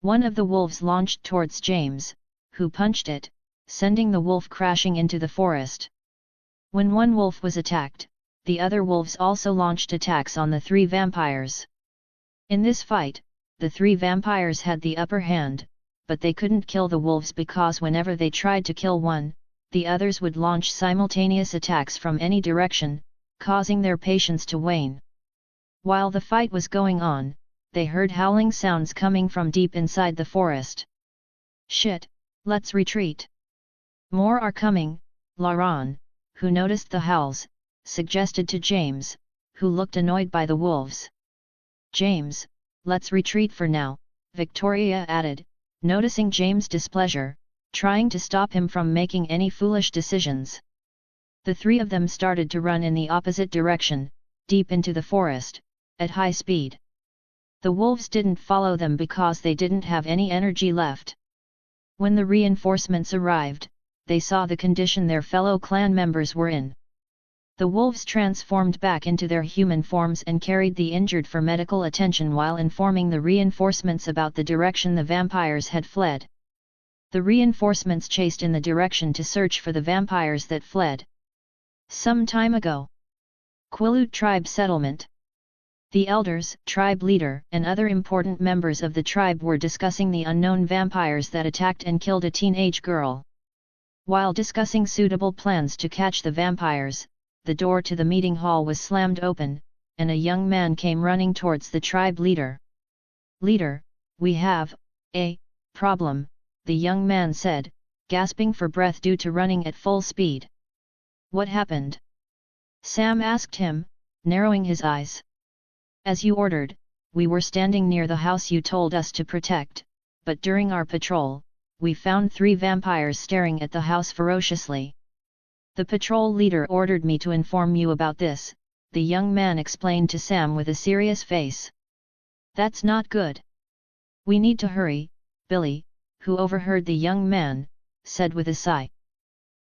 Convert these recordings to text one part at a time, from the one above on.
One of the wolves launched towards James, who punched it, sending the wolf crashing into the forest. When one wolf was attacked, the other wolves also launched attacks on the three vampires. In this fight, the three vampires had the upper hand, but they couldn't kill the wolves because whenever they tried to kill one, the others would launch simultaneous attacks from any direction, causing their patience to wane. While the fight was going on, they heard howling sounds coming from deep inside the forest. "Shit, let's retreat. More are coming," Laron, who noticed the howls, suggested to James, who looked annoyed by the wolves. "James, let's retreat for now," Victoria added, noticing James' displeasure, trying to stop him from making any foolish decisions. The three of them started to run in the opposite direction, deep into the forest, at high speed. The wolves didn't follow them because they didn't have any energy left. When the reinforcements arrived, they saw the condition their fellow clan members were in. The wolves transformed back into their human forms and carried the injured for medical attention while informing the reinforcements about the direction the vampires had fled. The reinforcements chased in the direction to search for the vampires that fled. Some time ago. Quilut tribe settlement. The elders, tribe leader, and other important members of the tribe were discussing the unknown vampires that attacked and killed a teenage girl. While discussing suitable plans to catch the vampires, the door to the meeting hall was slammed open, and a young man came running towards the tribe leader. "Leader, we have a problem," the young man said, gasping for breath due to running at full speed. "What happened?" Sam asked him, narrowing his eyes. "As you ordered, we were standing near the house you told us to protect, but during our patrol, we found 3 vampires staring at the house ferociously. The patrol leader ordered me to inform you about this," the young man explained to Sam with a serious face. "That's not good. We need to hurry," Billy, who overheard the young man, said with a sigh.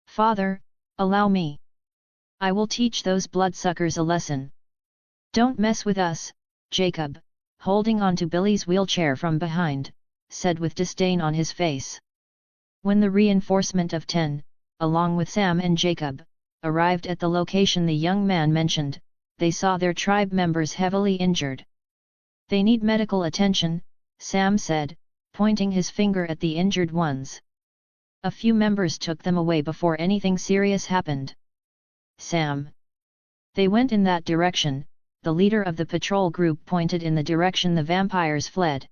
"Father, allow me. I will teach those bloodsuckers a lesson." "Don't mess with us," Jacob, holding on to Billy's wheelchair from behind, said with disdain on his face. When the reinforcement of 10, along with Sam and Jacob, arrived at the location the young man mentioned, they saw their tribe members heavily injured. "They need medical attention," Sam said, pointing his finger at the injured ones. "A few members took them away before anything serious happened." "Sam." They went in that direction, the leader of the patrol group pointed in the direction the vampires fled.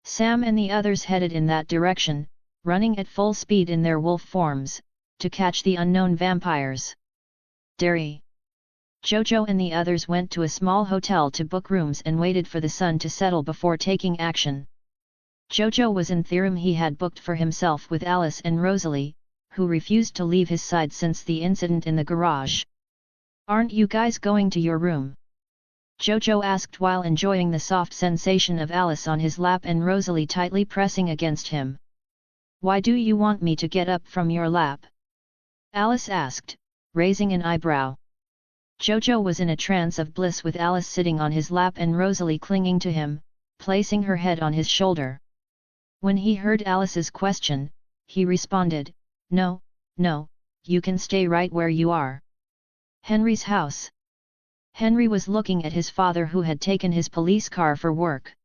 Sam and the others headed in that direction, running at full speed in their wolf forms, to catch the unknown vampires. Derry. Jojo and the others went to a small hotel to book rooms and waited for the sun to settle before taking action. Jojo was in the room he had booked for himself with Alice and Rosalie, who refused to leave his side since the incident in the garage. "Aren't you guys going to your room?" Jojo asked while enjoying the soft sensation of Alice on his lap and Rosalie tightly pressing against him. "Why do you want me to get up from your lap?" Alice asked, raising an eyebrow. Jojo was in a trance of bliss with Alice sitting on his lap and Rosalie clinging to him, placing her head on his shoulder. When he heard Alice's question, he responded, No, you can stay right where you are." Henry's house. Henry was looking at his father who had taken his police car for work.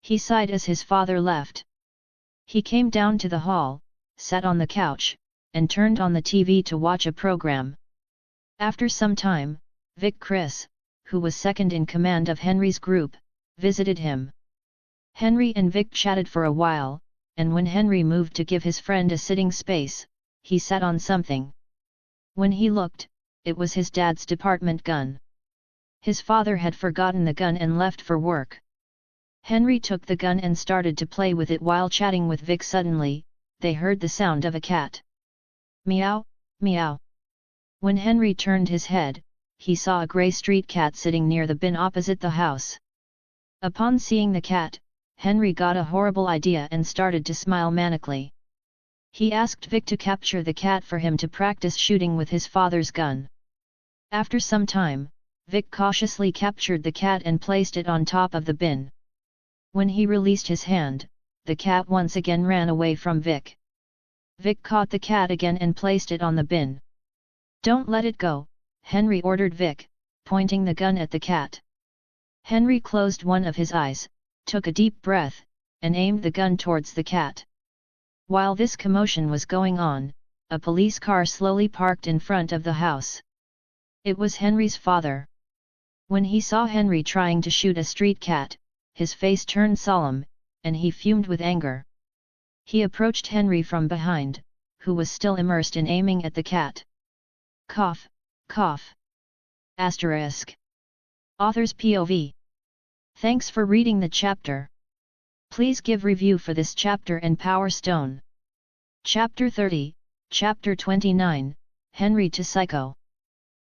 He sighed as his father left. He came down to the hall, sat on the couch, and turned on the TV to watch a program. After some time, Vic Chris, who was second in command of Henry's group, visited him. Henry and Vic chatted for a while, and when Henry moved to give his friend a sitting space, he sat on something. When he looked, it was his dad's department gun. His father had forgotten the gun and left for work. Henry took the gun and started to play with it while chatting with Vic. Suddenly, they heard the sound of a cat. Meow, meow. When Henry turned his head, he saw a grey street cat sitting near the bin opposite the house. Upon seeing the cat, Henry got a horrible idea and started to smile manically. He asked Vic to capture the cat for him to practice shooting with his father's gun. After some time, Vic cautiously captured the cat and placed it on top of the bin. When he released his hand, the cat once again ran away from Vic. Vic caught the cat again and placed it on the bin. "Don't let it go," Henry ordered Vic, pointing the gun at the cat. Henry closed one of his eyes, took a deep breath, and aimed the gun towards the cat. While this commotion was going on, a police car slowly parked in front of the house. It was Henry's father. When he saw Henry trying to shoot a street cat, his face turned solemn, and he fumed with anger. He approached Henry from behind, who was still immersed in aiming at the cat. Cough, cough. Asterisk. Author's POV. Thanks for reading the chapter. Please give review for this chapter and Power Stone. Chapter 30, Chapter 29, Henry to Psycho.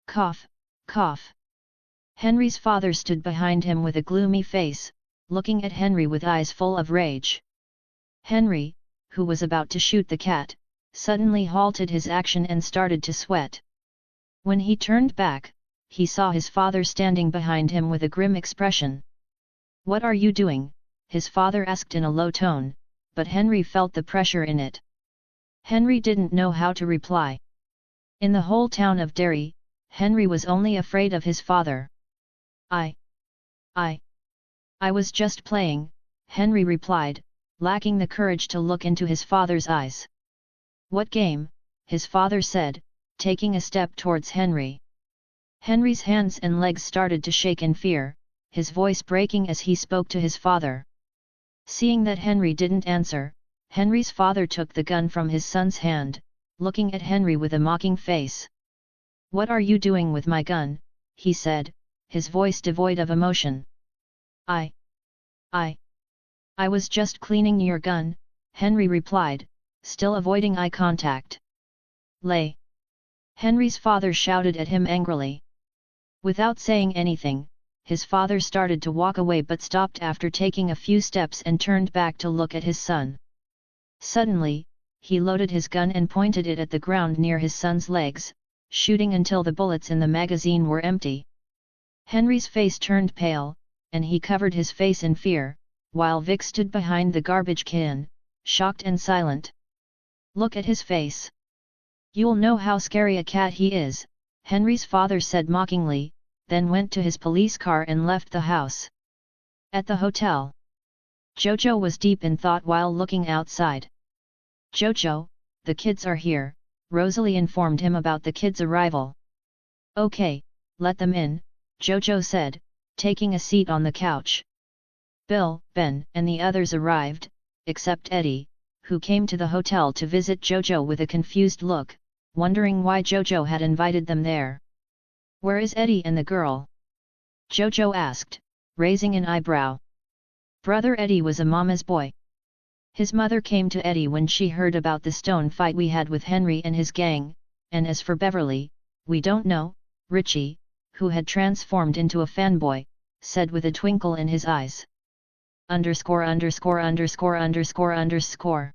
Cough, cough. Henry's father stood behind him with a gloomy face, looking at Henry with eyes full of rage. Henry, who was about to shoot the cat, suddenly halted his action and started to sweat. When he turned back, he saw his father standing behind him with a grim expression. "What are you doing?" his father asked in a low tone, but Henry felt the pressure in it. Henry didn't know how to reply. In the whole town of Derry, Henry was only afraid of his father. I was just playing," Henry replied, lacking the courage to look into his father's eyes. "What game?" his father said, taking a step towards Henry. Henry's hands and legs started to shake in fear, his voice breaking as he spoke to his father. Seeing that Henry didn't answer, Henry's father took the gun from his son's hand, looking at Henry with a mocking face. "What are you doing with my gun?" he said, his voice devoid of emotion. I was just cleaning your gun," Henry replied, still avoiding eye contact. "Lay!" Henry's father shouted at him angrily. Without saying anything, his father started to walk away but stopped after taking a few steps and turned back to look at his son. Suddenly, he loaded his gun and pointed it at the ground near his son's legs, shooting until the bullets in the magazine were empty. Henry's face turned pale, and he covered his face in fear, while Vic stood behind the garbage can, shocked and silent. "Look at his face. You'll know how scary a cat he is," Henry's father said mockingly, then went to his police car and left the house. At the hotel, Jojo was deep in thought while looking outside. "Jojo, the kids are here," Rosalie informed him about the kids' arrival. "Okay, let them in," Jojo said, taking a seat on the couch. Bill, Ben, and the others arrived, except Eddie, who came to the hotel to visit Jojo with a confused look, wondering why Jojo had invited them there. "Where is Eddie and the girl?" Jojo asked, raising an eyebrow. "Brother Eddie was a mama's boy. His mother came to Eddie when she heard about the stone fight we had with Henry and his gang, and as for Beverly, we don't know," Richie, who had transformed into a fanboy, said with a twinkle in his eyes. Underscore underscore underscore underscore underscore.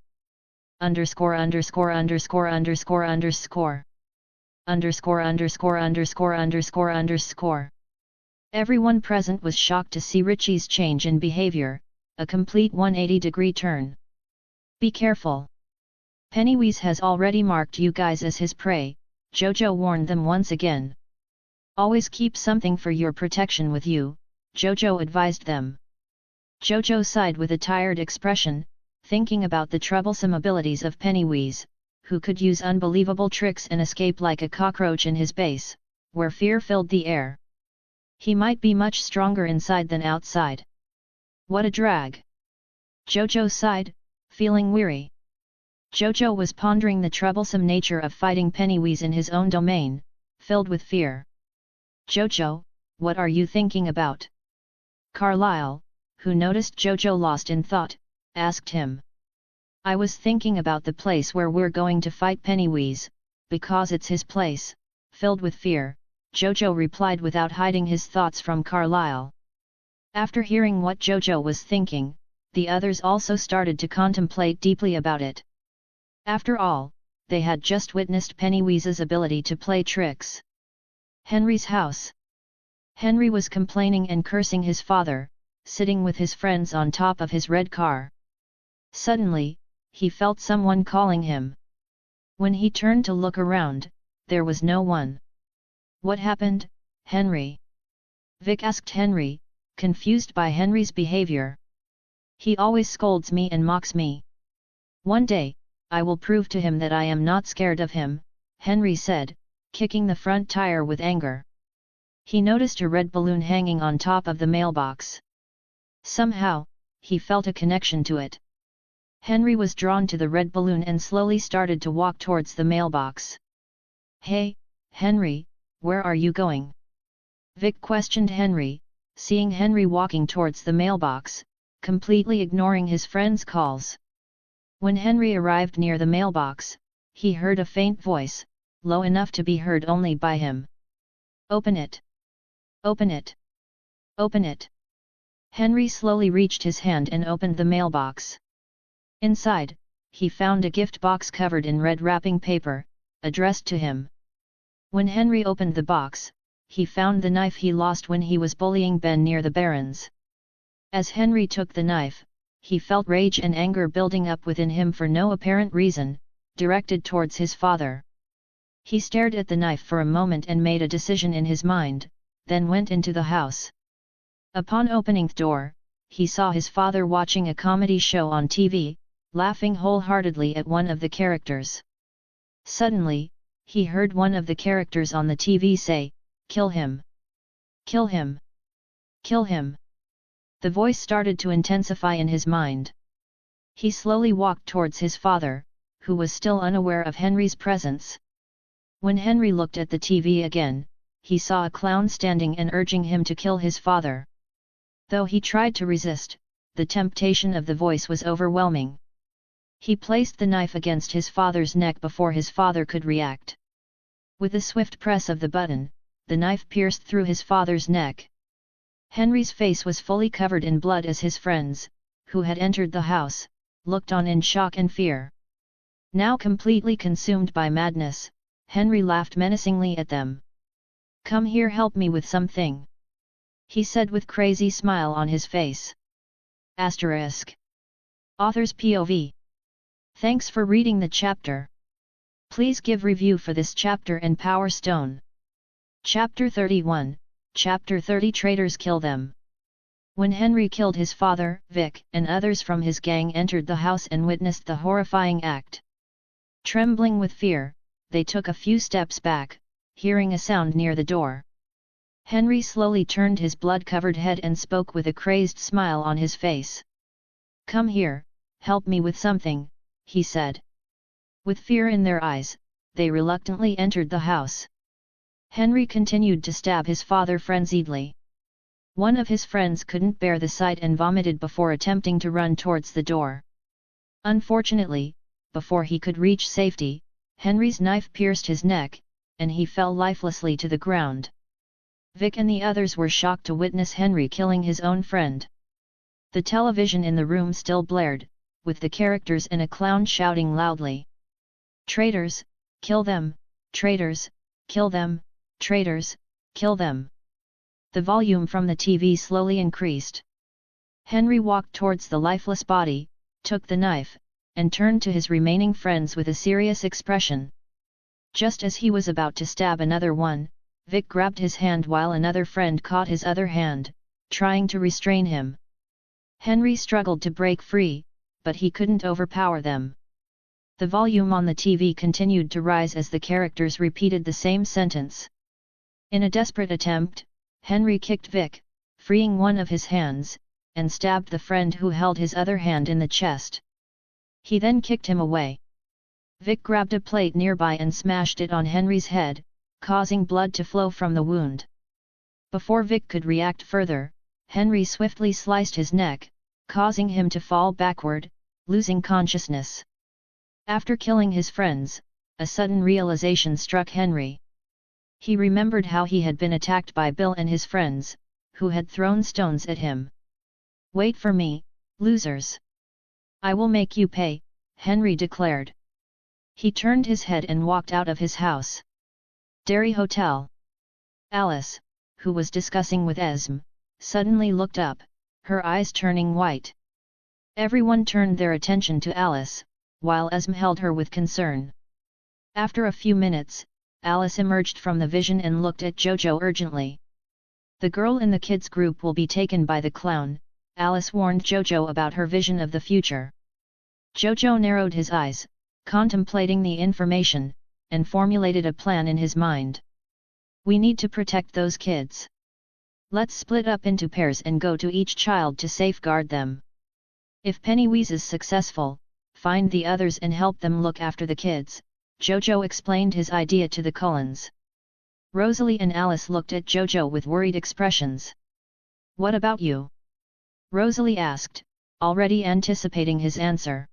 Underscore underscore underscore underscore underscore. Underscore underscore underscore underscore underscore. Everyone present was shocked to see Richie's change in behavior, a complete 180-degree turn. "Be careful. Pennywise has already marked you guys as his prey," Jojo warned them once again. "Always keep something for your protection with you," Jojo advised them. Jojo sighed with a tired expression, thinking about the troublesome abilities of Pennywise, who could use unbelievable tricks and escape like a cockroach in his base, where fear filled the air. He might be much stronger inside than outside. What a drag! Jojo sighed, feeling weary. Jojo was pondering the troublesome nature of fighting Pennywise in his own domain, filled with fear. "Jojo, what are you thinking about?" Carlyle, who noticed Jojo lost in thought, asked him. "I was thinking about the place where we're going to fight Pennywise, because it's his place," filled with fear, Jojo replied without hiding his thoughts from Carlyle. After hearing what Jojo was thinking, the others also started to contemplate deeply about it. After all, they had just witnessed Pennywise's ability to play tricks. Henry's house. Henry was complaining and cursing his father, sitting with his friends on top of his red car. Suddenly, he felt someone calling him. When he turned to look around, there was no one. "What happened, Henry?" Vic asked Henry, confused by Henry's behavior. "He always scolds me and mocks me. One day, I will prove to him that I am not scared of him," Henry said, kicking the front tire with anger. He noticed a red balloon hanging on top of the mailbox. Somehow, he felt a connection to it. Henry was drawn to the red balloon and slowly started to walk towards the mailbox. "Hey, Henry, where are you going?" Vic questioned Henry, seeing Henry walking towards the mailbox, completely ignoring his friend's calls. When Henry arrived near the mailbox, he heard a faint voice, low enough to be heard only by him. "Open it! Open it! Open it!" Henry slowly reached his hand and opened the mailbox. Inside, he found a gift box covered in red wrapping paper, addressed to him. When Henry opened the box, he found the knife he lost when he was bullying Ben near the Barrens. As Henry took the knife, he felt rage and anger building up within him for no apparent reason, directed towards his father. He stared at the knife for a moment and made a decision in his mind, then went into the house. Upon opening the door, he saw his father watching a comedy show on TV, laughing wholeheartedly at one of the characters. Suddenly, he heard one of the characters on the TV say, "Kill him! Kill him! Kill him!" The voice started to intensify in his mind. He slowly walked towards his father, who was still unaware of Henry's presence. When Henry looked at the TV again, he saw a clown standing and urging him to kill his father. Though he tried to resist, the temptation of the voice was overwhelming. He placed the knife against his father's neck before his father could react. With a swift press of the button, the knife pierced through his father's neck. Henry's face was fully covered in blood as his friends, who had entered the house, looked on in shock and fear. Now completely consumed by madness, Henry laughed menacingly at them. "Come here, help me with something," he said with crazy smile on his face. ***. Author's POV. Thanks for reading the chapter. Please give review for this chapter and Power Stone. Chapter 31, Chapter 30 Traitors Kill Them. When Henry killed his father, Vic and others from his gang entered the house and witnessed the horrifying act. Trembling with fear, they took a few steps back, hearing a sound near the door. Henry slowly turned his blood-covered head and spoke with a crazed smile on his face. "Come here, help me with something," he said. With fear in their eyes, they reluctantly entered the house. Henry continued to stab his father frenziedly. One of his friends couldn't bear the sight and vomited before attempting to run towards the door. Unfortunately, before he could reach safety, Henry's knife pierced his neck, and he fell lifelessly to the ground. Vic and the others were shocked to witness Henry killing his own friend. The television in the room still blared, with the characters and a clown shouting loudly. "Traitors, kill them! Traitors, kill them! Traitors, kill them!" The volume from the TV slowly increased. Henry walked towards the lifeless body, took the knife, and turned to his remaining friends with a serious expression. Just as he was about to stab another one, Vic grabbed his hand while another friend caught his other hand, trying to restrain him. Henry struggled to break free, but he couldn't overpower them. The volume on the TV continued to rise as the characters repeated the same sentence. In a desperate attempt, Henry kicked Vic, freeing one of his hands, and stabbed the friend who held his other hand in the chest. He then kicked him away. Vic grabbed a plate nearby and smashed it on Henry's head, causing blood to flow from the wound. Before Vic could react further, Henry swiftly sliced his neck, causing him to fall backward, losing consciousness. After killing his friends, a sudden realization struck Henry. He remembered how he had been attacked by Bill and his friends, who had thrown stones at him. "Wait for me, losers. I will make you pay," Henry declared. He turned his head and walked out of his house. Derry Hotel. Alice, who was discussing with Esme, suddenly looked up, her eyes turning white. Everyone turned their attention to Alice, while Esme held her with concern. After a few minutes, Alice emerged from the vision and looked at Jojo urgently. The girl in the kids group will be taken by the clown, Alice warned Jojo about her vision of the future. Jojo narrowed his eyes, contemplating the information, and formulated a plan in his mind. We need to protect those kids. Let's split up into pairs and go to each child to safeguard them. If Pennywise is successful, find the others and help them look after the kids, Jojo explained his idea to the Cullens. Rosalie and Alice looked at Jojo with worried expressions. What about you? Rosalie asked, already anticipating his answer.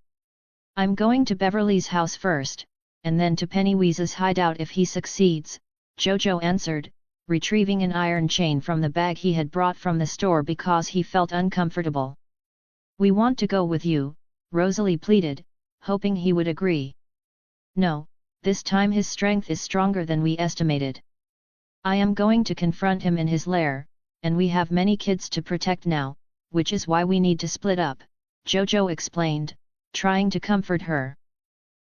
I'm going to Beverly's house first, and then to Pennywise's hideout if he succeeds, Jojo answered, retrieving an iron chain from the bag he had brought from the store because he felt uncomfortable. We want to go with you, Rosalie pleaded, hoping he would agree. No, this time his strength is stronger than we estimated. I am going to confront him in his lair, and we have many kids to protect now, which is why we need to split up, Jojo explained, trying to comfort her.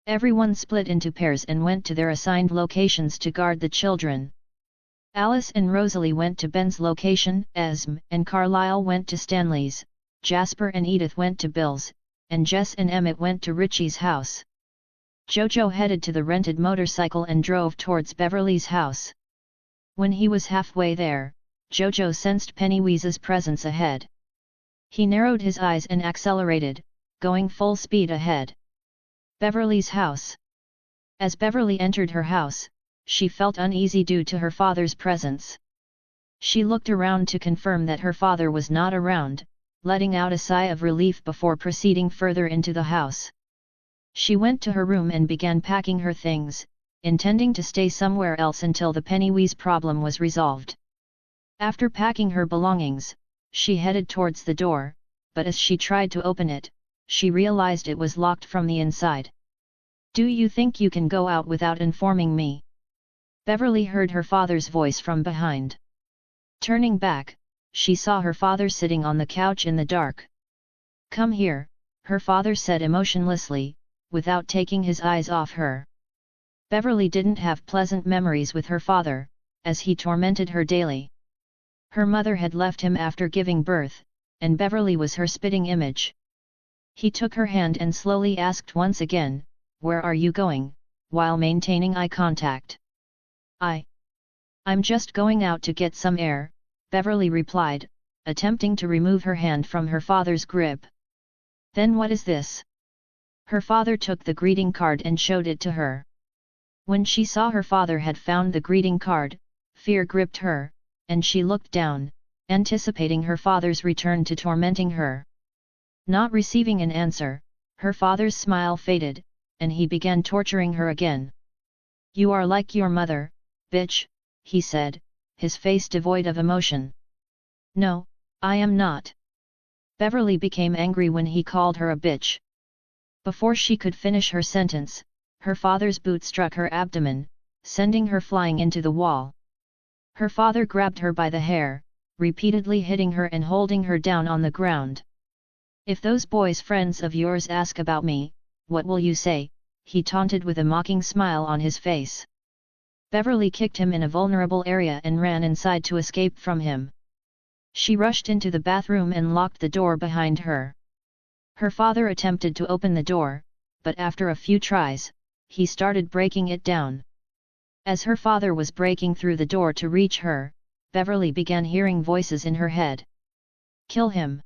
Everyone split into pairs and went to their assigned locations to guard the children. Alice and Rosalie went to Ben's location, Esme and Carlisle went to Stanley's, Jasper and Edith went to Bill's, and Jess and Emmett went to Richie's house. Jojo headed to the rented motorcycle and drove towards Beverly's house. When he was halfway there, Jojo sensed Pennywise's presence ahead. He narrowed his eyes and accelerated, going full speed ahead. Beverly's house. As Beverly entered her house, she felt uneasy due to her father's presence. She looked around to confirm that her father was not around, letting out a sigh of relief before proceeding further into the house. She went to her room and began packing her things, intending to stay somewhere else until the Pennywise problem was resolved. After packing her belongings, she headed towards the door, but as she tried to open it, she realized it was locked from the inside. Do you think you can go out without informing me? Beverly heard her father's voice from behind. Turning back, she saw her father sitting on the couch in the dark. Come here, her father said emotionlessly, without taking his eyes off her. Beverly didn't have pleasant memories with her father, as he tormented her daily. Her mother had left him after giving birth, and Beverly was her spitting image. He took her hand and slowly asked once again, "Where are you going?" while maintaining eye contact. I'm just going out to get some air," Beverly replied, attempting to remove her hand from her father's grip. Then what is this? Her father took the greeting card and showed it to her. When she saw her father had found the greeting card, fear gripped her, and she looked down, anticipating her father's return to tormenting her. Not receiving an answer, her father's smile faded, and he began torturing her again. "You are like your mother, bitch," he said, his face devoid of emotion. "No, I am not." Beverly became angry when he called her a bitch. Before she could finish her sentence, her father's boot struck her abdomen, sending her flying into the wall. Her father grabbed her by the hair, repeatedly hitting her and holding her down on the ground. "If those boys' friends of yours ask about me, what will you say?" he taunted with a mocking smile on his face. Beverly kicked him in a vulnerable area and ran inside to escape from him. She rushed into the bathroom and locked the door behind her. Her father attempted to open the door, but after a few tries, he started breaking it down. As her father was breaking through the door to reach her, Beverly began hearing voices in her head. "Kill him!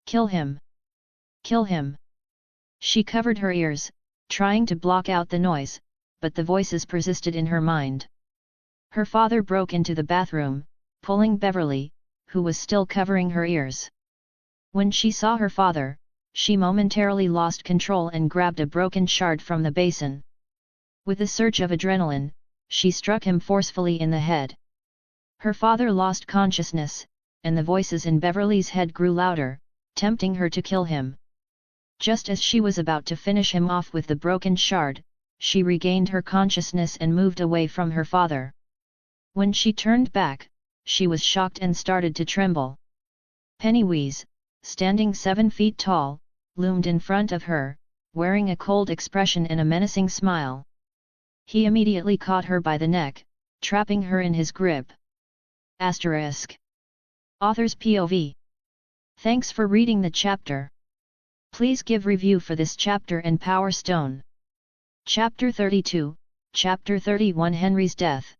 Kill him! Kill him!" She covered her ears, trying to block out the noise, but the voices persisted in her mind. Her father broke into the bathroom, pulling Beverly, who was still covering her ears. When she saw her father, she momentarily lost control and grabbed a broken shard from the basin. With a surge of adrenaline, she struck him forcefully in the head. Her father lost consciousness, and the voices in Beverly's head grew louder, tempting her to kill him. Just as she was about to finish him off with the broken shard, she regained her consciousness and moved away from her father. When she turned back, she was shocked and started to tremble. Pennywise, standing 7 feet tall, loomed in front of her, wearing a cold expression and a menacing smile. He immediately caught her by the neck, trapping her in his grip. Asterisk. Author's POV. Thanks for reading the chapter. Please give review for this chapter and Power Stone. Chapter 32, Chapter 31 Henry's Death.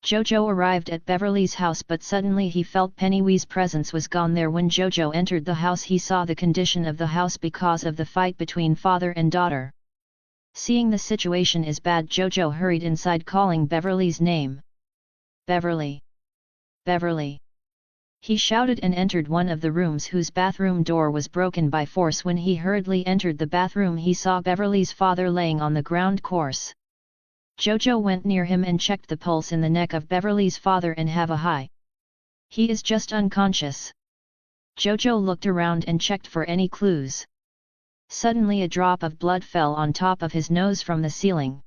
Jojo arrived at Beverly's house, but suddenly he felt Pennywee's presence was gone there. When Jojo entered the house, he saw the condition of the house because of the fight between father and daughter. Seeing the situation is bad, Jojo hurried inside, calling Beverly's name. Beverly! Beverly! He shouted and entered one of the rooms whose bathroom door was broken by force. When he hurriedly entered the bathroom, he saw Beverly's father laying on the ground corpse. Jojo went near him and checked the pulse in the neck of Beverly's father and have a high. He is just unconscious. Jojo looked around and checked for any clues. Suddenly a drop of blood fell on top of his nose from the ceiling.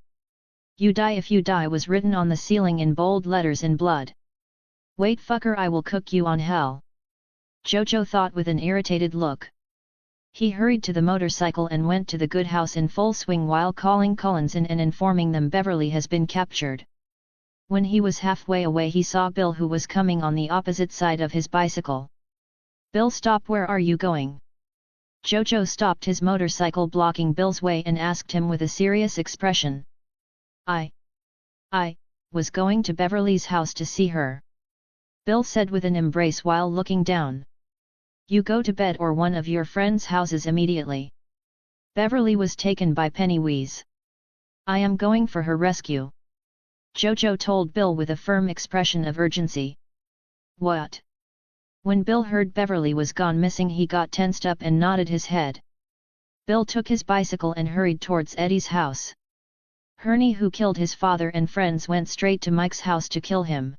"You die if you die" was written on the ceiling in bold letters in blood. "Wait fucker, I will cook you on hell," Jojo thought with an irritated look. He hurried to the motorcycle and went to the good house in full swing while calling Cullens in and informing them Beverly has been captured. When he was halfway away, he saw Bill, who was coming on the opposite side of his bicycle. "Bill, stop, where are you going?" Jojo stopped his motorcycle, blocking Bill's way, and asked him with a serious expression. I was going to Beverly's house to see her," Bill said with an embrace while looking down. "You go to bed or one of your friends' houses immediately." Beverly was taken by Pennywees. "I am going for her rescue," Jojo told Bill with a firm expression of urgency. "What?" When Bill heard Beverly was gone missing, he got tensed up and nodded his head. Bill took his bicycle and hurried towards Eddie's house. Herney, who killed his father and friends, went straight to Mike's house to kill him.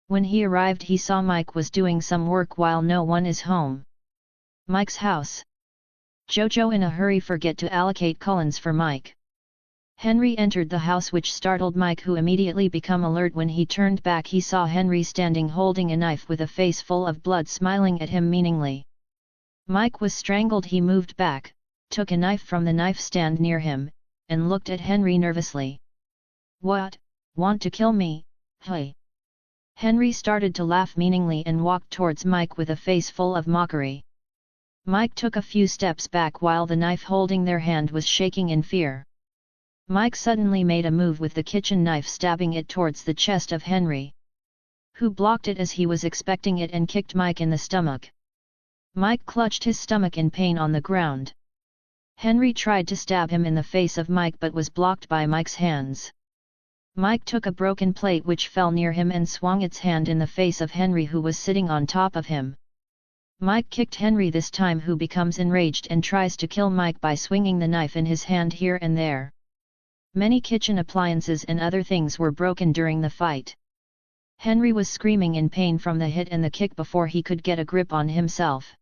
When he arrived, he saw Mike was doing some work while no one is home. Mike's house. Jojo in a hurry forget to allocate Cullens for Mike. Henry entered the house, which startled Mike, who immediately became alert. When he turned back, he saw Henry standing holding a knife with a face full of blood, smiling at him meaningly. Mike was strangled. He moved back, took a knife from the knife stand near him, and looked at Henry nervously. "What, want to kill me, hey?" Henry started to laugh meaningly and walked towards Mike with a face full of mockery. Mike took a few steps back while the knife holding their hand was shaking in fear. Mike suddenly made a move with the kitchen knife, stabbing it towards the chest of Henry, who blocked it as he was expecting it and kicked Mike in the stomach. Mike clutched his stomach in pain on the ground. Henry tried to stab him in the face of Mike but was blocked by Mike's hands. Mike took a broken plate which fell near him and swung its hand in the face of Henry, who was sitting on top of him. Mike kicked Henry this time, who becomes enraged and tries to kill Mike by swinging the knife in his hand here and there. Many kitchen appliances and other things were broken during the fight. Henry was screaming in pain from the hit and the kick before he could get a grip on himself.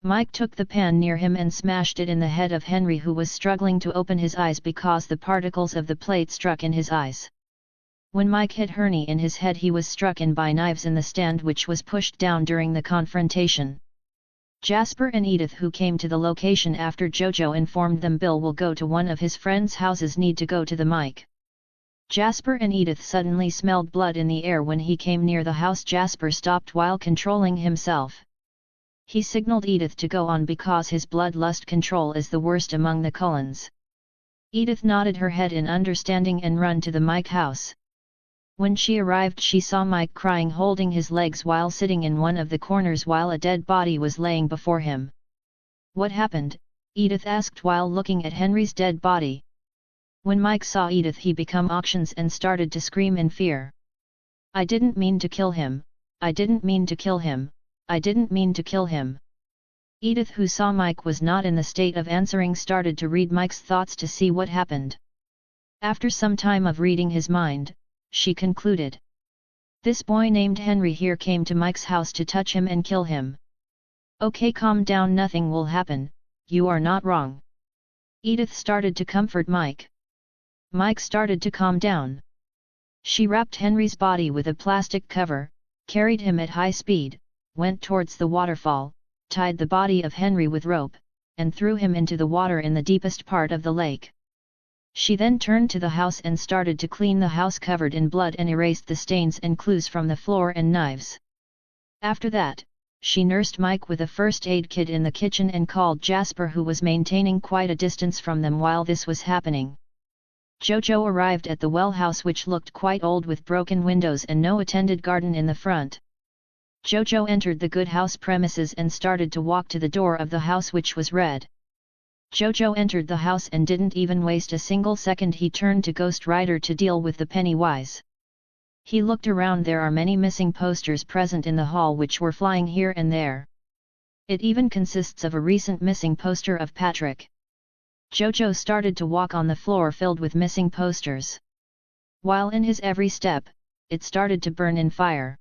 Mike took the pan near him and smashed it in the head of Henry, who was struggling to open his eyes because the particles of the plate struck in his eyes. When Mike hit Herney in his head, he was struck in by knives in the stand, which was pushed down during the confrontation. Jasper and Edith, who came to the location after Jojo informed them Bill will go to one of his friends' houses, need to go to the Mike. Jasper and Edith suddenly smelled blood in the air. When he came near the house, Jasper stopped while controlling himself. He signaled Edith to go on because his bloodlust control is the worst among the Cullens. Edith nodded her head in understanding and ran to the Mike house. When she arrived, she saw Mike crying, holding his legs while sitting in one of the corners while a dead body was laying before him. "What happened?" Edith asked while looking at Henry's dead body. When Mike saw Edith, he became auctions and started to scream in fear. "I didn't mean to kill him, I didn't mean to kill him, I didn't mean to kill him." Edith, who saw Mike was not in the state of answering, started to read Mike's thoughts to see what happened. After some time of reading his mind, she concluded. This boy named Henry here came to Mike's house to touch him and kill him. "Okay, calm down, nothing will happen, you are not wrong." Edith started to comfort Mike. Mike started to calm down. She wrapped Henry's body with a plastic cover, carried him at high speed, went towards the waterfall, tied the body of Henry with rope, and threw him into the water in the deepest part of the lake. She then turned to the house and started to clean the house covered in blood and erased the stains and clues from the floor and knives. After that, she nursed Mike with a first aid kit in the kitchen and called Jasper, who was maintaining quite a distance from them while this was happening. Jojo arrived at the well house, which looked quite old with broken windows and no attended garden in the front. Jojo entered the good house premises and started to walk to the door of the house, which was red. Jojo entered the house and didn't even waste a single second. He turned to Ghost Rider to deal with the Pennywise. He looked around. There are many missing posters present in the hall which were flying here and there. It even consists of a recent missing poster of Patrick. Jojo started to walk on the floor filled with missing posters. While in his every step, it started to burn in fire.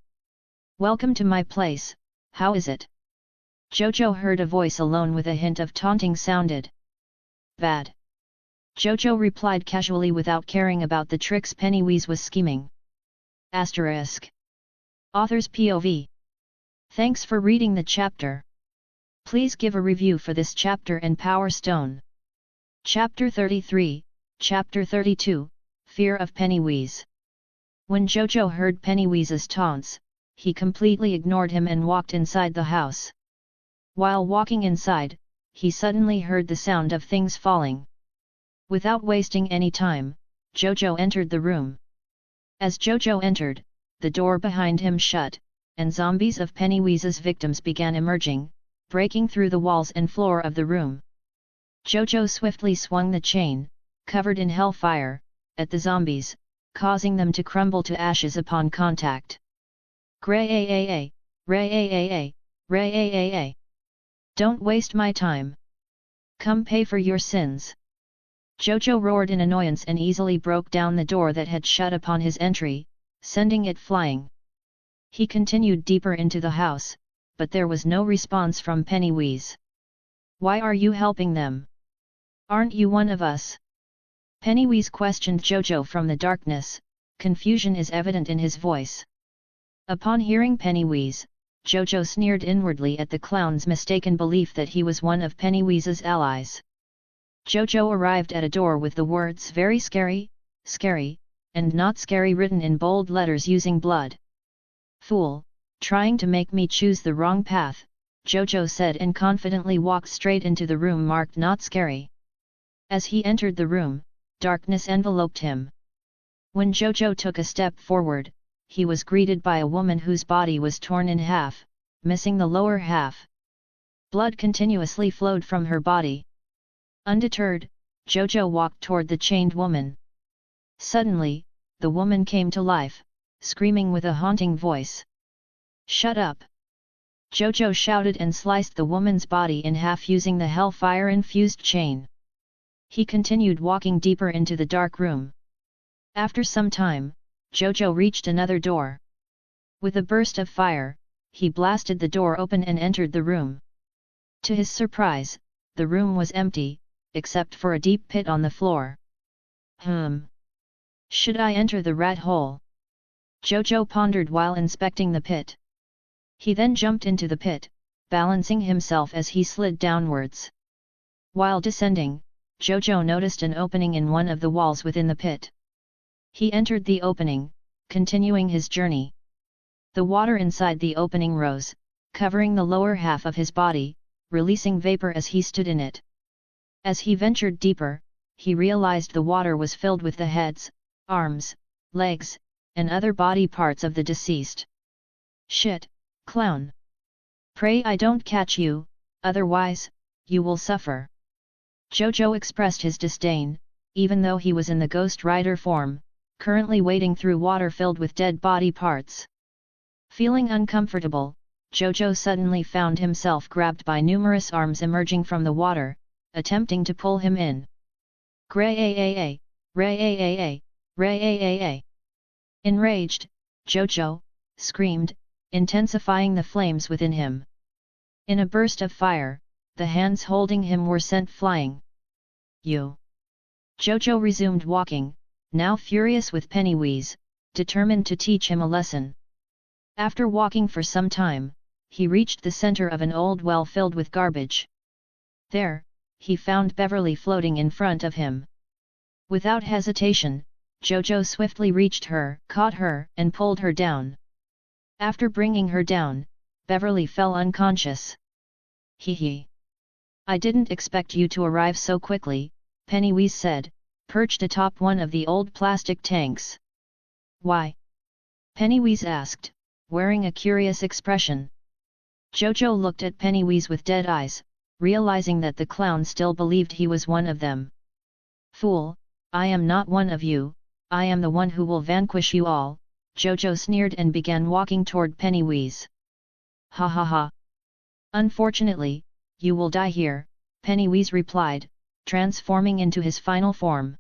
"Welcome to my place, how is it?" Jojo heard a voice alone with a hint of taunting sounded. "Bad." Jojo replied casually without caring about the tricks Pennywise was scheming. ***. Author's POV. Thanks for reading the chapter. Please give a review for this chapter and Power Stone. Chapter 33, Chapter 32, Fear of Pennywise. When Jojo heard Pennywise's taunts, he completely ignored him and walked inside the house. While walking inside, he suddenly heard the sound of things falling. Without wasting any time, Jojo entered the room. As Jojo entered, the door behind him shut, and zombies of Pennywise's victims began emerging, breaking through the walls and floor of the room. Jojo swiftly swung the chain, covered in hellfire, at the zombies, causing them to crumble to ashes upon contact. "Ray-a-a-a, ray-a-a-a, ray-a-a-a. Don't waste my time. Come pay for your sins." Jojo roared in annoyance and easily broke down the door that had shut upon his entry, sending it flying. He continued deeper into the house, but there was no response from Pennywise. "Why are you helping them? Aren't you one of us?" Pennywise questioned Jojo from the darkness. Confusion is evident in his voice. Upon hearing Pennywise, Jojo sneered inwardly at the clown's mistaken belief that he was one of Pennywise's allies. Jojo arrived at a door with the words "very scary, scary," and "not scary" written in bold letters using blood. "Fool, trying to make me choose the wrong path," Jojo said, and confidently walked straight into the room marked "not scary." As he entered the room, darkness enveloped him. When Jojo took a step forward, he was greeted by a woman whose body was torn in half, missing the lower half. Blood continuously flowed from her body. Undeterred, Jojo walked toward the chained woman. Suddenly, the woman came to life, screaming with a haunting voice. "Shut up!" Jojo shouted and sliced the woman's body in half using the hellfire-infused chain. He continued walking deeper into the dark room. After some time, Jojo reached another door. With a burst of fire, he blasted the door open and entered the room. To his surprise, the room was empty, except for a deep pit on the floor. Should I enter the rat hole? Jojo pondered while inspecting the pit. He then jumped into the pit, balancing himself as he slid downwards. While descending, Jojo noticed an opening in one of the walls within the pit. He entered the opening, continuing his journey. The water inside the opening rose, covering the lower half of his body, releasing vapor as he stood in it. As he ventured deeper, he realized the water was filled with the heads, arms, legs, and other body parts of the deceased. "Shit, clown! Pray I don't catch you, otherwise, you will suffer." Jojo expressed his disdain, even though he was in the Ghost Rider form, currently wading through water filled with dead body parts. Feeling uncomfortable, Jojo suddenly found himself grabbed by numerous arms emerging from the water, attempting to pull him in. "Ray-a-a-a, ray-a-a-a, ray-a-a-a." Enraged, Jojo screamed, intensifying the flames within him. In a burst of fire, the hands holding him were sent flying. "You!" Jojo resumed walking, now furious with Pennywise, determined to teach him a lesson. After walking for some time, he reached the center of an old well filled with garbage. There, he found Beverly floating in front of him. Without hesitation, Jojo swiftly reached her, caught her, and pulled her down. After bringing her down, Beverly fell unconscious. Hee hee. I didn't expect you to arrive so quickly, Pennywise said, perched atop one of the old plastic tanks. Why? Pennywise asked, wearing a curious expression. Jojo looked at Pennywise with dead eyes, realizing that the clown still believed he was one of them. Fool, I am not one of you, I am the one who will vanquish you all, Jojo sneered and began walking toward Pennywise. Ha ha ha. Unfortunately, you will die here, Pennywise replied, transforming into his final form.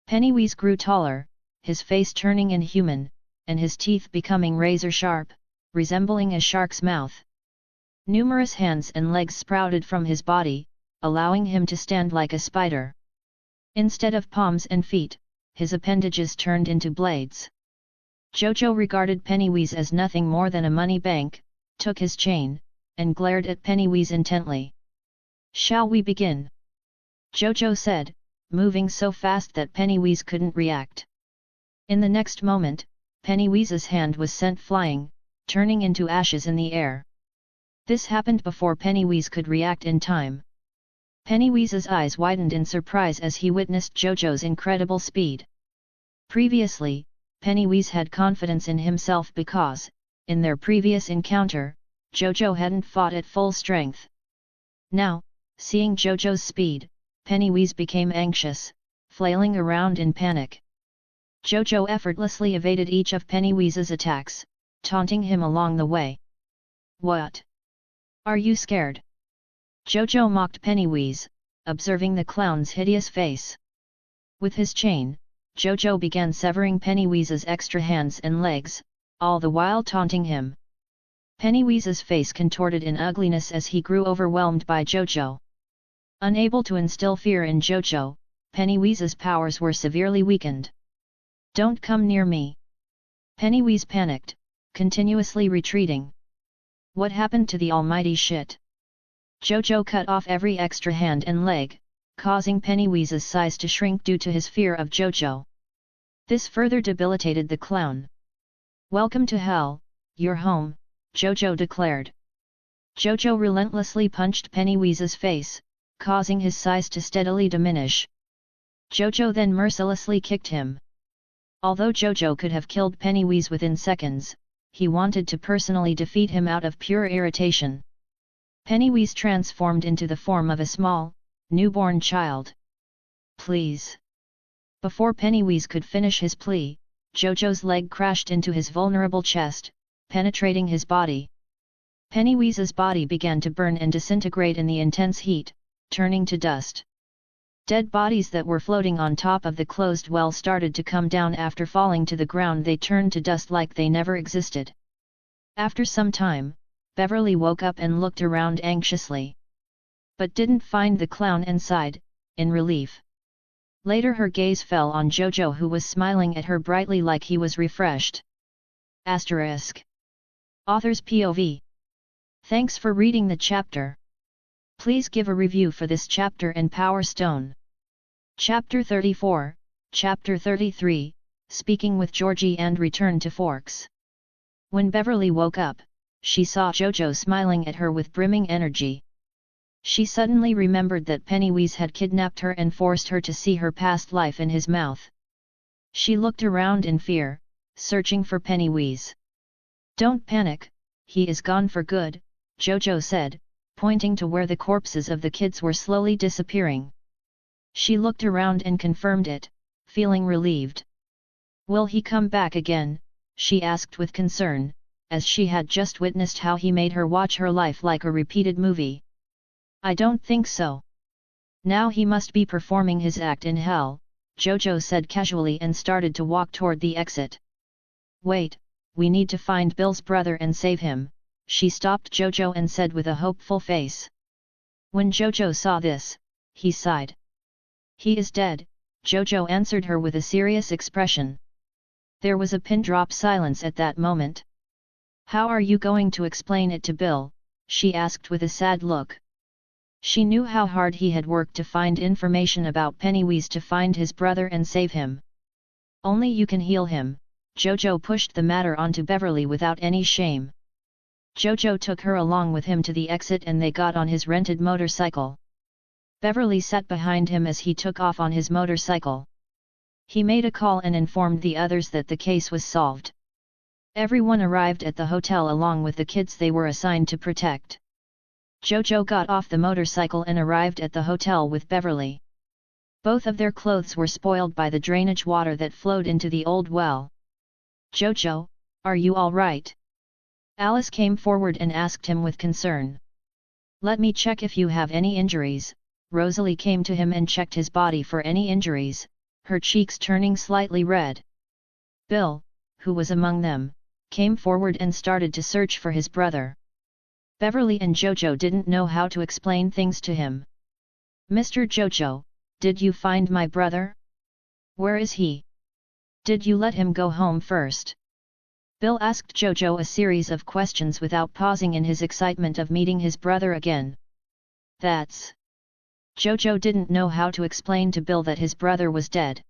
Pennywise grew taller, his face turning inhuman, and his teeth becoming razor-sharp, resembling a shark's mouth. Numerous hands and legs sprouted from his body, allowing him to stand like a spider. Instead of palms and feet, his appendages turned into blades. Jojo regarded Pennywise as nothing more than a money bank, took his chain, and glared at Pennywise intently. Shall we begin? Jojo said, moving so fast that Pennywise couldn't react. In the next moment, Pennywise's hand was sent flying, turning into ashes in the air. This happened before Pennywise could react in time. Pennywise's eyes widened in surprise as he witnessed Jojo's incredible speed. Previously, Pennywise had confidence in himself because, in their previous encounter, Jojo hadn't fought at full strength. Now, seeing Jojo's speed, Pennywise became anxious, flailing around in panic. Jojo effortlessly evaded each of Pennywise's attacks, taunting him along the way. What? Are you scared? Jojo mocked Pennywise, observing the clown's hideous face. With his chain, Jojo began severing Pennywise's extra hands and legs, all the while taunting him. Pennywise's face contorted in ugliness as he grew overwhelmed by Jojo. Unable to instill fear in Jojo, Pennywise's powers were severely weakened. Don't come near me! Pennywise panicked, continuously retreating. What happened to the almighty shit? Jojo cut off every extra hand and leg, causing Pennywise's size to shrink due to his fear of Jojo. This further debilitated the clown. Welcome to hell, your home, Jojo declared. Jojo relentlessly punched Pennywise's face, causing his size to steadily diminish. Jojo then mercilessly kicked him. Although Jojo could have killed Pennywise within seconds, he wanted to personally defeat him out of pure irritation. Pennywise transformed into the form of a small, newborn child. Please. Before Pennywise could finish his plea, Jojo's leg crashed into his vulnerable chest, penetrating his body. Pennywise's body began to burn and disintegrate in the intense heat, turning to dust. Dead bodies that were floating on top of the closed well started to come down. After falling to the ground, they turned to dust like they never existed. After some time, Beverly woke up and looked around anxiously. But didn't find the clown and sighed, in relief. Later her gaze fell on Jojo, who was smiling at her brightly like he was refreshed. Asterisk. Author's POV. Thanks for reading the chapter. Please give a review for this chapter and Power Stone. Chapter 34, Chapter 33, Speaking with Georgie and Return to Forks. When Beverly woke up, she saw Jojo smiling at her with brimming energy. She suddenly remembered that Pennywise had kidnapped her and forced her to see her past life in his mouth. She looked around in fear, searching for Pennywise. Don't panic, he is gone for good, Jojo said, pointing to where the corpses of the kids were slowly disappearing. She looked around and confirmed it, feeling relieved. Will he come back again? She asked with concern, as she had just witnessed how he made her watch her life like a repeated movie. I don't think so. Now he must be performing his act in hell, Jojo said casually and started to walk toward the exit. Wait, we need to find Bill's brother and save him, she stopped Jojo and said with a hopeful face. When Jojo saw this, he sighed. He is dead, Jojo answered her with a serious expression. There was a pin-drop silence at that moment. How are you going to explain it to Bill? She asked with a sad look. She knew how hard he had worked to find information about Pennywise to find his brother and save him. Only you can heal him. Jojo pushed the matter onto Beverly without any shame. Jojo took her along with him to the exit and they got on his rented motorcycle. Beverly sat behind him as he took off on his motorcycle. He made a call and informed the others that the case was solved. Everyone arrived at the hotel along with the kids they were assigned to protect. Jojo got off the motorcycle and arrived at the hotel with Beverly. Both of their clothes were spoiled by the drainage water that flowed into the old well. "Jojo, are you all right?" Alice came forward and asked him with concern. "Let me check if you have any injuries." Rosalie came to him and checked his body for any injuries, her cheeks turning slightly red. Bill, who was among them, came forward and started to search for his brother. Beverly and Jojo didn't know how to explain things to him. "Mr. Jojo, did you find my brother? Where is he? Did you let him go home first?" Bill asked Jojo a series of questions without pausing in his excitement of meeting his brother again. "That's..." Jojo didn't know how to explain to Bill that his brother was dead.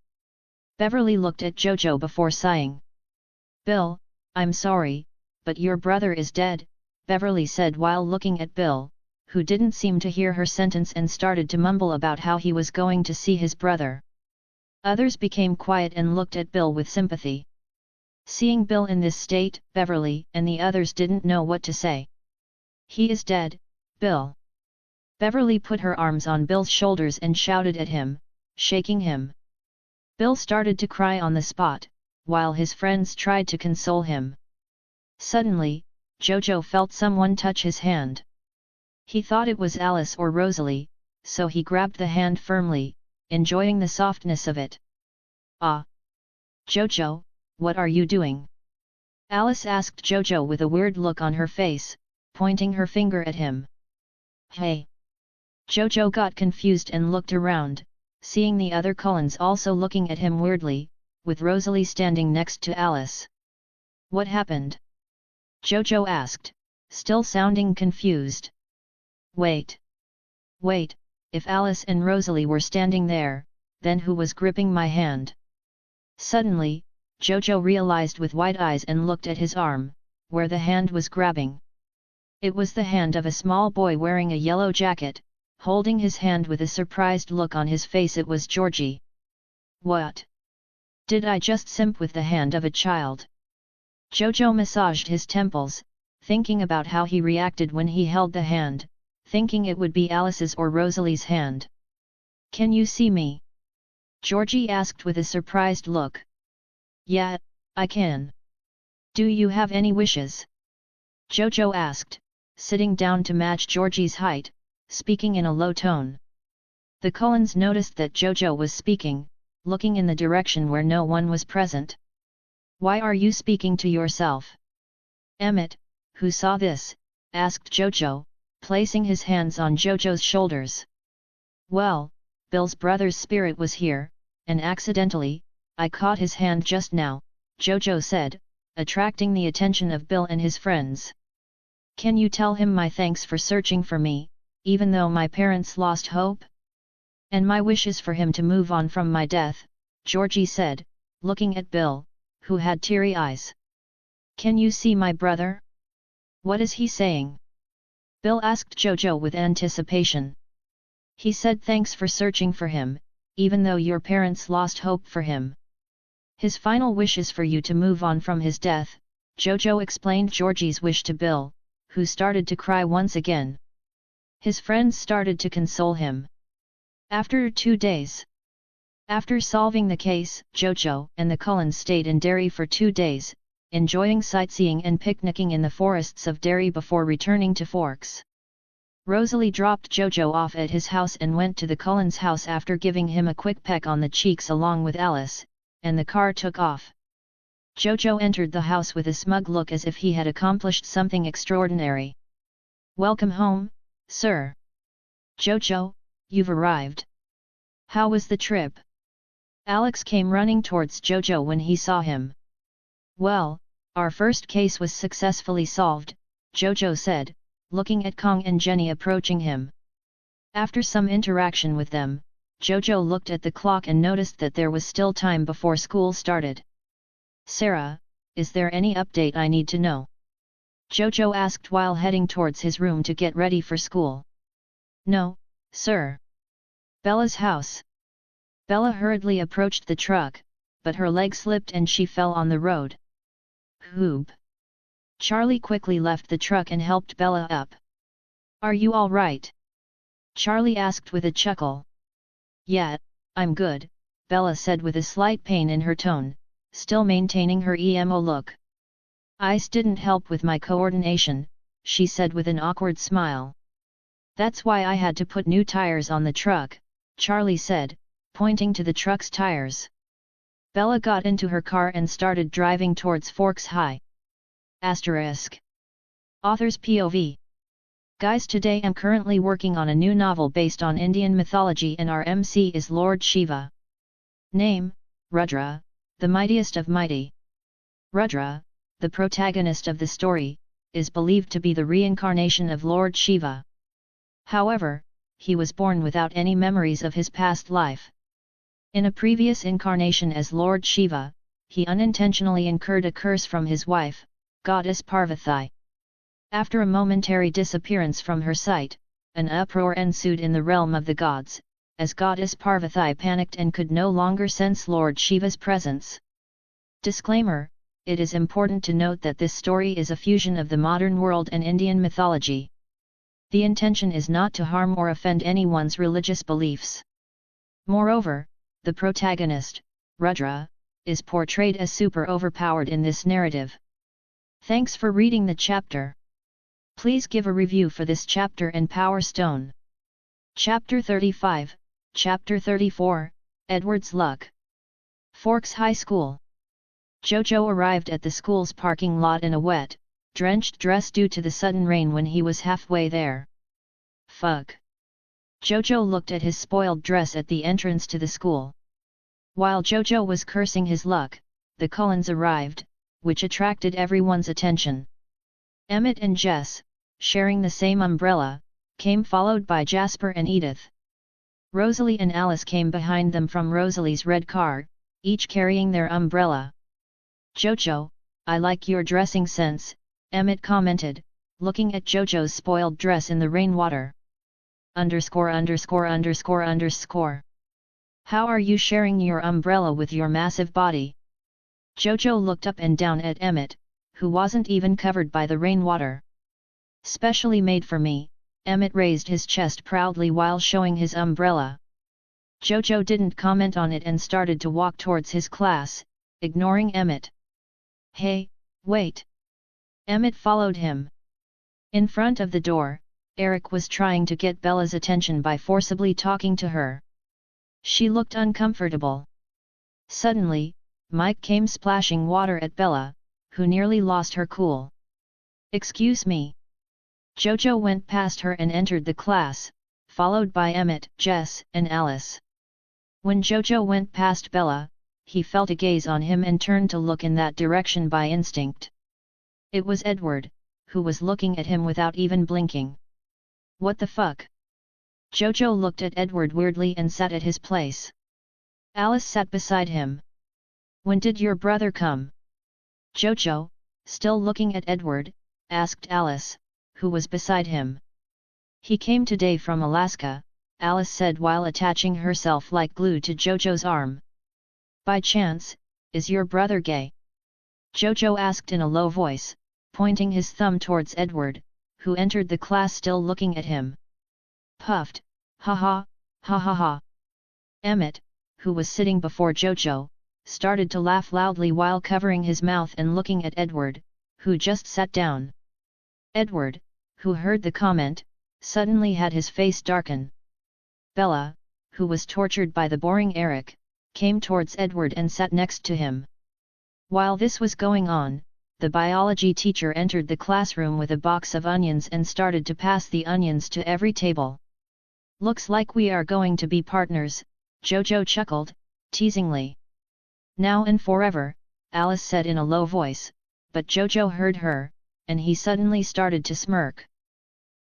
Beverly looked at Jojo before sighing. "Bill, I'm sorry, but your brother is dead," Beverly said while looking at Bill, who didn't seem to hear her sentence and started to mumble about how he was going to see his brother. Others became quiet and looked at Bill with sympathy. Seeing Bill in this state, Beverly and the others didn't know what to say. "He is dead, Bill." Beverly put her arms on Bill's shoulders and shouted at him, shaking him. Bill started to cry on the spot, while his friends tried to console him. Suddenly, Jojo felt someone touch his hand. He thought it was Alice or Rosalie, so he grabbed the hand firmly, enjoying the softness of it. "Ah! Jojo, what are you doing?" Alice asked Jojo with a weird look on her face, pointing her finger at him. "Hey!" Jojo got confused and looked around, seeing the other Cullens also looking at him weirdly, with Rosalie standing next to Alice. "What happened?" Jojo asked, still sounding confused. Wait, if Alice and Rosalie were standing there, then who was gripping my hand?" Suddenly, Jojo realized with wide eyes and looked at his arm, where the hand was grabbing. It was the hand of a small boy wearing a yellow jacket, holding his hand with a surprised look on his face. It was Georgie. "What? Did I just simp with the hand of a child?" Jojo massaged his temples, thinking about how he reacted when he held the hand, thinking it would be Alice's or Rosalie's hand. "Can you see me?" Georgie asked with a surprised look. "Yeah, I can." "Do you have any wishes?" Jojo asked, sitting down to match Georgie's height, speaking in a low tone. The Cullens noticed that Jojo was speaking, looking in the direction where no one was present. "Why are you speaking to yourself?" Emmett, who saw this, asked Jojo, placing his hands on Jojo's shoulders. "Well, Bill's brother's spirit was here, and accidentally, I caught his hand just now," Jojo said, attracting the attention of Bill and his friends. "Can you tell him my thanks for searching for me, even though my parents lost hope? And my wish is for him to move on from my death," Georgie said, looking at Bill, who had teary eyes. "Can you see my brother? What is he saying?" Bill asked Jojo with anticipation. "He said thanks for searching for him, even though your parents lost hope for him. His final wish is for you to move on from his death," Jojo explained Georgie's wish to Bill, who started to cry once again. His friends started to console him. After 2 days. After solving the case, Jojo and the Cullens stayed in Derry for 2 days, enjoying sightseeing and picnicking in the forests of Derry before returning to Forks. Rosalie dropped Jojo off at his house and went to the Cullens' house after giving him a quick peck on the cheeks along with Alice, and the car took off. Jojo entered the house with a smug look as if he had accomplished something extraordinary. "Welcome home, sir. Jojo, you've arrived. How was the trip?" Alex came running towards Jojo when he saw him. "Well, our first case was successfully solved," Jojo said, looking at Kong and Jenny approaching him. After some interaction with them, Jojo looked at the clock and noticed that there was still time before school started. "Sarah, is there any update I need to know?" Jojo asked while heading towards his room to get ready for school. "No, sir." Bella's house. Bella hurriedly approached the truck, but her leg slipped and she fell on the road. "Hoop." Charlie quickly left the truck and helped Bella up. "Are you all right?" Charlie asked with a chuckle. "Yeah, I'm good," Bella said with a slight pain in her tone, still maintaining her emo look. "Ice didn't help with my coordination," she said with an awkward smile. "That's why I had to put new tires on the truck," Charlie said, pointing to the truck's tires. Bella got into her car and started driving towards Forks High. Asterisk. Author's POV. Guys, today I'm currently working on a new novel based on Indian mythology and our MC is Lord Shiva. Name, Rudra, the mightiest of mighty. Rudra, the protagonist of the story, is believed to be the reincarnation of Lord Shiva. However, he was born without any memories of his past life. In a previous incarnation as Lord Shiva, he unintentionally incurred a curse from his wife, goddess Parvati. After a momentary disappearance from her sight, an uproar ensued in the realm of the gods, as goddess Parvati panicked and could no longer sense Lord Shiva's presence. Disclaimer: it is important to note that this story is a fusion of the modern world and Indian mythology. The intention is not to harm or offend anyone's religious beliefs. Moreover, the protagonist, Rudra, is portrayed as super overpowered in this narrative. Thanks for reading the chapter. Please give a review for this chapter and Power Stone. Chapter 35, Chapter 34, Edward's Luck. Forks High School. Jojo arrived at the school's parking lot in a wet, drenched dress due to the sudden rain when he was halfway there. Fuck. Jojo looked at his spoiled dress at the entrance to the school. While Jojo was cursing his luck, the Cullens arrived, which attracted everyone's attention. Emmett and Jess, sharing the same umbrella, came followed by Jasper and Edith. Rosalie and Alice came behind them from Rosalie's red car, each carrying their umbrella. "Jojo, I like your dressing sense," Emmett commented, looking at Jojo's spoiled dress in the rainwater. _______. How are you sharing your umbrella with your massive body? Jojo looked up and down at Emmett, who wasn't even covered by the rainwater. "Specially made for me," Emmett raised his chest proudly while showing his umbrella. Jojo didn't comment on it and started to walk towards his class, ignoring Emmett. "Hey, wait!" Emmett followed him. In front of the door, Eric was trying to get Bella's attention by forcibly talking to her. She looked uncomfortable. Suddenly, Mike came splashing water at Bella, who nearly lost her cool. "Excuse me." Jojo went past her and entered the class, followed by Emmett, Jess, and Alice. When Jojo went past Bella, he felt a gaze on him and turned to look in that direction by instinct. It was Edward, who was looking at him without even blinking. "What the fuck?" Jojo looked at Edward weirdly and sat at his place. Alice sat beside him. "When did your brother come?" Jojo, still looking at Edward, asked Alice, who was beside him. "He came today from Alaska," Alice said while attaching herself like glue to Jojo's arm. "By chance, is your brother gay?" Jojo asked in a low voice, pointing his thumb towards Edward, who entered the class still looking at him. Puffed, "Ha ha, ha ha ha." Emmett, who was sitting before Jojo, started to laugh loudly while covering his mouth and looking at Edward, who just sat down. Edward, who heard the comment, suddenly had his face darken. Bella, who was tortured by the boring Eric, came towards Edward and sat next to him. While this was going on, the biology teacher entered the classroom with a box of onions and started to pass the onions to every table. "Looks like we are going to be partners," Jojo chuckled, teasingly. "Now and forever," Alice said in a low voice, but Jojo heard her, and he suddenly started to smirk.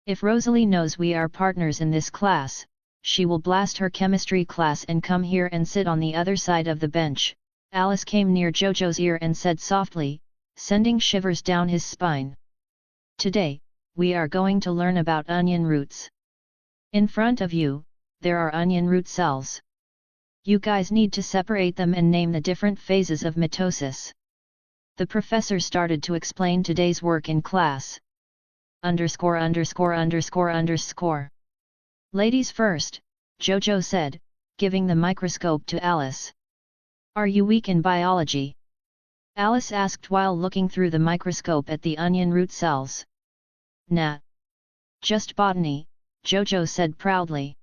If Rosalie knows we are partners in this class, she will blast her chemistry class and come here and sit on the other side of the bench. Alice came near Jojo's ear and said softly, sending shivers down his spine. Today, we are going to learn about onion roots. In front of you, there are onion root cells. You guys need to separate them and name the different phases of mitosis. The professor started to explain today's work in class. Underscore. Ladies first, Jojo said, giving the microscope to Alice. Are you weak in biology? Alice asked while looking through the microscope at the onion root cells. Nah. Just botany, Jojo said proudly.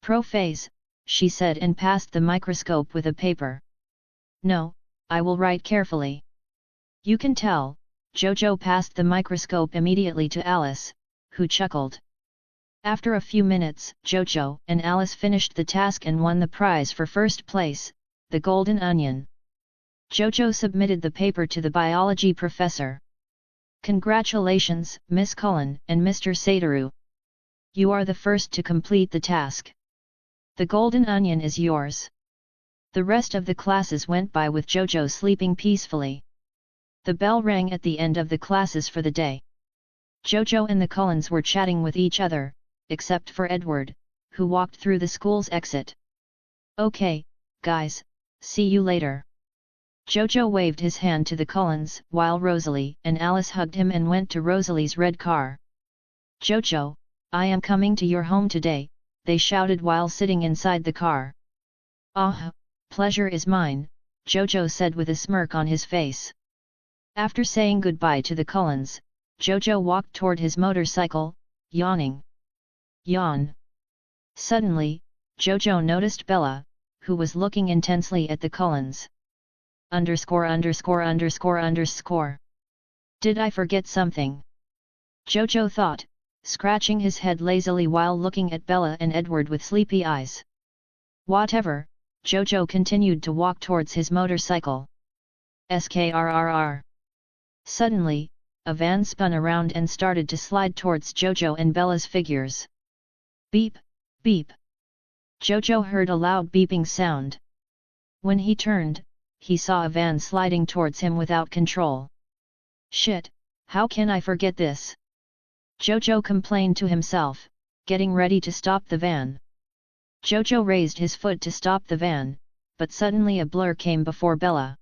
Pro-phase, she said and passed the microscope with a paper. No, I will write carefully. You can tell, Jojo passed the microscope immediately to Alice, who chuckled. After a few minutes, Jojo and Alice finished the task and won the prize for first place, the golden onion. Jojo submitted the paper to the biology professor. Congratulations, Miss Cullen and Mr. Satoru. You are the first to complete the task. The golden onion is yours. The rest of the classes went by with Jojo sleeping peacefully. The bell rang at the end of the classes for the day. Jojo and the Cullens were chatting with each other, except for Edward, who walked through the school's exit. Okay, guys, see you later. Jojo waved his hand to the Cullens while Rosalie and Alice hugged him and went to Rosalie's red car. Jojo, I am coming to your home today, they shouted while sitting inside the car. Ah, pleasure is mine, Jojo said with a smirk on his face. After saying goodbye to the Cullens, Jojo walked toward his motorcycle, yawning. Yawn. Suddenly, Jojo noticed Bella, who was looking intensely at the Cullens. Underscore. Did I forget something? Jojo thought, scratching his head lazily while looking at Bella and Edward with sleepy eyes. Whatever, Jojo continued to walk towards his motorcycle. Skrrr. Suddenly, a van spun around and started to slide towards Jojo and Bella's figures. Beep, beep. Jojo heard a loud beeping sound. When he turned, he saw a van sliding towards him without control. Shit, how can I forget this? Jojo complained to himself, getting ready to stop the van. Jojo raised his foot to stop the van, but suddenly a blur came before Bella.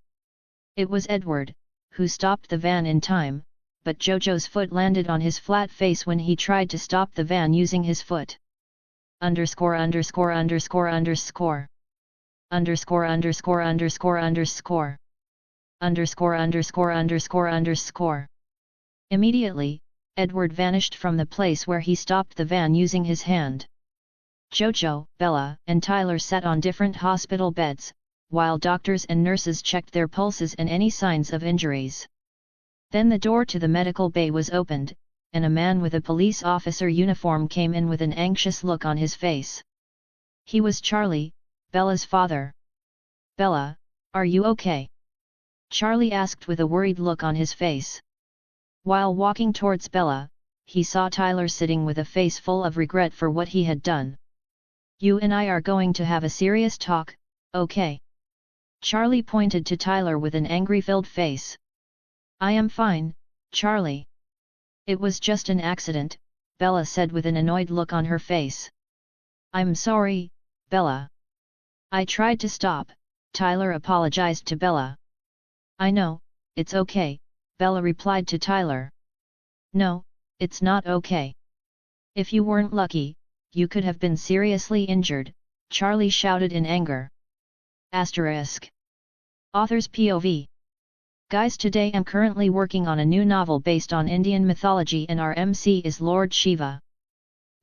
It was Edward, who stopped the van in time, but Jojo's foot landed on his flat face when he tried to stop the van using his foot. Underscore. Immediately, Edward vanished from the place where he stopped the van using his hand. Jojo, Bella, and Tyler sat on different hospital beds, while doctors and nurses checked their pulses and any signs of injuries. Then the door to the medical bay was opened, and a man with a police officer uniform came in with an anxious look on his face. He was Charlie, Bella's father. Bella, are you okay? Charlie asked with a worried look on his face. While walking towards Bella, he saw Tyler sitting with a face full of regret for what he had done. You and I are going to have a serious talk, okay? Charlie pointed to Tyler with an angry-filled face. I am fine, Charlie. It was just an accident, Bella said with an annoyed look on her face. I'm sorry, Bella. I tried to stop, Tyler apologized to Bella. I know, it's okay, Bella replied to Tyler. No, it's not okay. If you weren't lucky, you could have been seriously injured, Charlie shouted in anger. Asterisk. Author's POV. Guys, today I'm currently working on a new novel based on Indian mythology and our MC is Lord Shiva.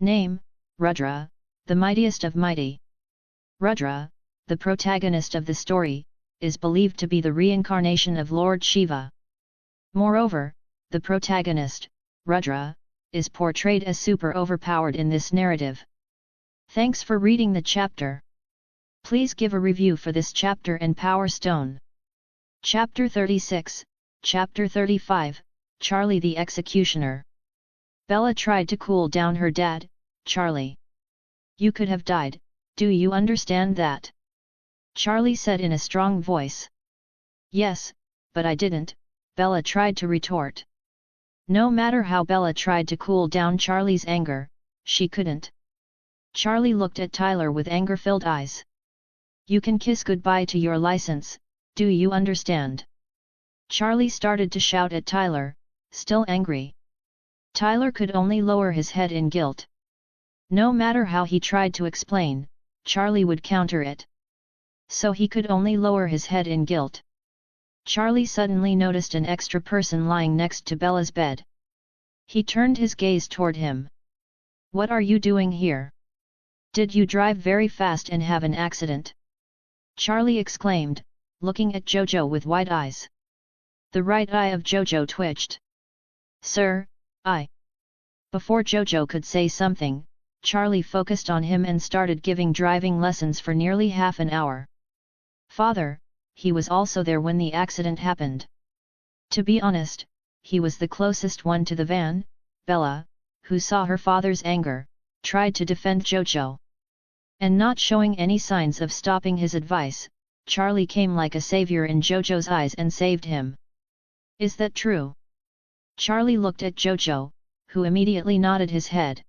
Name, Rudra, the mightiest of mighty. Rudra, the protagonist of the story, is believed to be the reincarnation of Lord Shiva. Moreover, the protagonist, Rudra, is portrayed as super overpowered in this narrative. Thanks for reading the chapter. Please give a review for this chapter and Power Stone. Chapter 36, Chapter 35, Charlie the Executioner. Bella tried to cool down her dad. Charlie. You could have died, do you understand that? Charlie said in a strong voice. Yes, but I didn't, Bella tried to retort. No matter how Bella tried to cool down Charlie's anger, she couldn't. Charlie looked at Tyler with anger-filled eyes. You can kiss goodbye to your license, do you understand? Charlie started to shout at Tyler, still angry. Tyler could only lower his head in guilt. No matter how he tried to explain, Charlie would counter it. So he could only lower his head in guilt. Charlie suddenly noticed an extra person lying next to Bella's bed. He turned his gaze toward him. What are you doing here? Did you drive very fast and have an accident? Charlie exclaimed, looking at Jojo with wide eyes. The right eye of Jojo twitched. Sir, Before Jojo could say something, Charlie focused on him and started giving driving lessons for nearly half an hour. Father, he was also there when the accident happened. To be honest, he was the closest one to the van. Bella, who saw her father's anger, tried to defend Jojo. And not showing any signs of stopping his advice, Charlie came like a savior in Jojo's eyes and saved him. Is that true? Charlie looked at Jojo, who immediately nodded his head.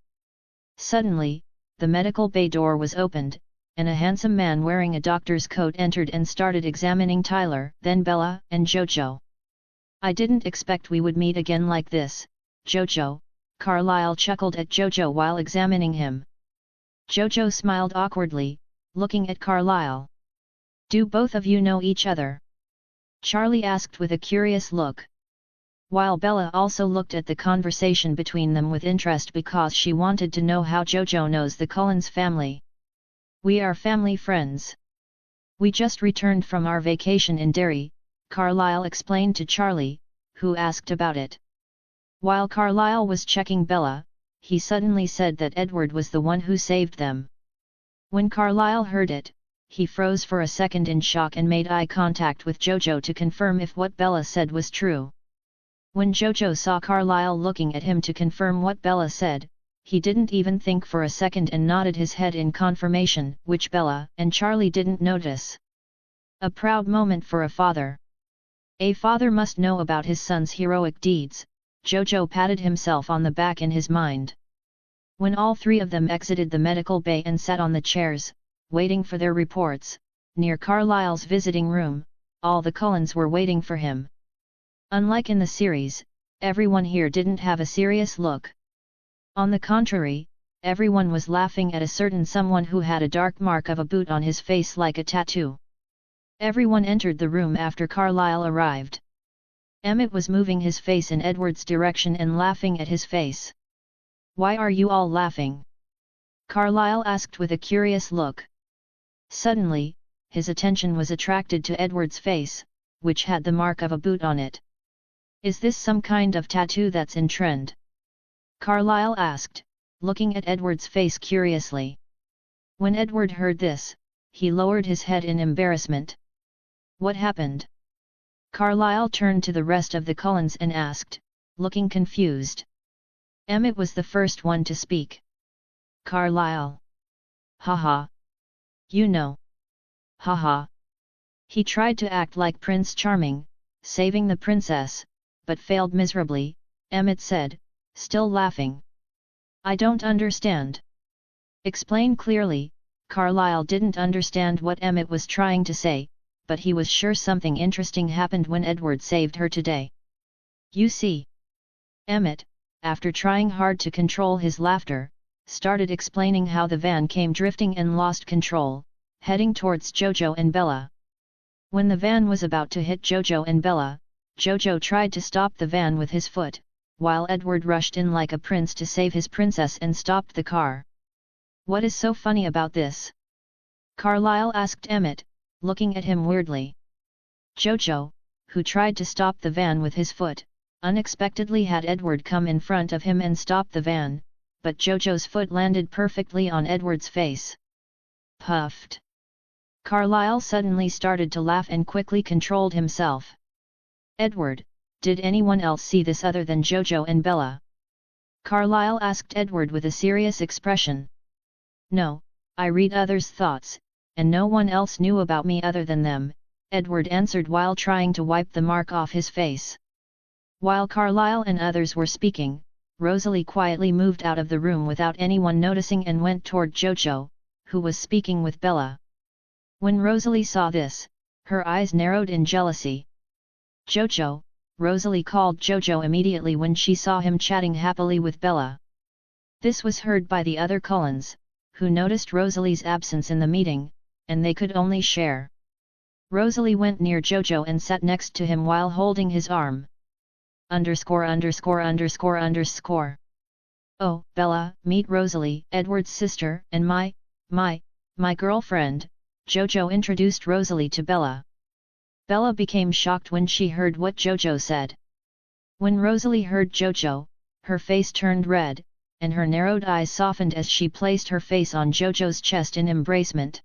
Suddenly, the medical bay door was opened, and a handsome man wearing a doctor's coat entered and started examining Tyler, then Bella, and Jojo. I didn't expect we would meet again like this, Jojo, Carlisle chuckled at Jojo while examining him. Jojo smiled awkwardly, looking at Carlisle. Do both of you know each other? Charlie asked with a curious look. While Bella also looked at the conversation between them with interest because she wanted to know how Jojo knows the Cullens family. We are family friends. We just returned from our vacation in Derry, Carlisle explained to Charlie, who asked about it. While Carlisle was checking Bella, he suddenly said that Edward was the one who saved them. When Carlisle heard it, he froze for a second in shock and made eye contact with Jojo to confirm if what Bella said was true. When Jojo saw Carlisle looking at him to confirm what Bella said, he didn't even think for a second and nodded his head in confirmation, which Bella and Charlie didn't notice. A proud moment for a father. A father must know about his son's heroic deeds, Jojo patted himself on the back in his mind. When all three of them exited the medical bay and sat on the chairs, waiting for their reports, near Carlisle's visiting room, all the Cullens were waiting for him. Unlike in the series, everyone here didn't have a serious look. On the contrary, everyone was laughing at a certain someone who had a dark mark of a boot on his face like a tattoo. Everyone entered the room after Carlisle arrived. Emmett was moving his face in Edward's direction and laughing at his face. Why are you all laughing? Carlisle asked with a curious look. Suddenly, his attention was attracted to Edward's face, which had the mark of a boot on it. Is this some kind of tattoo that's in trend? Carlisle asked, looking at Edward's face curiously. When Edward heard this, he lowered his head in embarrassment. What happened? Carlisle turned to the rest of the Cullens and asked, looking confused. Emmett was the first one to speak. Carlisle. Haha. You know. Haha. He tried to act like Prince Charming, saving the princess, but failed miserably, Emmett said, still laughing. I don't understand. Explain clearly. Carlisle didn't understand what Emmett was trying to say, but he was sure something interesting happened when Edward saved her today. You see. Emmett, after trying hard to control his laughter, started explaining how the van came drifting and lost control, heading towards Jojo and Bella. When the van was about to hit Jojo and Bella, Jojo tried to stop the van with his foot, while Edward rushed in like a prince to save his princess and stopped the car. What is so funny about this? Carlisle asked Emmett, looking at him weirdly. Jojo, who tried to stop the van with his foot, unexpectedly had Edward come in front of him and stop the van, but Jojo's foot landed perfectly on Edward's face. Puffed. Carlisle suddenly started to laugh and quickly controlled himself. Edward, did anyone else see this other than Jojo and Bella? Carlyle asked Edward with a serious expression. No, I read others' thoughts, and no one else knew about me other than them, Edward answered while trying to wipe the mark off his face. While Carlyle and others were speaking, Rosalie quietly moved out of the room without anyone noticing and went toward Jojo, who was speaking with Bella. When Rosalie saw this, her eyes narrowed in jealousy. Jojo, Rosalie called Jojo immediately when she saw him chatting happily with Bella. This was heard by the other Cullens, who noticed Rosalie's absence in the meeting, and they could only share. Rosalie went near Jojo and sat next to him while holding his arm. _______. Oh, Bella, meet Rosalie, Edward's sister, and my girlfriend, Jojo introduced Rosalie to Bella. Bella became shocked when she heard what Jojo said. When Rosalie heard Jojo, her face turned red, and her narrowed eyes softened as she placed her face on Jojo's chest in embracement.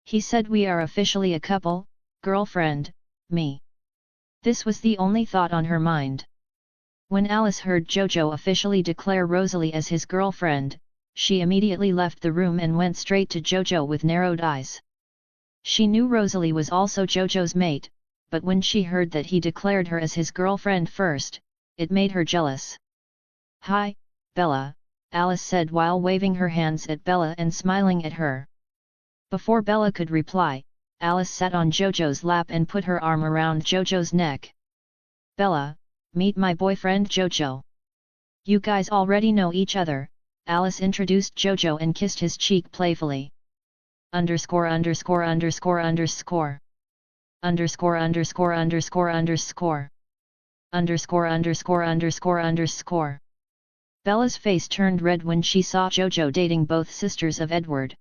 He said, we are officially a couple, girlfriend, me. This was the only thought on her mind. When Alice heard Jojo officially declare Rosalie as his girlfriend, she immediately left the room and went straight to Jojo with narrowed eyes. She knew Rosalie was also Jojo's mate, but when she heard that he declared her as his girlfriend first, it made her jealous. Hi, Bella, Alice said while waving her hands at Bella and smiling at her. Before Bella could reply, Alice sat on Jojo's lap and put her arm around Jojo's neck. Bella, meet my boyfriend Jojo. You guys already know each other, Alice introduced Jojo and kissed his cheek playfully. ________. _______. _______. Bella's face turned red when she saw Jojo dating both sisters of Edward.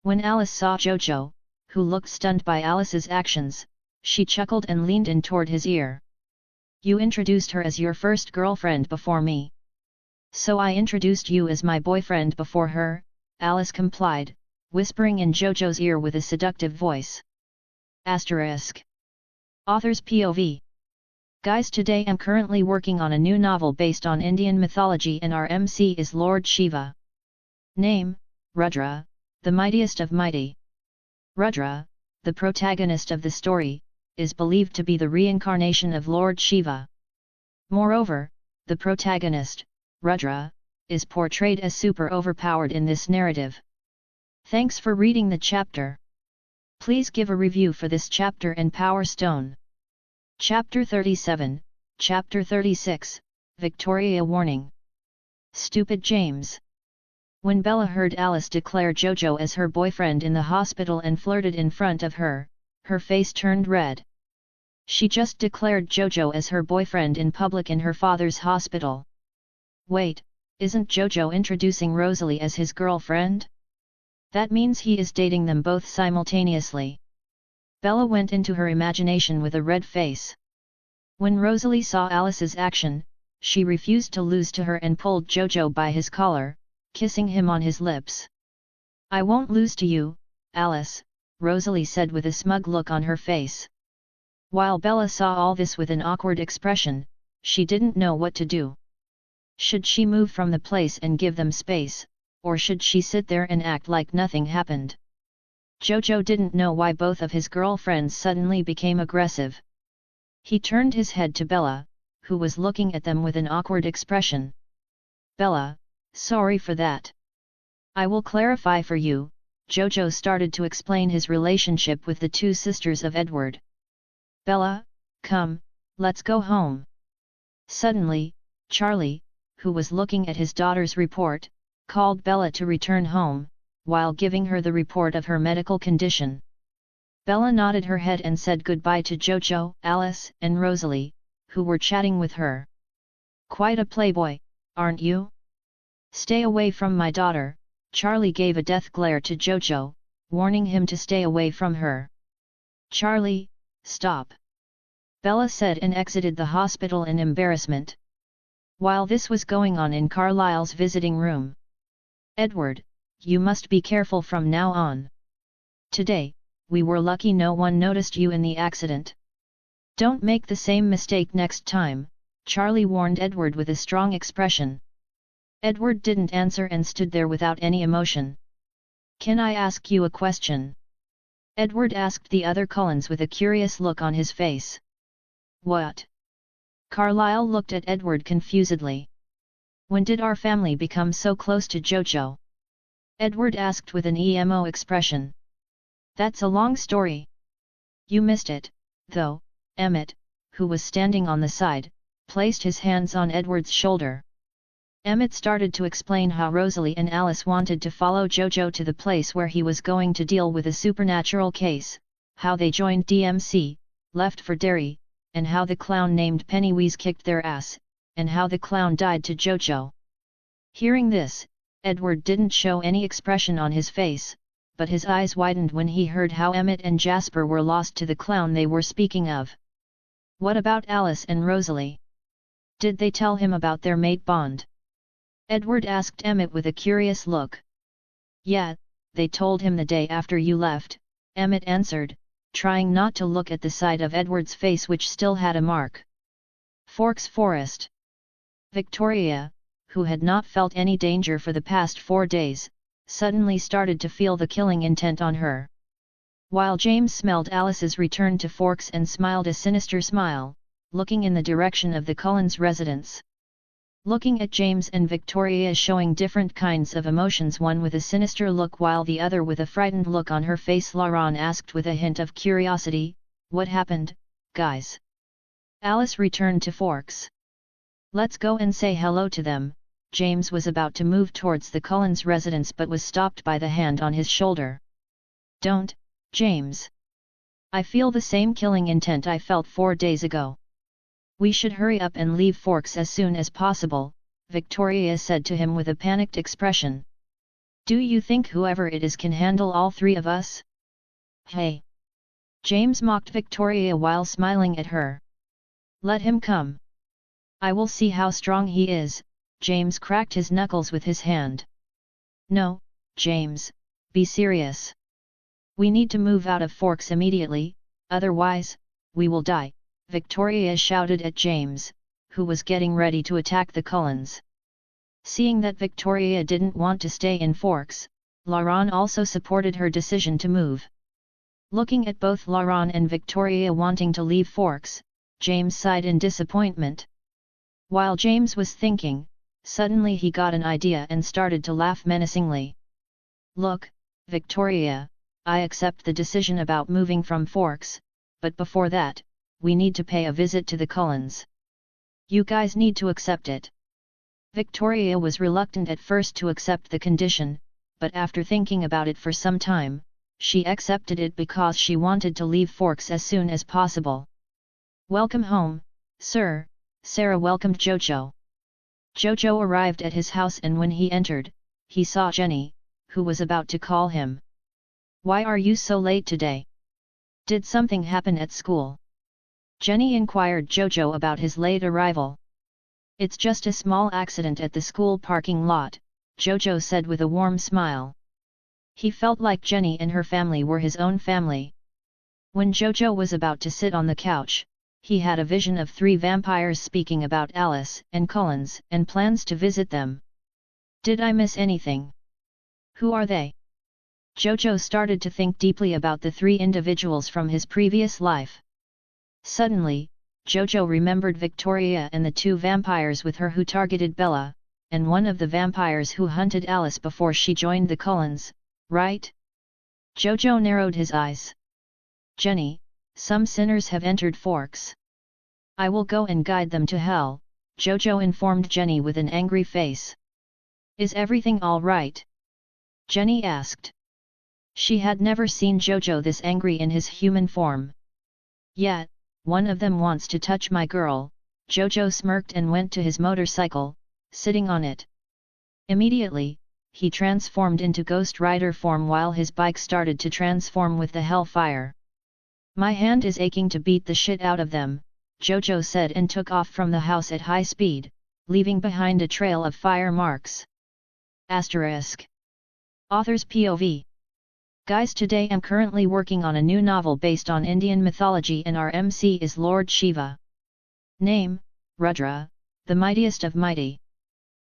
When Alice saw Jojo, who looked stunned by Alice's actions, she chuckled and leaned in toward his ear. You introduced her as your first girlfriend before me. So I introduced you as my boyfriend before her, Alice complied, whispering in Jojo's ear with a seductive voice. Asterisk. Author's POV. Guys, today I'm currently working on a new novel based on Indian mythology and our MC is Lord Shiva. Name, Rudra, the mightiest of mighty. Rudra, the protagonist of the story, is believed to be the reincarnation of Lord Shiva. Moreover, the protagonist, Rudra, is portrayed as super overpowered in this narrative. Thanks for reading the chapter. Please give a review for this chapter and Power Stone. Chapter 37, Chapter 36, Victoria Warning. Stupid James. When Bella heard Alice declare Jojo as her boyfriend in the hospital and flirted in front of her, her face turned red. She just declared Jojo as her boyfriend in public in her father's hospital. Wait, isn't Jojo introducing Rosalie as his girlfriend? That means he is dating them both simultaneously. Bella went into her imagination with a red face. When Rosalie saw Alice's action, she refused to lose to her and pulled Jojo by his collar, kissing him on his lips. I won't lose to you, Alice, Rosalie said with a smug look on her face. While Bella saw all this with an awkward expression, she didn't know what to do. Should she move from the place and give them space, or should she sit there and act like nothing happened? Jojo didn't know why both of his girlfriends suddenly became aggressive. He turned his head to Bella, who was looking at them with an awkward expression. Bella, sorry for that. I will clarify for you, Jojo started to explain his relationship with the two sisters of Edward. Bella, come, let's go home. Suddenly, Charlie, who was looking at his daughter's report, called Bella to return home, while giving her the report of her medical condition. Bella nodded her head and said goodbye to Jojo, Alice, and Rosalie, who were chatting with her. Quite a playboy, aren't you? Stay away from my daughter, Charlie gave a death glare to Jojo, warning him to stay away from her. Charlie, stop! Bella said and exited the hospital in embarrassment. While this was going on in Carlyle's visiting room. Edward, you must be careful from now on. Today, we were lucky no one noticed you in the accident. Don't make the same mistake next time, Charlie warned Edward with a strong expression. Edward didn't answer and stood there without any emotion. Can I ask you a question? Edward asked the other Cullens with a curious look on his face. What? Carlyle looked at Edward confusedly. When did our family become so close to Jojo? Edward asked with an emo expression. That's a long story. You missed it, though. Emmett, who was standing on the side, placed his hands on Edward's shoulder. Emmett started to explain how Rosalie and Alice wanted to follow Jojo to the place where he was going to deal with a supernatural case, how they joined DMC, left for Derry, and how the clown named Pennywise kicked their ass, and how the clown died to Jojo. Hearing this, Edward didn't show any expression on his face, but his eyes widened when he heard how Emmett and Jasper were lost to the clown they were speaking of. What about Alice and Rosalie? Did they tell him about their mate bond? Edward asked Emmett with a curious look. Yeah, they told him the day after you left, Emmett answered, trying not to look at the side of Edward's face which still had a mark. Forks Forest. Victoria, who had not felt any danger for the past 4 days, suddenly started to feel the killing intent on her. While James smelled Alice's return to Forks and smiled a sinister smile, looking in the direction of the Cullens' residence. Looking at James and Victoria showing different kinds of emotions, one with a sinister look while the other with a frightened look on her face, Laurent asked with a hint of curiosity, "What happened, guys?" Alice returned to Forks. "Let's go and say hello to them." James was about to move towards the Cullens' residence but was stopped by the hand on his shoulder. "Don't, James. I feel the same killing intent I felt 4 days ago. We should hurry up and leave Forks as soon as possible," Victoria said to him with a panicked expression. "Do you think whoever it is can handle all 3 of us?" "Hey!" James mocked Victoria while smiling at her. "Let him come. I will see how strong he is." James cracked his knuckles with his hand. "No, James, be serious. We need to move out of Forks immediately, otherwise, we will die," Victoria shouted at James, who was getting ready to attack the Cullens. Seeing that Victoria didn't want to stay in Forks, Laurent also supported her decision to move. Looking at both Laurent and Victoria wanting to leave Forks, James sighed in disappointment. While James was thinking, suddenly he got an idea and started to laugh menacingly. "Look, Victoria, I accept the decision about moving from Forks, but before that, we need to pay a visit to the Cullens. You guys need to accept it." Victoria was reluctant at first to accept the condition, but after thinking about it for some time, she accepted it because she wanted to leave Forks as soon as possible. "Welcome home, sir," Sarah welcomed Jojo. Jojo arrived at his house and when he entered, he saw Jenny, who was about to call him. "Why are you so late today? Did something happen at school?" Jenny inquired Jojo about his late arrival. "It's just a small accident at the school parking lot," Jojo said with a warm smile. He felt like Jenny and her family were his own family. When Jojo was about to sit on the couch, he had a vision of 3 vampires speaking about Alice and Cullens and plans to visit them. "Did I miss anything? Who are they?" Jojo started to think deeply about the 3 individuals from his previous life. Suddenly, Jojo remembered Victoria and the 2 vampires with her who targeted Bella, and one of the vampires who hunted Alice before she joined the Cullens, right? Jojo narrowed his eyes. "Jenny, some sinners have entered Forks. I will go and guide them to hell," Jojo informed Jenny with an angry face. "Is everything all right?" Jenny asked. She had never seen Jojo this angry in his human form. "Yeah, one of them wants to touch my girl," Jojo smirked and went to his motorcycle, sitting on it. Immediately, he transformed into Ghost Rider form while his bike started to transform with the hellfire. "My hand is aching to beat the shit out of them," Jojo said and took off from the house at high speed, leaving behind a trail of fire marks. Asterisk. Author's POV. Guys, today I'm currently working on a new novel based on Indian mythology and our MC is Lord Shiva. Name, Rudra, the mightiest of mighty.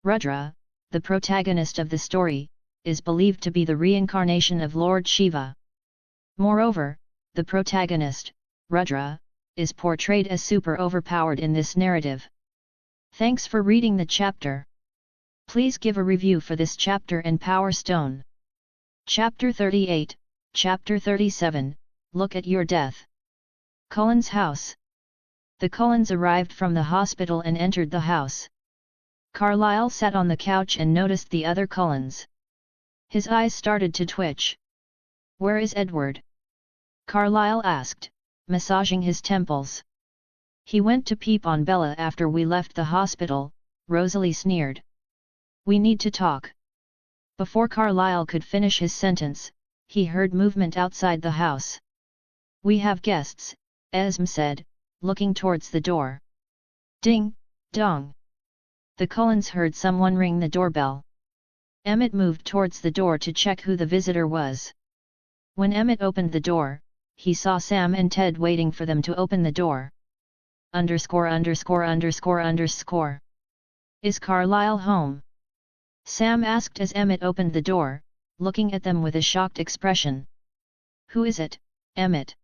Rudra, the protagonist of the story, is believed to be the reincarnation of Lord Shiva. Moreover, the protagonist, Rudra, is portrayed as super overpowered in this narrative. Thanks for reading the chapter. Please give a review for this chapter and Power Stone. Chapter 38, Chapter 37, Look at Your Death. Cullen's house. The Cullens arrived from the hospital and entered the house. Carlyle sat on the couch and noticed the other Cullens. His eyes started to twitch. "Where is Edward?" Carlyle asked, massaging his temples. "He went to peep on Bella after we left the hospital," Rosalie sneered. "We need to talk." Before Carlyle could finish his sentence, he heard movement outside the house. "We have guests," Esme said, looking towards the door. Ding, dong. The Cullens heard someone ring the doorbell. Emmett moved towards the door to check who the visitor was. When Emmett opened the door, he saw Sam and Ted waiting for them to open the door. Is Carlyle home? Sam asked as Emmett opened the door, looking at them with a shocked expression. "Who is it, Emmett?"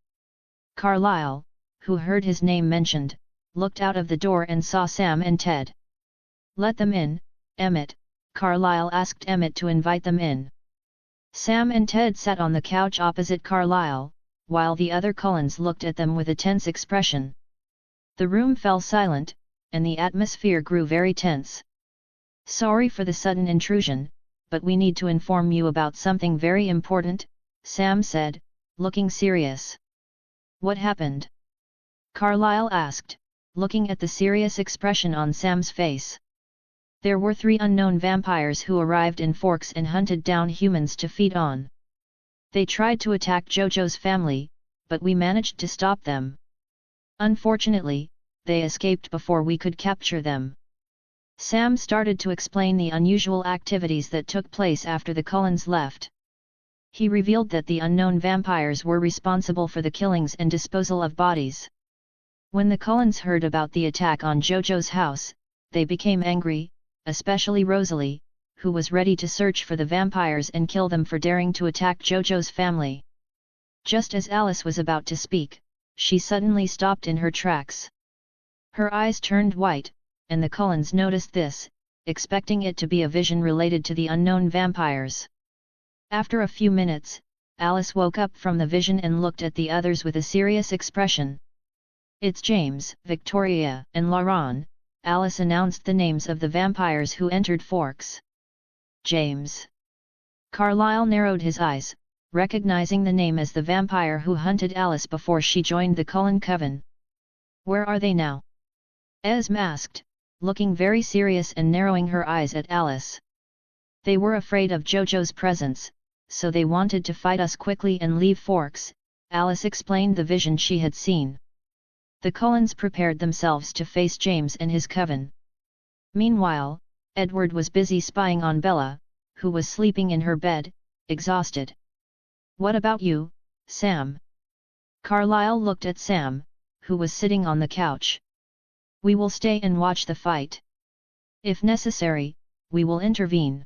Carlyle, who heard his name mentioned, looked out of the door and saw Sam and Ted. "Let them in, Emmett," Carlyle asked Emmett to invite them in. Sam and Ted sat on the couch opposite Carlyle, while the other Cullens looked at them with a tense expression. The room fell silent, and the atmosphere grew very tense. "Sorry for the sudden intrusion, but we need to inform you about something very important," Sam said, looking serious. "What happened?" Carlyle asked, looking at the serious expression on Sam's face. "There were 3 unknown vampires who arrived in Forks and hunted down humans to feed on. They tried to attack Jojo's family, but we managed to stop them. Unfortunately, they escaped before we could capture them." Sam started to explain the unusual activities that took place after the Cullens left. He revealed that the unknown vampires were responsible for the killings and disposal of bodies. When the Cullens heard about the attack on Jojo's house, they became angry, especially Rosalie, who was ready to search for the vampires and kill them for daring to attack Jojo's family. Just as Alice was about to speak, she suddenly stopped in her tracks. Her eyes turned white, and the Cullens noticed this, expecting it to be a vision related to the unknown vampires. After a few minutes, Alice woke up from the vision and looked at the others with a serious expression. "It's James, Victoria, and Lauren," Alice announced the names of the vampires who entered Forks. "James." Carlyle narrowed his eyes, recognizing the name as the vampire who hunted Alice before she joined the Cullen Coven. "Where are they now?" Esme asked, looking very serious and narrowing her eyes at Alice. "They were afraid of Jojo's presence, so they wanted to fight us quickly and leave Forks," Alice explained the vision she had seen. The Cullens prepared themselves to face James and his coven. Meanwhile, Edward was busy spying on Bella, who was sleeping in her bed, exhausted. "What about you, Sam?" Carlyle looked at Sam, who was sitting on the couch. "We will stay and watch the fight. If necessary, we will intervene.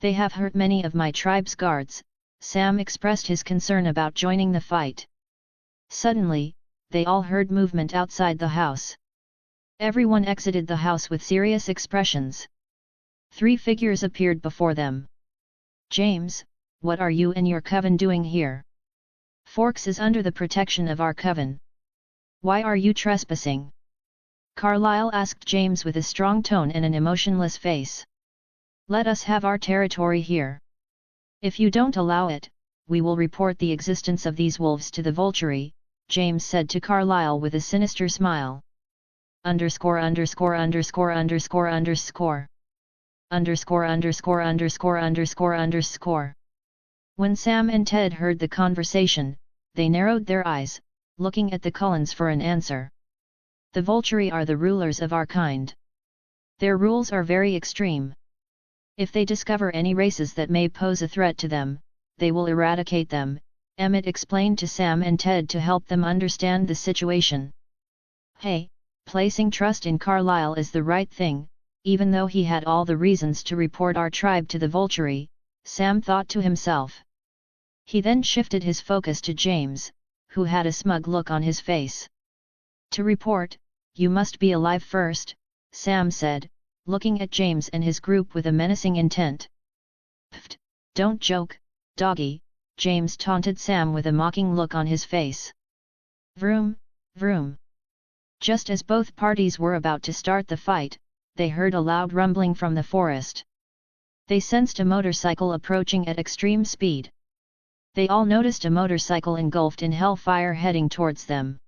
They have hurt many of my tribe's guards," Sam expressed his concern about joining the fight. Suddenly, they all heard movement outside the house. Everyone exited the house with serious expressions. 3 figures appeared before them. "James, what are you and your coven doing here? Forks is under the protection of our coven. Why are you trespassing?" Carlyle asked James with a strong tone and an emotionless face. "Let us have our territory here. If you don't allow it, we will report the existence of these wolves to the Vulture," James said to Carlyle with a sinister smile. Underscore underscore underscore underscore underscore. Underscore underscore underscore underscore underscore. When Sam and Ted heard the conversation, they narrowed their eyes, looking at the Cullens for an answer. "The Vulture are the rulers of our kind. Their rules are very extreme. If they discover any races that may pose a threat to them, they will eradicate them," Emmett explained to Sam and Ted to help them understand the situation. "Hey, placing trust in Carlyle is the right thing," even though he had all the reasons to report our tribe to the Vulture, Sam thought to himself. He then shifted his focus to James, who had a smug look on his face. To report, you must be alive first, Sam said, looking at James and his group with a menacing intent. Pfft, don't joke, doggy, James taunted Sam with a mocking look on his face. Vroom, vroom. Just as both parties were about to start the fight, they heard a loud rumbling from the forest. They sensed a motorcycle approaching at extreme speed. They all noticed a motorcycle engulfed in hellfire heading towards them.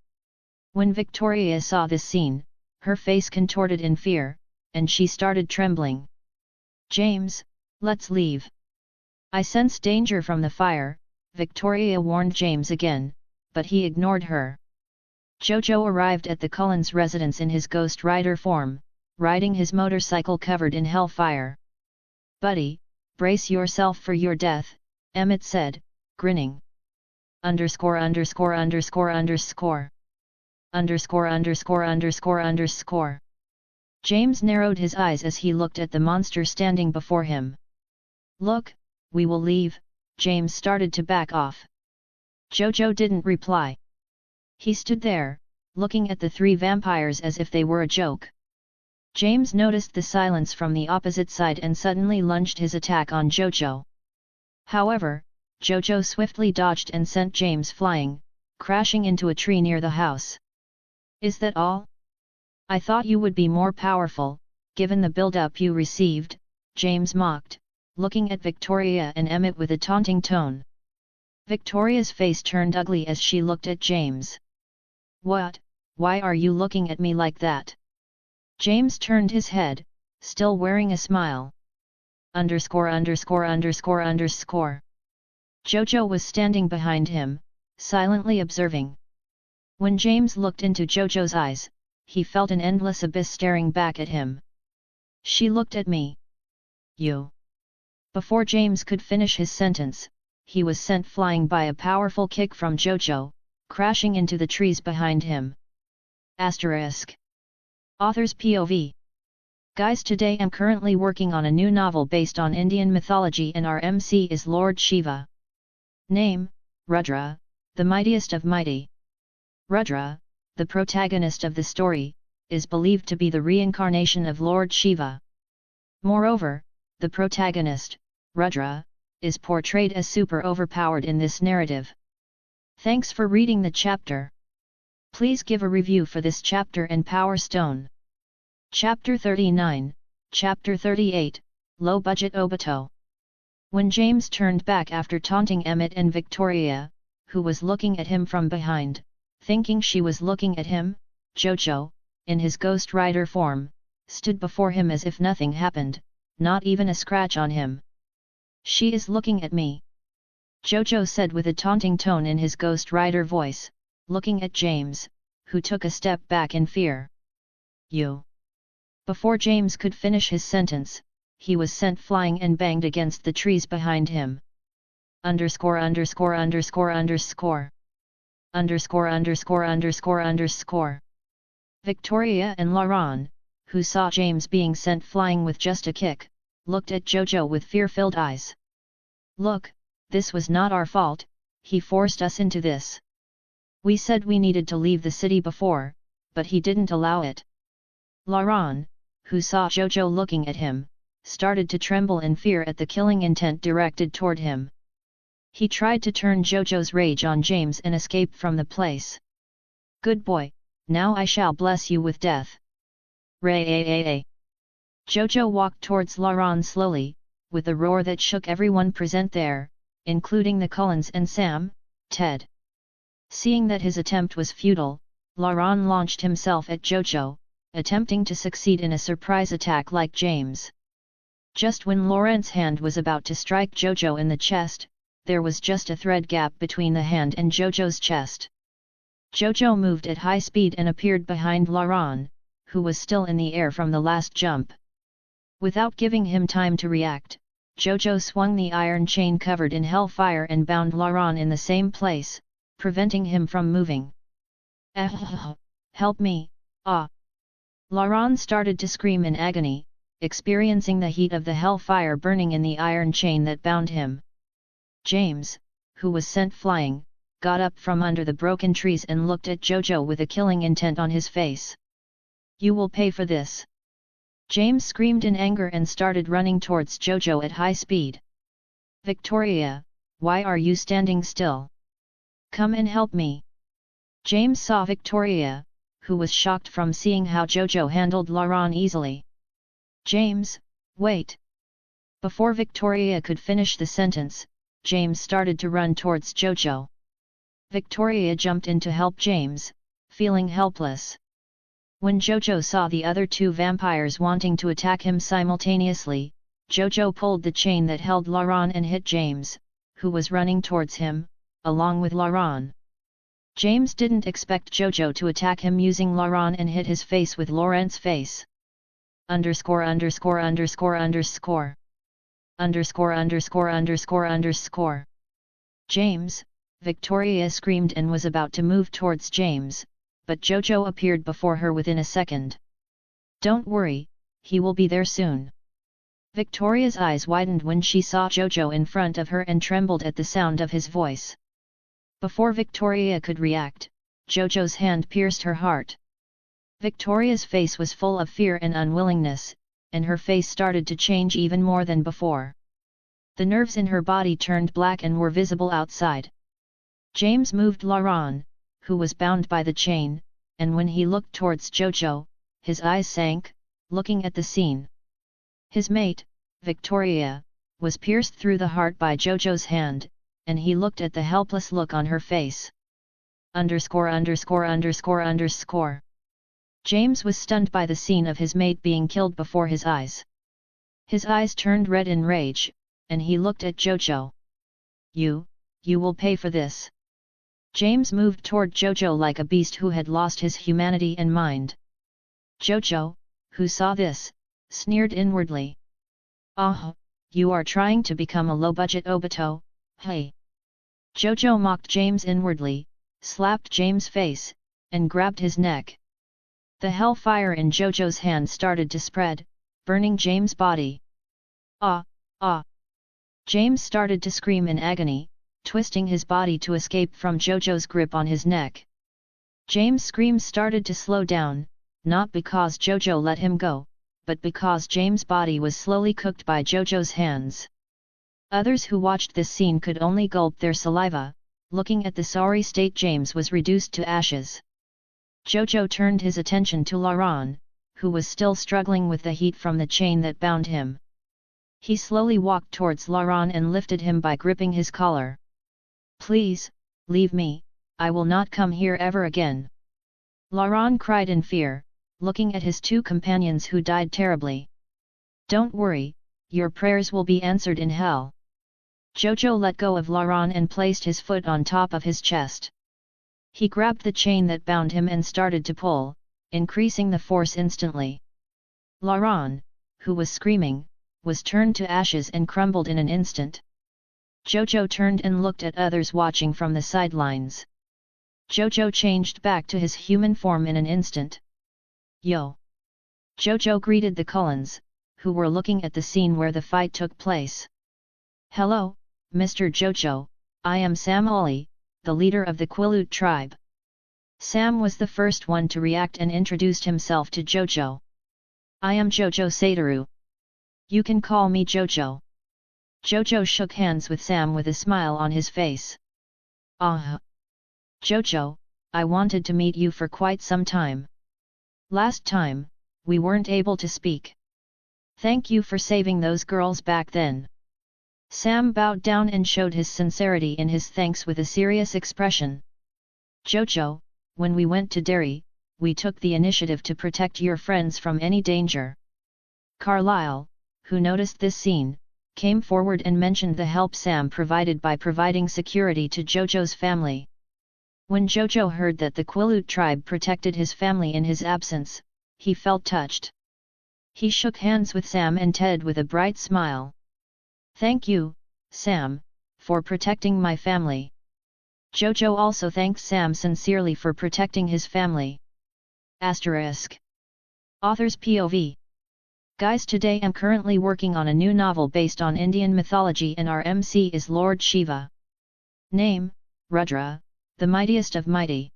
When Victoria saw this scene, her face contorted in fear, and she started trembling. James, let's leave. I sense danger from the fire, Victoria warned James again, but he ignored her. Jojo arrived at the Cullens' residence in his Ghost Rider form, riding his motorcycle covered in hellfire. Buddy, brace yourself for your death, Emmett said, grinning. Underscore underscore underscore underscore. Underscore underscore underscore underscore. James narrowed his eyes as he looked at the monster standing before him. Look, we will leave, James started to back off. Jojo didn't reply. He stood there, looking at the three vampires as if they were a joke. James noticed the silence from the opposite side and suddenly lunged his attack on Jojo. However, Jojo swiftly dodged and sent James flying, crashing into a tree near the house. Is that all? I thought you would be more powerful, given the build-up you received, James mocked, looking at Victoria and Emmett with a taunting tone. Victoria's face turned ugly as she looked at James. What? Why are you looking at me like that? James turned his head, still wearing a smile. Underscore underscore underscore underscore. Jojo was standing behind him, silently observing. When James looked into Jojo's eyes, he felt an endless abyss staring back at him. She looked at me. You. Before James could finish his sentence, he was sent flying by a powerful kick from Jojo, crashing into the trees behind him. Asterisk. Author's POV. Guys, today I'm currently working on a new novel based on Indian mythology and our MC is Lord Shiva. Name, Rudra, the mightiest of mighty. Rudra, the protagonist of the story, is believed to be the reincarnation of Lord Shiva. Moreover, the protagonist, Rudra, is portrayed as super overpowered in this narrative. Thanks for reading the chapter. Please give a review for this chapter and Power Stone. Chapter 39, Chapter 38, Low Budget Obito. When James turned back after taunting Emmett and Victoria, who was looking at him from behind, thinking she was looking at him, Jojo, in his Ghost Rider form, stood before him as if nothing happened, not even a scratch on him. She is looking at me, Jojo said with a taunting tone in his Ghost Rider voice, looking at James, who took a step back in fear. You. Before James could finish his sentence, he was sent flying and banged against the trees behind him. Underscore underscore underscore underscore. Underscore underscore underscore underscore. Victoria and Lauren, who saw James being sent flying with just a kick, looked at Jojo with fear-filled eyes. Look, this was not our fault, he forced us into this. We said we needed to leave the city before, but he didn't allow it. Lauren, who saw Jojo looking at him, started to tremble in fear at the killing intent directed toward him. He tried to turn Jojo's rage on James and escape from the place. Good boy, now I shall bless you with death. Ray. Jojo walked towards Lauren slowly, with a roar that shook everyone present there, including the Cullens and Sam, Ted. Seeing that his attempt was futile, Lauren launched himself at Jojo, attempting to succeed in a surprise attack like James. Just when Lauren's hand was about to strike Jojo in the chest, there was just a thread gap between the hand and Jojo's chest. Jojo moved at high speed and appeared behind Lauren, who was still in the air from the last jump. Without giving him time to react, Jojo swung the iron chain covered in hellfire and bound Lauren in the same place, preventing him from moving. Help me, ah! Lauren started to scream in agony, experiencing the heat of the hellfire burning in the iron chain that bound him. James, who was sent flying, got up from under the broken trees and looked at Jojo with a killing intent on his face. "You will pay for this!" James screamed in anger and started running towards Jojo at high speed. "Victoria, why are you standing still? Come and help me!" James saw Victoria, who was shocked from seeing how Jojo handled Laurent easily. "James, wait!" Before Victoria could finish the sentence, James started to run towards Jojo. Victoria jumped in to help James, feeling helpless. When Jojo saw the other two vampires wanting to attack him simultaneously, Jojo pulled the chain that held Laurent and hit James, who was running towards him, along with Laurent. James didn't expect Jojo to attack him using Laurent and hit his face with Laurent's face. Underscore underscore underscore underscore. Underscore underscore underscore underscore. James, Victoria screamed and was about to move towards James, but Jojo appeared before her within a second. "Don't worry, he will be there soon." Victoria's eyes widened when she saw Jojo in front of her and trembled at the sound of his voice. Before Victoria could react, Jojo's hand pierced her heart. Victoria's face was full of fear and unwillingness, and her face started to change even more than before. The nerves in her body turned black and were visible outside. James moved Laurent, who was bound by the chain, and when he looked towards Jojo, his eyes sank, looking at the scene. His mate, Victoria, was pierced through the heart by Jojo's hand, and he looked at the helpless look on her face. Underscore underscore underscore underscore. James was stunned by the scene of his mate being killed before his eyes. His eyes turned red in rage, and he looked at Jojo. You will pay for this." James moved toward Jojo like a beast who had lost his humanity and mind. Jojo, who saw this, sneered inwardly. "Ah, you are trying to become a low-budget Obito, hey?" Jojo mocked James inwardly, slapped James' face, and grabbed his neck. The hellfire in Jojo's hand started to spread, burning James' body. "Ah, ah!" James started to scream in agony, twisting his body to escape from Jojo's grip on his neck. James' screams started to slow down, not because Jojo let him go, but because James' body was slowly cooked by Jojo's hands. Others who watched this scene could only gulp their saliva, looking at the sorry state James was reduced to ashes. Jojo turned his attention to Laurent, who was still struggling with the heat from the chain that bound him. He slowly walked towards Laurent and lifted him by gripping his collar. "Please, leave me, I will not come here ever again." Laurent cried in fear, looking at his two companions who died terribly. "Don't worry, your prayers will be answered in hell." Jojo let go of Laurent and placed his foot on top of his chest. He grabbed the chain that bound him and started to pull, increasing the force instantly. Laurent, who was screaming, was turned to ashes and crumbled in an instant. Jojo turned and looked at others watching from the sidelines. Jojo changed back to his human form in an instant. "Yo!" Jojo greeted the Cullens, who were looking at the scene where the fight took place. "Hello, Mr. Jojo, I am Sam Oli, the leader of the Quileute tribe." Sam was the first one to react and introduced himself to Jojo. "I am Jojo Satoru. You can call me Jojo." Jojo shook hands with Sam with a smile on his face. "Ah! Jojo, I wanted to meet you for quite some time. Last time, we weren't able to speak. Thank you for saving those girls back then." Sam bowed down and showed his sincerity in his thanks with a serious expression. "Jojo, when we went to Derry, we took the initiative to protect your friends from any danger." Carlyle, who noticed this scene, came forward and mentioned the help Sam provided by providing security to Jojo's family. When Jojo heard that the Quileute tribe protected his family in his absence, he felt touched. He shook hands with Sam and Ted with a bright smile. "Thank you, Sam, for protecting my family." Jojo also thanked Sam sincerely for protecting his family. **. Author's POV. Guys, today I'm currently working on a new novel based on Indian mythology and our MC is Lord Shiva. Name, Rudra, the mightiest of mighty.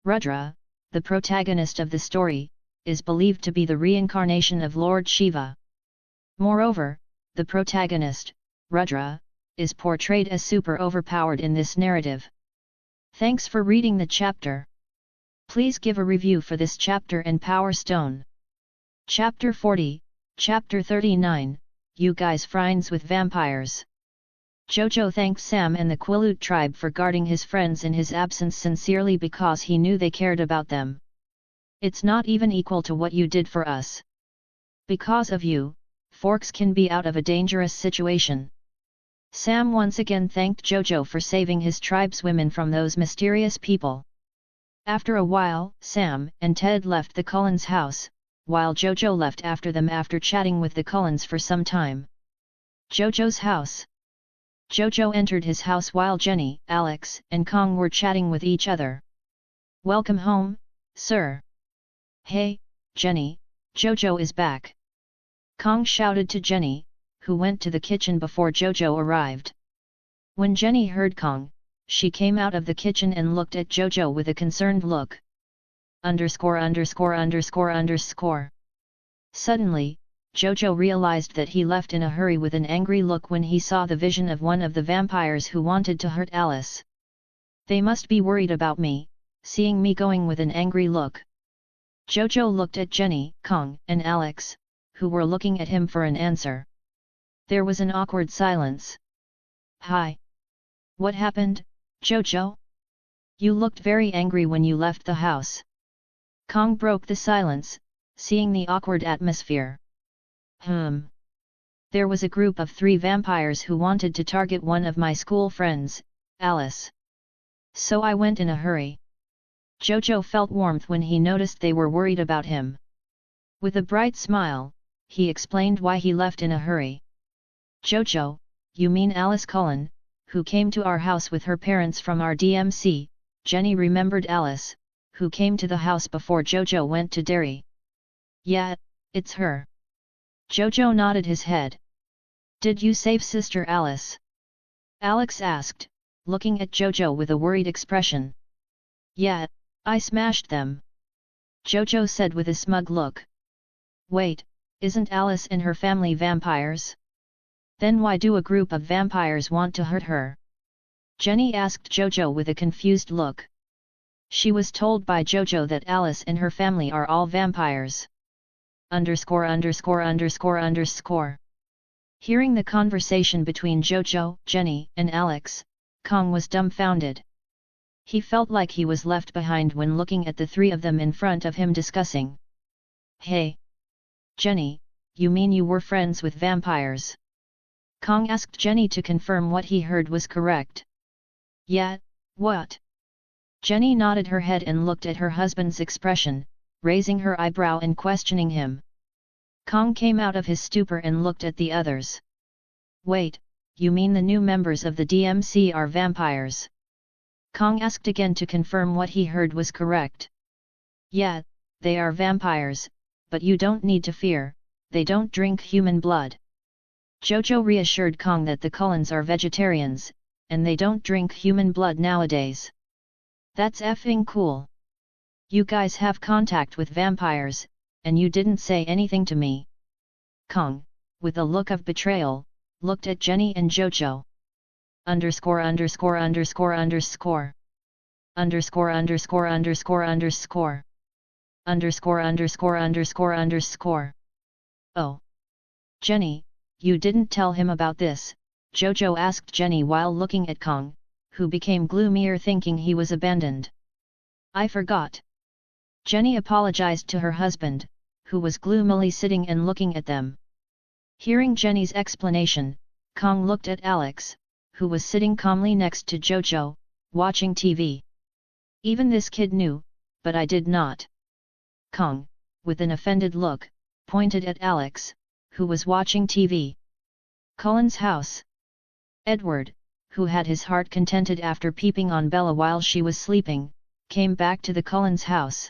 Rudra, the protagonist of the story, is believed to be the reincarnation of Lord Shiva. Moreover, the protagonist, Rudra, is portrayed as super overpowered in this narrative. Thanks for reading the chapter. Please give a review for this chapter and Power Stone. Chapter 40, Chapter 39, You Guys Friends with Vampires. Jojo thanked Sam and the Quileute tribe for guarding his friends in his absence sincerely because he knew they cared about them. It's not even equal to what you did for us. Because of you, Forks can be out of a dangerous situation. Sam once again thanked Jojo for saving his tribe's women from those mysterious people. After a while, Sam and Ted left the Cullens' house, while Jojo left after them after chatting with the Cullens for some time. Jojo's house. Jojo entered his house while Jenny, Alex, and Kong were chatting with each other. Welcome home, sir. Hey, Jenny, Jojo is back. Kong shouted to Jenny, who went to the kitchen before Jojo arrived. When Jenny heard Kong, she came out of the kitchen and looked at Jojo with a concerned look. _______. Suddenly, Jojo realized that he left in a hurry with an angry look when he saw the vision of one of the vampires who wanted to hurt Alice. They must be worried about me, seeing me going with an angry look. Jojo looked at Jenny, Kong, and Alex, who were looking at him for an answer. There was an awkward silence. Hi. What happened, Jojo? You looked very angry when you left the house. Kong broke the silence, seeing the awkward atmosphere. There was a group of 3 vampires who wanted to target one of my school friends, Alice. So I went in a hurry. Jojo felt warmth when he noticed they were worried about him. With a bright smile, he explained why he left in a hurry. Jojo, you mean Alice Cullen, who came to our house with her parents from our DMC? Jenny remembered Alice, who came to the house before Jojo went to Derry. Yeah, it's her. Jojo nodded his head. Did you save Sister Alice? Alex asked, looking at Jojo with a worried expression. Yeah, I smashed them. Jojo said with a smug look. Wait, isn't Alice and her family vampires? Then why do a group of vampires want to hurt her? Jenny asked Jojo with a confused look. She was told by Jojo that Alice and her family are all vampires. _______. Hearing the conversation between Jojo, Jenny, and Alex, Kong was dumbfounded. He felt like he was left behind when looking at the 3 of them in front of him discussing. Hey! Jenny, you mean you were friends with vampires? Kong asked Jenny to confirm what he heard was correct. Yeah, what? Jenny nodded her head and looked at her husband's expression, raising her eyebrow and questioning him. Kong came out of his stupor and looked at the others. Wait, you mean the new members of the DMC are vampires? Kong asked again to confirm what he heard was correct. Yeah, they are vampires, but you don't need to fear, they don't drink human blood. Jojo reassured Kong that the Cullens are vegetarians, and they don't drink human blood nowadays. That's effing cool. You guys have contact with vampires, and you didn't say anything to me. Kong, with a look of betrayal, looked at Jenny and Jojo. ________. _______. Oh. Jenny, you didn't tell him about this, Jojo asked Jenny while looking at Kong, who became gloomier thinking he was abandoned. I forgot. Jenny apologized to her husband, who was gloomily sitting and looking at them. Hearing Jenny's explanation, Kong looked at Alex, who was sitting calmly next to Jojo, watching TV. Even this kid knew, but I did not. Kong, with an offended look, pointed at Alex, who was watching TV. Cullen's house. Edward, who had his heart contented after peeping on Bella while she was sleeping, came back to the Cullens' house.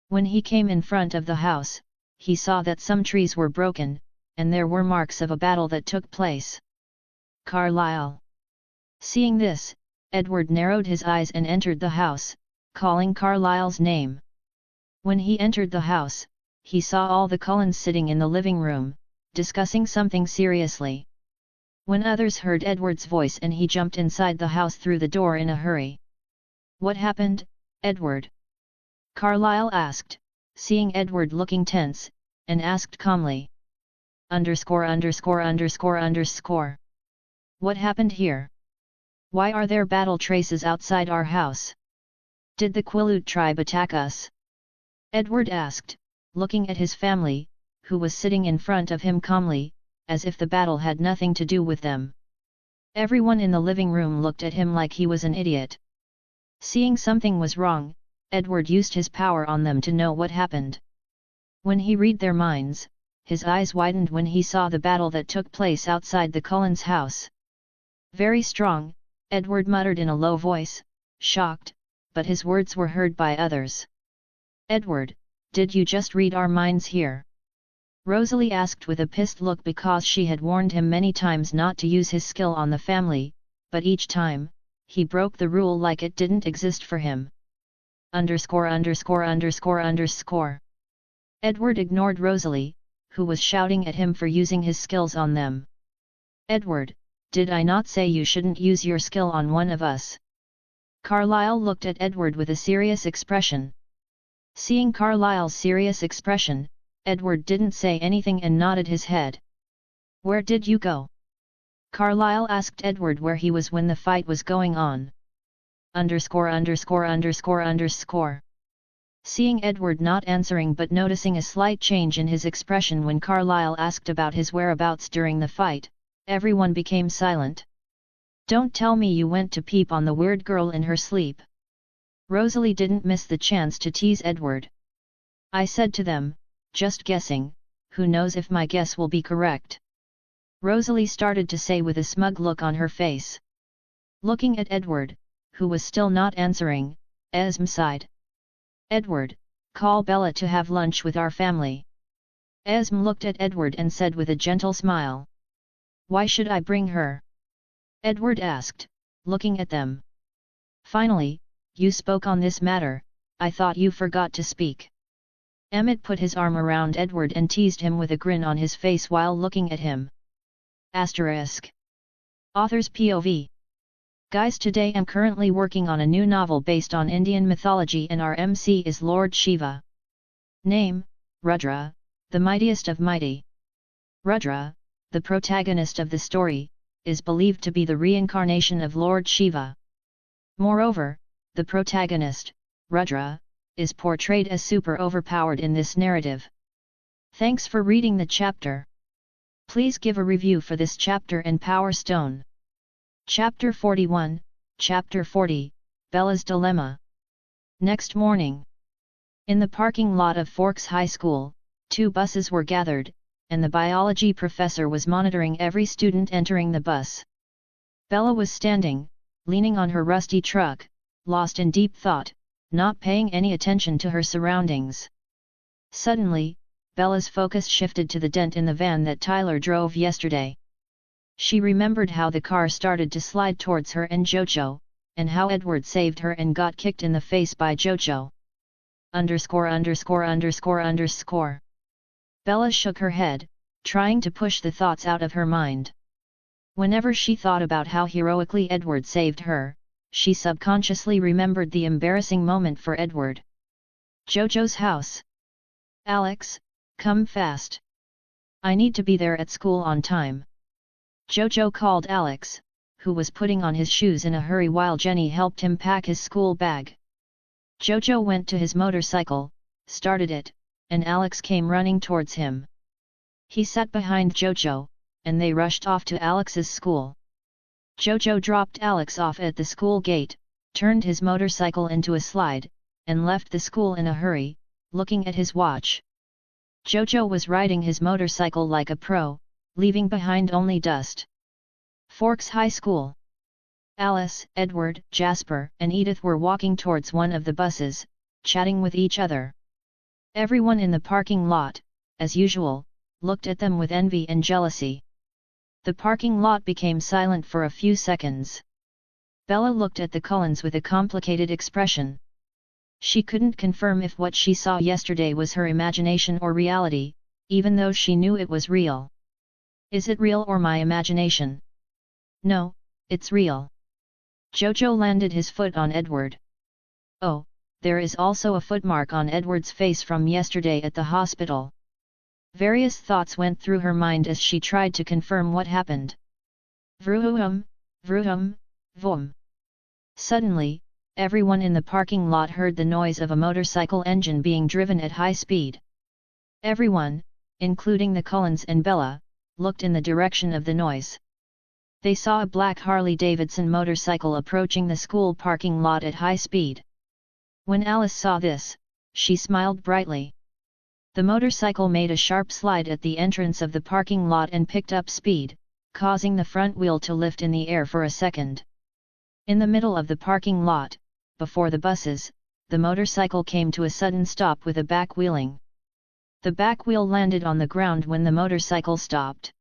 When he came in front of the house, he saw that some trees were broken, and there were marks of a battle that took place. Carlisle. Seeing this, Edward narrowed his eyes and entered the house, calling Carlisle's name. When he entered the house, he saw all the Cullens sitting in the living room, discussing something seriously. When others heard Edward's voice and he jumped inside the house through the door in a hurry. "What happened, Edward?" Carlisle asked, seeing Edward looking tense, and asked calmly. _______. What happened here? Why are there battle traces outside our house? Did the Quileute tribe attack us? Edward asked, looking at his family, who was sitting in front of him calmly, as if the battle had nothing to do with them. Everyone in the living room looked at him like he was an idiot. Seeing something was wrong, Edward used his power on them to know what happened. When he read their minds, his eyes widened when he saw the battle that took place outside the Cullens' house. "Very strong," Edward muttered in a low voice, shocked, but his words were heard by others. "Edward, did you just read our minds here?" Rosalie asked with a pissed look because she had warned him many times not to use his skill on the family, but each time, he broke the rule like it didn't exist for him. _______. Edward ignored Rosalie, who was shouting at him for using his skills on them. "Edward, did I not say you shouldn't use your skill on one of us?" Carlisle looked at Edward with a serious expression. Seeing Carlisle's serious expression, Edward didn't say anything and nodded his head. "Where did you go?" Carlisle asked Edward where he was when the fight was going on. _______. Seeing Edward not answering but noticing a slight change in his expression when Carlisle asked about his whereabouts during the fight, everyone became silent. "Don't tell me you went to peep on the weird girl in her sleep." Rosalie didn't miss the chance to tease Edward. "I said to them, just guessing, who knows if my guess will be correct," Rosalie started to say with a smug look on her face. Looking at Edward, who was still not answering, Esme sighed. "Edward, call Bella to have lunch with our family." Esme looked at Edward and said with a gentle smile. "Why should I bring her?" Edward asked, looking at them. "Finally, you spoke on this matter, I thought you forgot to speak." Emmett put his arm around Edward and teased him with a grin on his face while looking at him. ***. Author's POV. Guys, today I'm currently working on a new novel based on Indian mythology and our MC is Lord Shiva. Name, Rudra, the mightiest of mighty. Rudra, the protagonist of the story, is believed to be the reincarnation of Lord Shiva. Moreover, the protagonist, Rudra, is portrayed as super overpowered in this narrative. Thanks for reading the chapter. Please give a review for this chapter and Power Stone. Chapter 41, Chapter 40, Bella's Dilemma. Next morning. In the parking lot of Forks High School, 2 buses were gathered, and the biology professor was monitoring every student entering the bus. Bella was standing, leaning on her rusty truck, lost in deep thought, not paying any attention to her surroundings. Suddenly, Bella's focus shifted to the dent in the van that Tyler drove yesterday. She remembered how the car started to slide towards her and Jojo, and how Edward saved her and got kicked in the face by Jojo. _______. Bella shook her head, trying to push the thoughts out of her mind. Whenever she thought about how heroically Edward saved her, she subconsciously remembered the embarrassing moment for Edward. Jojo's house. "Alex, come fast. I need to be there at school on time." Jojo called Alex, who was putting on his shoes in a hurry while Jenny helped him pack his school bag. Jojo went to his motorcycle, started it, and Alex came running towards him. He sat behind Jojo, and they rushed off to Alex's school. Jojo dropped Alex off at the school gate, turned his motorcycle into a slide, and left the school in a hurry, looking at his watch. Jojo was riding his motorcycle like a pro, leaving behind only dust. Forks High School. Alice, Edward, Jasper, and Edith were walking towards one of the buses, chatting with each other. Everyone in the parking lot, as usual, looked at them with envy and jealousy. The parking lot became silent for a few seconds. Bella looked at the Cullens with a complicated expression. She couldn't confirm if what she saw yesterday was her imagination or reality, even though she knew it was real. Is it real or my imagination? No, it's real. Jojo landed his foot on Edward. Oh, there is also a footmark on Edward's face from yesterday at the hospital. Various thoughts went through her mind as she tried to confirm what happened. Vroom, vroom, vroom. Suddenly, everyone in the parking lot heard the noise of a motorcycle engine being driven at high speed. Everyone, including the Cullens and Bella, looked in the direction of the noise. They saw a black Harley-Davidson motorcycle approaching the school parking lot at high speed. When Alice saw this, she smiled brightly. The motorcycle made a sharp slide at the entrance of the parking lot and picked up speed, causing the front wheel to lift in the air for a second. In the middle of the parking lot, before the buses, the motorcycle came to a sudden stop with a back wheeling. The back wheel landed on the ground when the motorcycle stopped.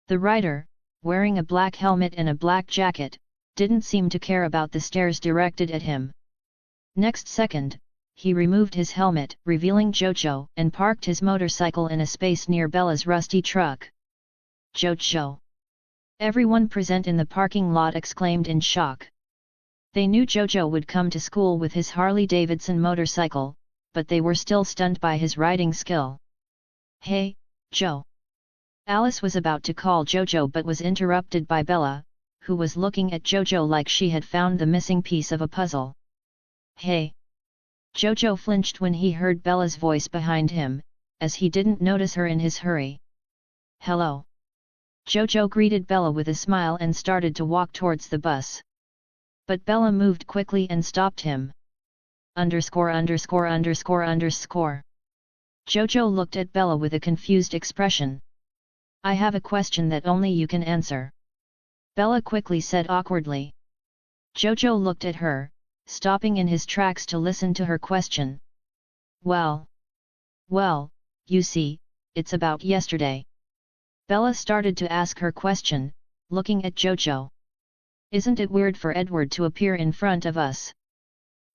The rider, wearing a black helmet and a black jacket, didn't seem to care about the stares directed at him. Next second, he removed his helmet, revealing Jojo, and parked his motorcycle in a space near Bella's rusty truck. Jojo! Everyone present in the parking lot exclaimed in shock. They knew Jojo would come to school with his Harley-Davidson motorcycle, but they were still stunned by his riding skill. Hey, Joe! Alice was about to call Jojo but was interrupted by Bella, who was looking at Jojo like she had found the missing piece of a puzzle. Hey! Jojo flinched when he heard Bella's voice behind him, as he didn't notice her in his hurry. Hello! Jojo greeted Bella with a smile and started to walk towards the bus. But Bella moved quickly and stopped him. Underscore. Jojo looked at Bella with a confused expression. I have a question that only you can answer. Bella quickly said awkwardly. Jojo looked at her, stopping in his tracks to listen to her question. Well, you see, it's about yesterday. Bella started to ask her question, looking at Jojo. Isn't it weird for Edward to appear in front of us?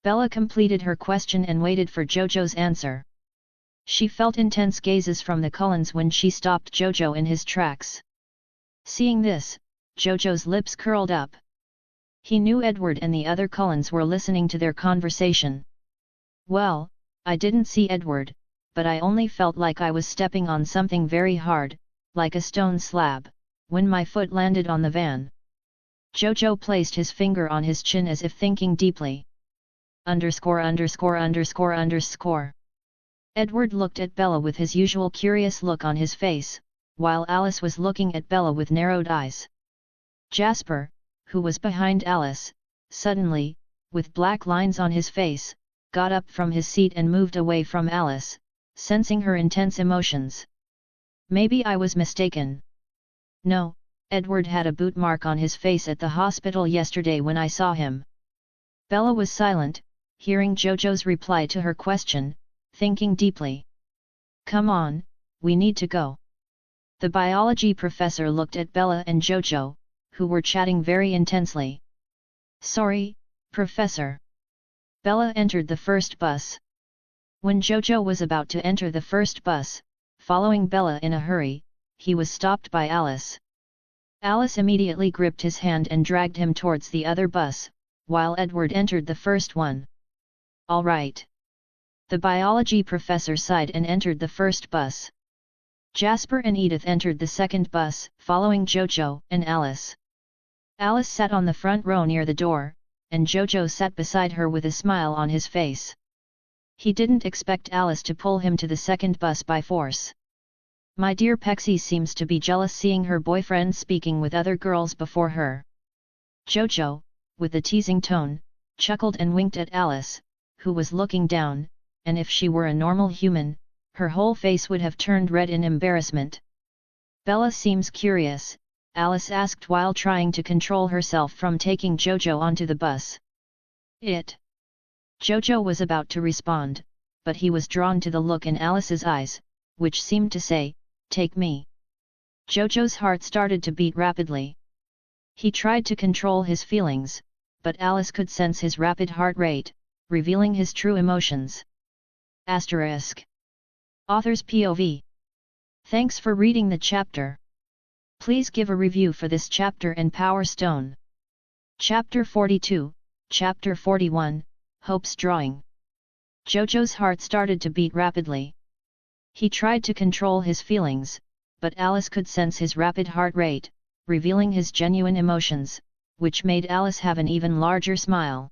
Bella completed her question and waited for Jojo's answer. She felt intense gazes from the Cullens when she stopped Jojo in his tracks. Seeing this, Jojo's lips curled up. He knew Edward and the other Cullens were listening to their conversation. Well, I didn't see Edward, but I only felt like I was stepping on something very hard, like a stone slab, when my foot landed on the van. Jojo placed his finger on his chin as if thinking deeply. Underscore. Edward looked at Bella with his usual curious look on his face, while Alice was looking at Bella with narrowed eyes. Jasper, who was behind Alice, suddenly, with black lines on his face, got up from his seat and moved away from Alice, sensing her intense emotions. Maybe I was mistaken. No, Edward had a boot mark on his face at the hospital yesterday when I saw him. Bella was silent, hearing Jojo's reply to her question, thinking deeply. Come on, we need to go. The biology professor looked at Bella and Jojo, who were chatting very intensely. Sorry, Professor. Bella entered the first bus. When Jojo was about to enter the first bus, following Bella in a hurry, he was stopped by Alice. Alice immediately gripped his hand and dragged him towards the other bus, while Edward entered the first one. All right. The biology professor sighed and entered the first bus. Jasper and Edith entered the second bus, following Jojo and Alice. Alice sat on the front row near the door, and Jojo sat beside her with a smile on his face. He didn't expect Alice to pull him to the second bus by force. My dear Pexie seems to be jealous seeing her boyfriend speaking with other girls before her. Jojo, with a teasing tone, chuckled and winked at Alice, who was looking down, and if she were a normal human, her whole face would have turned red in embarrassment. Bella seems curious, Alice asked while trying to control herself from taking Jojo onto the bus. Jojo was about to respond, but he was drawn to the look in Alice's eyes, which seemed to say, "Take me." Jojo's heart started to beat rapidly. He tried to control his feelings, but Alice could sense his rapid heart rate, revealing his true emotions. Asterisk. Author's POV. Thanks for reading the chapter. Please give a review for this chapter and Power Stone. Chapter 42, Chapter 41, Hope's Drawing. Jojo's heart started to beat rapidly. He tried to control his feelings, but Alice could sense his rapid heart rate, revealing his genuine emotions, which made Alice have an even larger smile.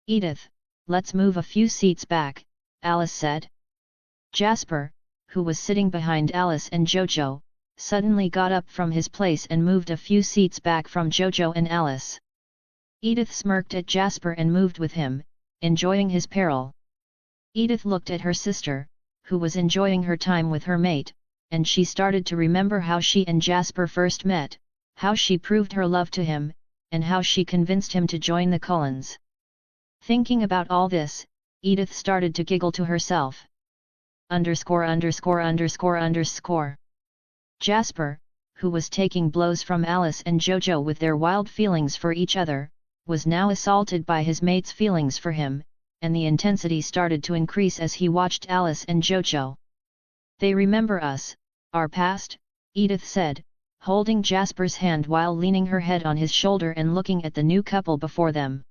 "Edith, let's move a few seats back," Alice said. Jasper, who was sitting behind Alice and Jojo, suddenly got up from his place and moved a few seats back from Jojo and Alice. Edith smirked at Jasper and moved with him, enjoying his peril. Edith looked at her sister, who was enjoying her time with her mate, and she started to remember how she and Jasper first met, how she proved her love to him, and how she convinced him to join the Cullens. Thinking about all this, Edith started to giggle to herself. _______. Jasper, who was taking blows from Alice and Jojo with their wild feelings for each other, was now assaulted by his mate's feelings for him, and the intensity started to increase as he watched Alice and Jojo. "They remember us, our past," Edith said, holding Jasper's hand while leaning her head on his shoulder and looking at the new couple before them.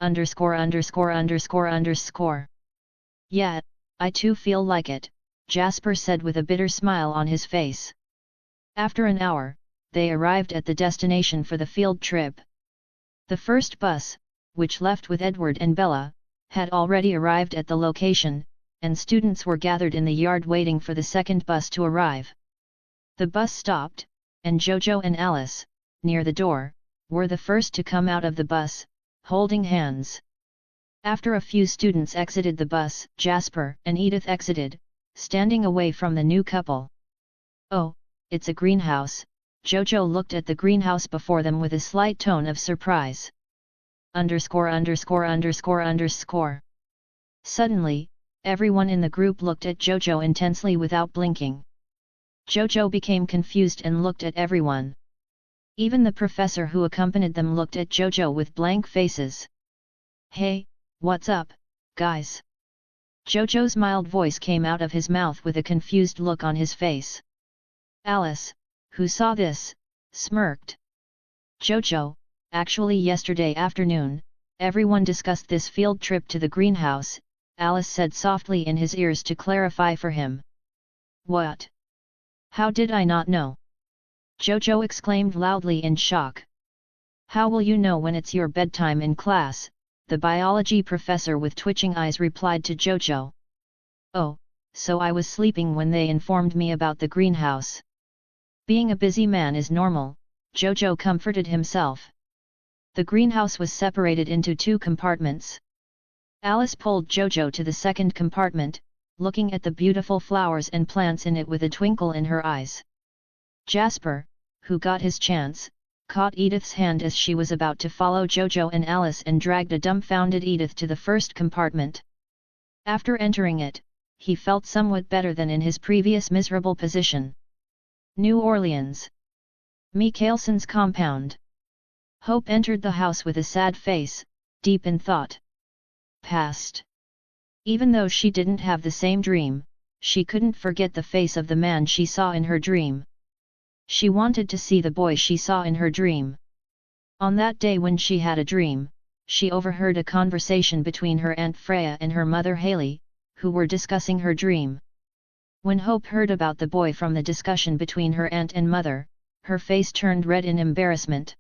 _______. "Yeah, I too feel like it," Jasper said with a bitter smile on his face. After an hour, they arrived at the destination for the field trip. The first bus, which left with Edward and Bella, had already arrived at the location, and students were gathered in the yard waiting for the second bus to arrive. The bus stopped, and Jojo and Alice, near the door, were the first to come out of the bus, holding hands. After a few students exited the bus, Jasper and Edith exited, standing away from the new couple. "Oh, it's a greenhouse," Jojo looked at the greenhouse before them with a slight tone of surprise. _______. Suddenly, everyone in the group looked at Jojo intensely without blinking. Jojo became confused and looked at everyone. Even the professor who accompanied them looked at Jojo with blank faces. "Hey, what's up, guys?" Jojo's mild voice came out of his mouth with a confused look on his face. Alice, who saw this, smirked. "Jojo, actually yesterday afternoon, everyone discussed this field trip to the greenhouse," Alice said softly in his ears to clarify for him. "What? How did I not know?" Jojo exclaimed loudly in shock. "How will you know when it's your bedtime in class?" the biology professor with twitching eyes replied to Jojo. "Oh, so I was sleeping when they informed me about the greenhouse." Being a busy man is normal, Jojo comforted himself. The greenhouse was separated into two compartments. Alice pulled Jojo to the second compartment, looking at the beautiful flowers and plants in it with a twinkle in her eyes. Jasper, who got his chance, caught Edith's hand as she was about to follow Jojo and Alice and dragged a dumbfounded Edith to the first compartment. After entering it, he felt somewhat better than in his previous miserable position. New Orleans. Mikhailson's compound. Hope entered the house with a sad face, deep in thought. Past. Even though she didn't have the same dream, she couldn't forget the face of the man she saw in her dream. She wanted to see the boy she saw in her dream. On that day when she had a dream, she overheard a conversation between her Aunt Freya and her mother Haley, who were discussing her dream. When Hope heard about the boy from the discussion between her aunt and mother, her face turned red in embarrassment.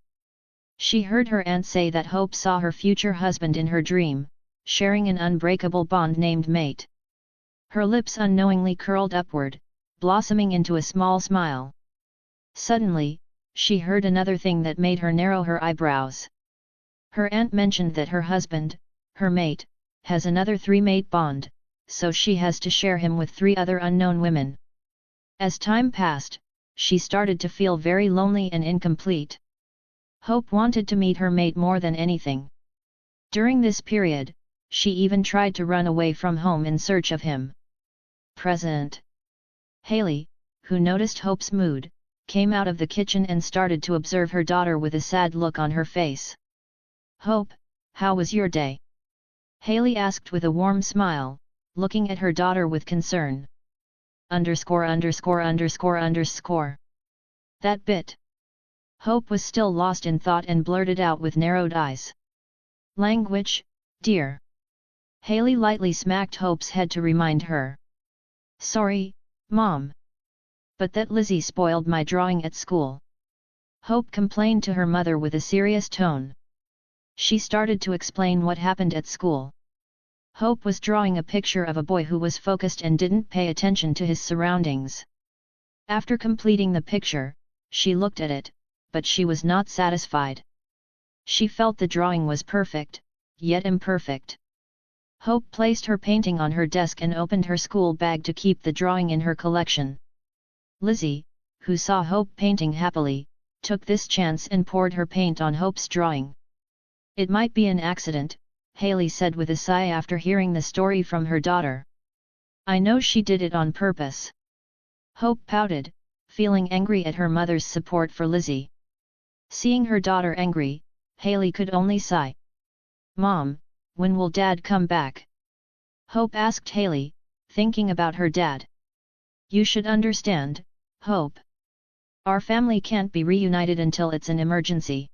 She heard her aunt say that Hope saw her future husband in her dream, sharing an unbreakable bond named mate. Her lips unknowingly curled upward, blossoming into a small smile. Suddenly, she heard another thing that made her narrow her eyebrows. Her aunt mentioned that her husband, her mate, has another three-mate bond, so she has to share him with 3 other unknown women. As time passed, she started to feel very lonely and incomplete. Hope wanted to meet her mate more than anything. During this period, she even tried to run away from home in search of him. Present. Haley, who noticed Hope's mood, came out of the kitchen and started to observe her daughter with a sad look on her face. "Hope, how was your day?" Haley asked with a warm smile, looking at her daughter with concern. _______. That bit. Hope was still lost in thought and blurted out with narrowed eyes. "Language, dear." Haley lightly smacked Hope's head to remind her. "Sorry, Mom. But that Lizzie spoiled my drawing at school." Hope complained to her mother with a serious tone. She started to explain what happened at school. Hope was drawing a picture of a boy who was focused and didn't pay attention to his surroundings. After completing the picture, she looked at it, but she was not satisfied. She felt the drawing was perfect, yet imperfect. Hope placed her painting on her desk and opened her school bag to keep the drawing in her collection. Lizzie, who saw Hope painting happily, took this chance and poured her paint on Hope's drawing. "It might be an accident," Haley said with a sigh after hearing the story from her daughter. "I know she did it on purpose." Hope pouted, feeling angry at her mother's support for Lizzie. Seeing her daughter angry, Haley could only sigh. "Mom, when will Dad come back?" Hope asked Haley, thinking about her dad. "You should understand, Hope. Our family can't be reunited until it's an emergency.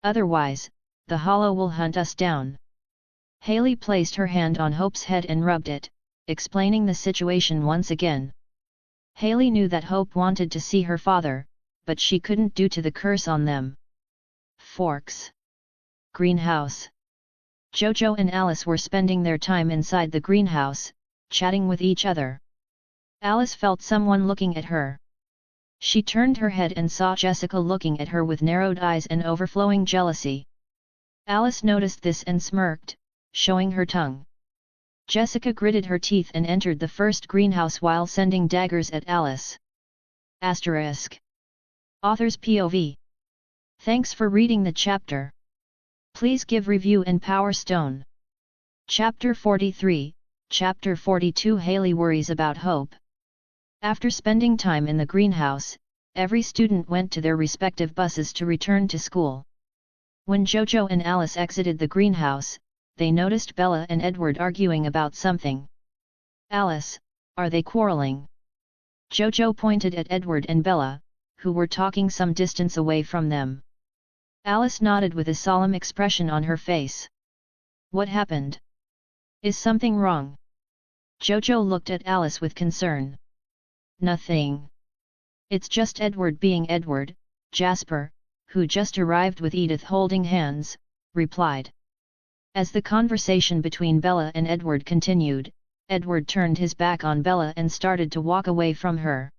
Otherwise, the Hollow will hunt us down." Haley placed her hand on Hope's head and rubbed it, explaining the situation once again. Haley knew that Hope wanted to see her father, but she couldn't due to the curse on them. Forks. Greenhouse. Jojo and Alice were spending their time inside the greenhouse, chatting with each other. Alice felt someone looking at her. She turned her head and saw Jessica looking at her with narrowed eyes and overflowing jealousy. Alice noticed this and smirked, showing her tongue. Jessica gritted her teeth and entered the first greenhouse while sending daggers at Alice. Asterisk. Author's POV. Thanks for reading the chapter. Please give review and Power Stone. Chapter 43, Chapter 42. Haley worries about Hope. After spending time in the greenhouse, every student went to their respective buses to return to school. When Jojo and Alice exited the greenhouse, they noticed Bella and Edward arguing about something. "Alice, are they quarreling?" Jojo pointed at Edward and Bella, who were talking some distance away from them. Alice nodded with a solemn expression on her face. "What happened? Is something wrong?" Jojo looked at Alice with concern. "Nothing. It's just Edward being Edward." Jasper, who just arrived with Edith holding hands, replied. As the conversation between Bella and Edward continued, Edward turned his back on Bella and started to walk away from her.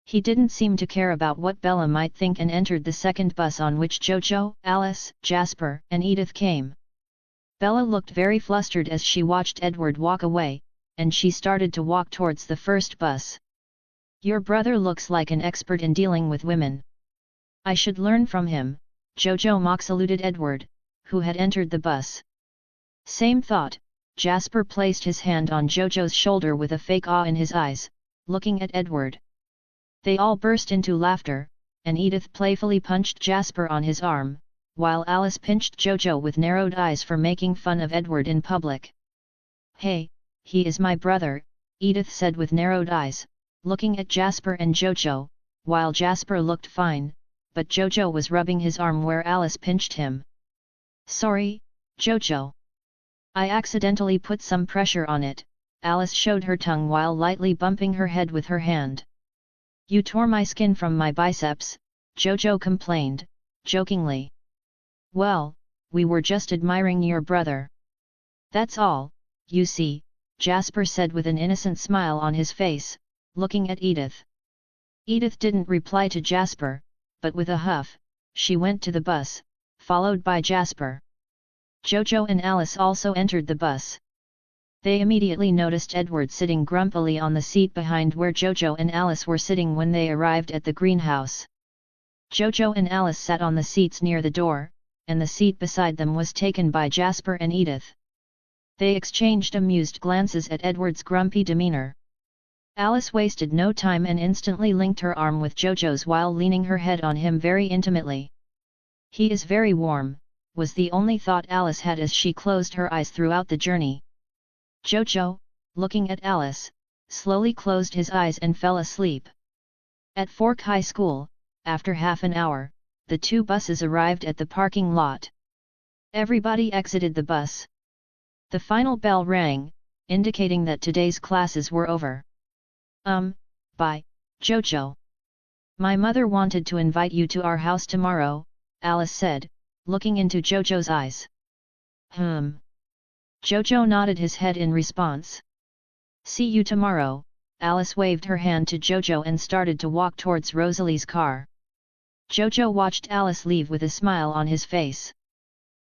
He didn't seem to care about what Bella might think and entered the second bus on which Jojo, Alice, Jasper, and Edith came. Bella looked very flustered as she watched Edward walk away, and she started to walk towards the first bus. "Your brother looks like an expert in dealing with women. I should learn from him," Jojo mock-saluted Edward, who had entered the bus. Same thought, Jasper placed his hand on Jojo's shoulder with a fake awe in his eyes, looking at Edward. They all burst into laughter, and Edith playfully punched Jasper on his arm, while Alice pinched Jojo with narrowed eyes for making fun of Edward in public. "Hey, he is my brother," Edith said with narrowed eyes, looking at Jasper and Jojo, while Jasper looked fine, but Jojo was rubbing his arm where Alice pinched him. "Sorry, Jojo. I accidentally put some pressure on it," Alice showed her tongue while lightly bumping her head with her hand. "You tore my skin from my biceps," Jojo complained, jokingly. "Well, we were just admiring your brother. That's all, you see," Jasper said with an innocent smile on his face, looking at Edith. Edith didn't reply to Jasper, but with a huff, she went to the bus, followed by Jasper. Jojo and Alice also entered the bus. They immediately noticed Edward sitting grumpily on the seat behind where Jojo and Alice were sitting when they arrived at the greenhouse. Jojo and Alice sat on the seats near the door, and the seat beside them was taken by Jasper and Edith. They exchanged amused glances at Edward's grumpy demeanor. Alice wasted no time and instantly linked her arm with Jojo's while leaning her head on him very intimately. He is very warm, was the only thought Alice had as she closed her eyes throughout the journey. Jojo, looking at Alice, slowly closed his eyes and fell asleep. At Fork High School, after half an hour, the two buses arrived at the parking lot. Everybody exited the bus. The final bell rang, indicating that today's classes were over. Bye, Jojo. My mother wanted to invite you to our house tomorrow, Alice said, looking into Jojo's eyes. Jojo nodded his head in response. See you tomorrow, Alice waved her hand to Jojo and started to walk towards Rosalie's car. Jojo watched Alice leave with a smile on his face.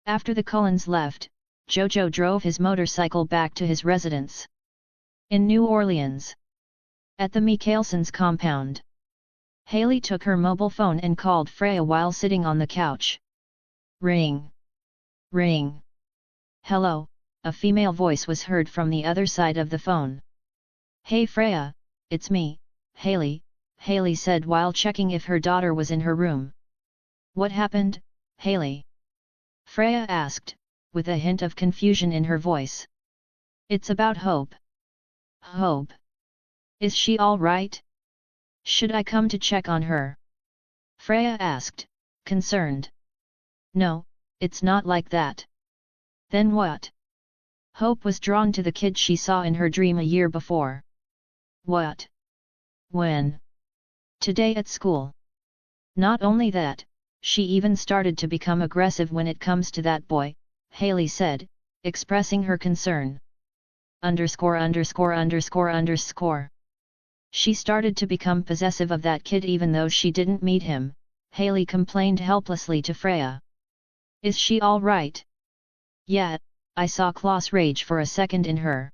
After the Cullens left, Jojo drove his motorcycle back to his residence in New Orleans. At the Michaelsons' compound, Haley took her mobile phone and called Freya while sitting on the couch. Ring. Ring. Hello, a female voice was heard from the other side of the phone. Hey Freya, it's me, Haley, Haley said while checking if her daughter was in her room. What happened, Haley? Freya asked, with a hint of confusion in her voice. It's about Hope. Hope? Is she all right? Should I come to check on her? Freya asked, concerned. No, it's not like that. Then what? Hope was drawn to the kid she saw in her dream a year before. What? When? Today at school. Not only that, she even started to become aggressive when it comes to that boy, Haley said, expressing her concern. Underscore. She started to become possessive of that kid even though she didn't meet him, Haley complained helplessly to Freya. Is she all right? Yeah, I saw Klaus rage for a second in her.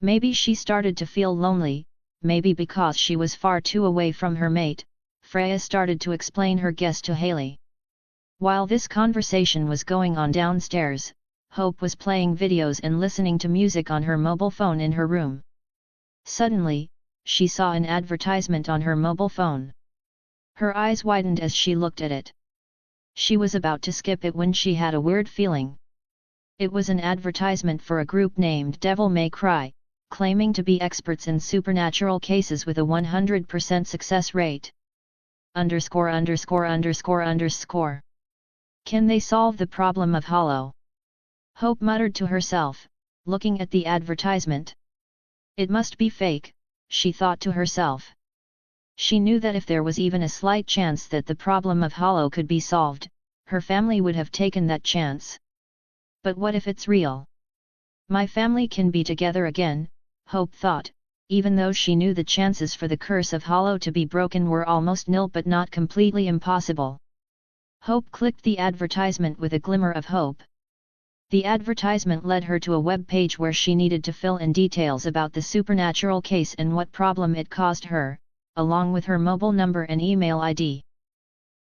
Maybe she started to feel lonely, maybe because she was far too away from her mate, Freya started to explain her guess to Haley. While this conversation was going on downstairs, Hope was playing videos and listening to music on her mobile phone in her room. Suddenly, she saw an advertisement on her mobile phone. Her eyes widened as she looked at it. She was about to skip it when she had a weird feeling. It was an advertisement for a group named Devil May Cry, claiming to be experts in supernatural cases with a 100% success rate. Underscore. Can they solve the problem of Hollow? Hope muttered to herself, looking at the advertisement. It must be fake, she thought to herself. She knew that if there was even a slight chance that the problem of Hollow could be solved, her family would have taken that chance. But what if it's real? My family can be together again, Hope thought, even though she knew the chances for the curse of Hollow to be broken were almost nil but not completely impossible. Hope clicked the advertisement with a glimmer of hope. The advertisement led her to a web page where she needed to fill in details about the supernatural case and what problem it caused her, along with her mobile number and email ID.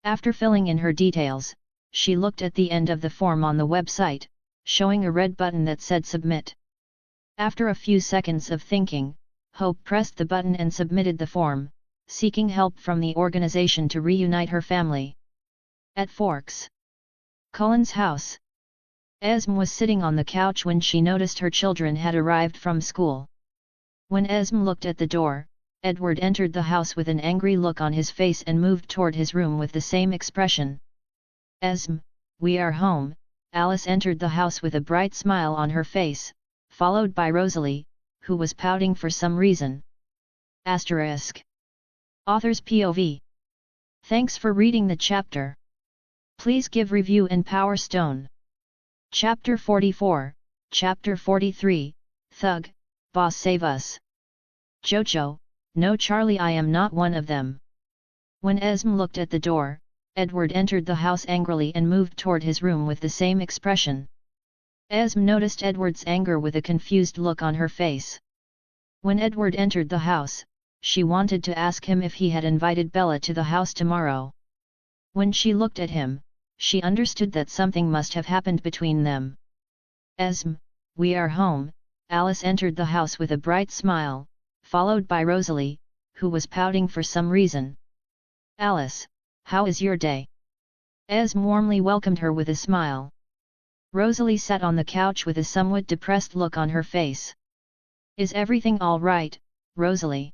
After filling in her details, she looked at the end of the form on the website, showing a red button that said Submit. After a few seconds of thinking, Hope pressed the button and submitted the form, seeking help from the organization to reunite her family. At Forks Cullen's house, Esme was sitting on the couch when she noticed her children had arrived from school. When Esme looked at the door, Edward entered the house with an angry look on his face and moved toward his room with the same expression. Esme, we are home. Alice entered the house with a bright smile on her face, followed by Rosalie, who was pouting for some reason. Asterisk. Author's POV. Thanks for reading the chapter. Please give review and Power Stone. Chapter 44, Chapter 43, Thug, Boss Save Us. Jojo, no Charlie, I am not one of them. When Esme looked at the door, Edward entered the house angrily and moved toward his room with the same expression. Esme noticed Edward's anger with a confused look on her face. When Edward entered the house, she wanted to ask him if he had invited Bella to the house tomorrow. When she looked at him, she understood that something must have happened between them. Esme, we are home. Alice entered the house with a bright smile, followed by Rosalie, who was pouting for some reason. "Alice, how is your day?" Esme warmly welcomed her with a smile. Rosalie sat on the couch with a somewhat depressed look on her face. "Is everything all right, Rosalie?"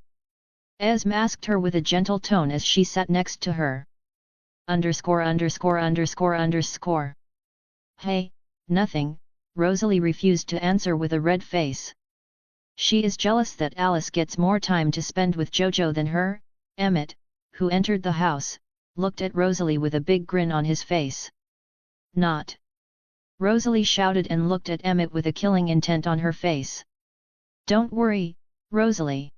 Esme asked her with a gentle tone as she sat next to her. _________. "Hey, nothing," Rosalie refused to answer with a red face. She is jealous that Alice gets more time to spend with Jojo than her. Emmett, who entered the house, looked at Rosalie with a big grin on his face. "Not!" Rosalie shouted and looked at Emmett with a killing intent on her face. "Don't worry, Rosalie.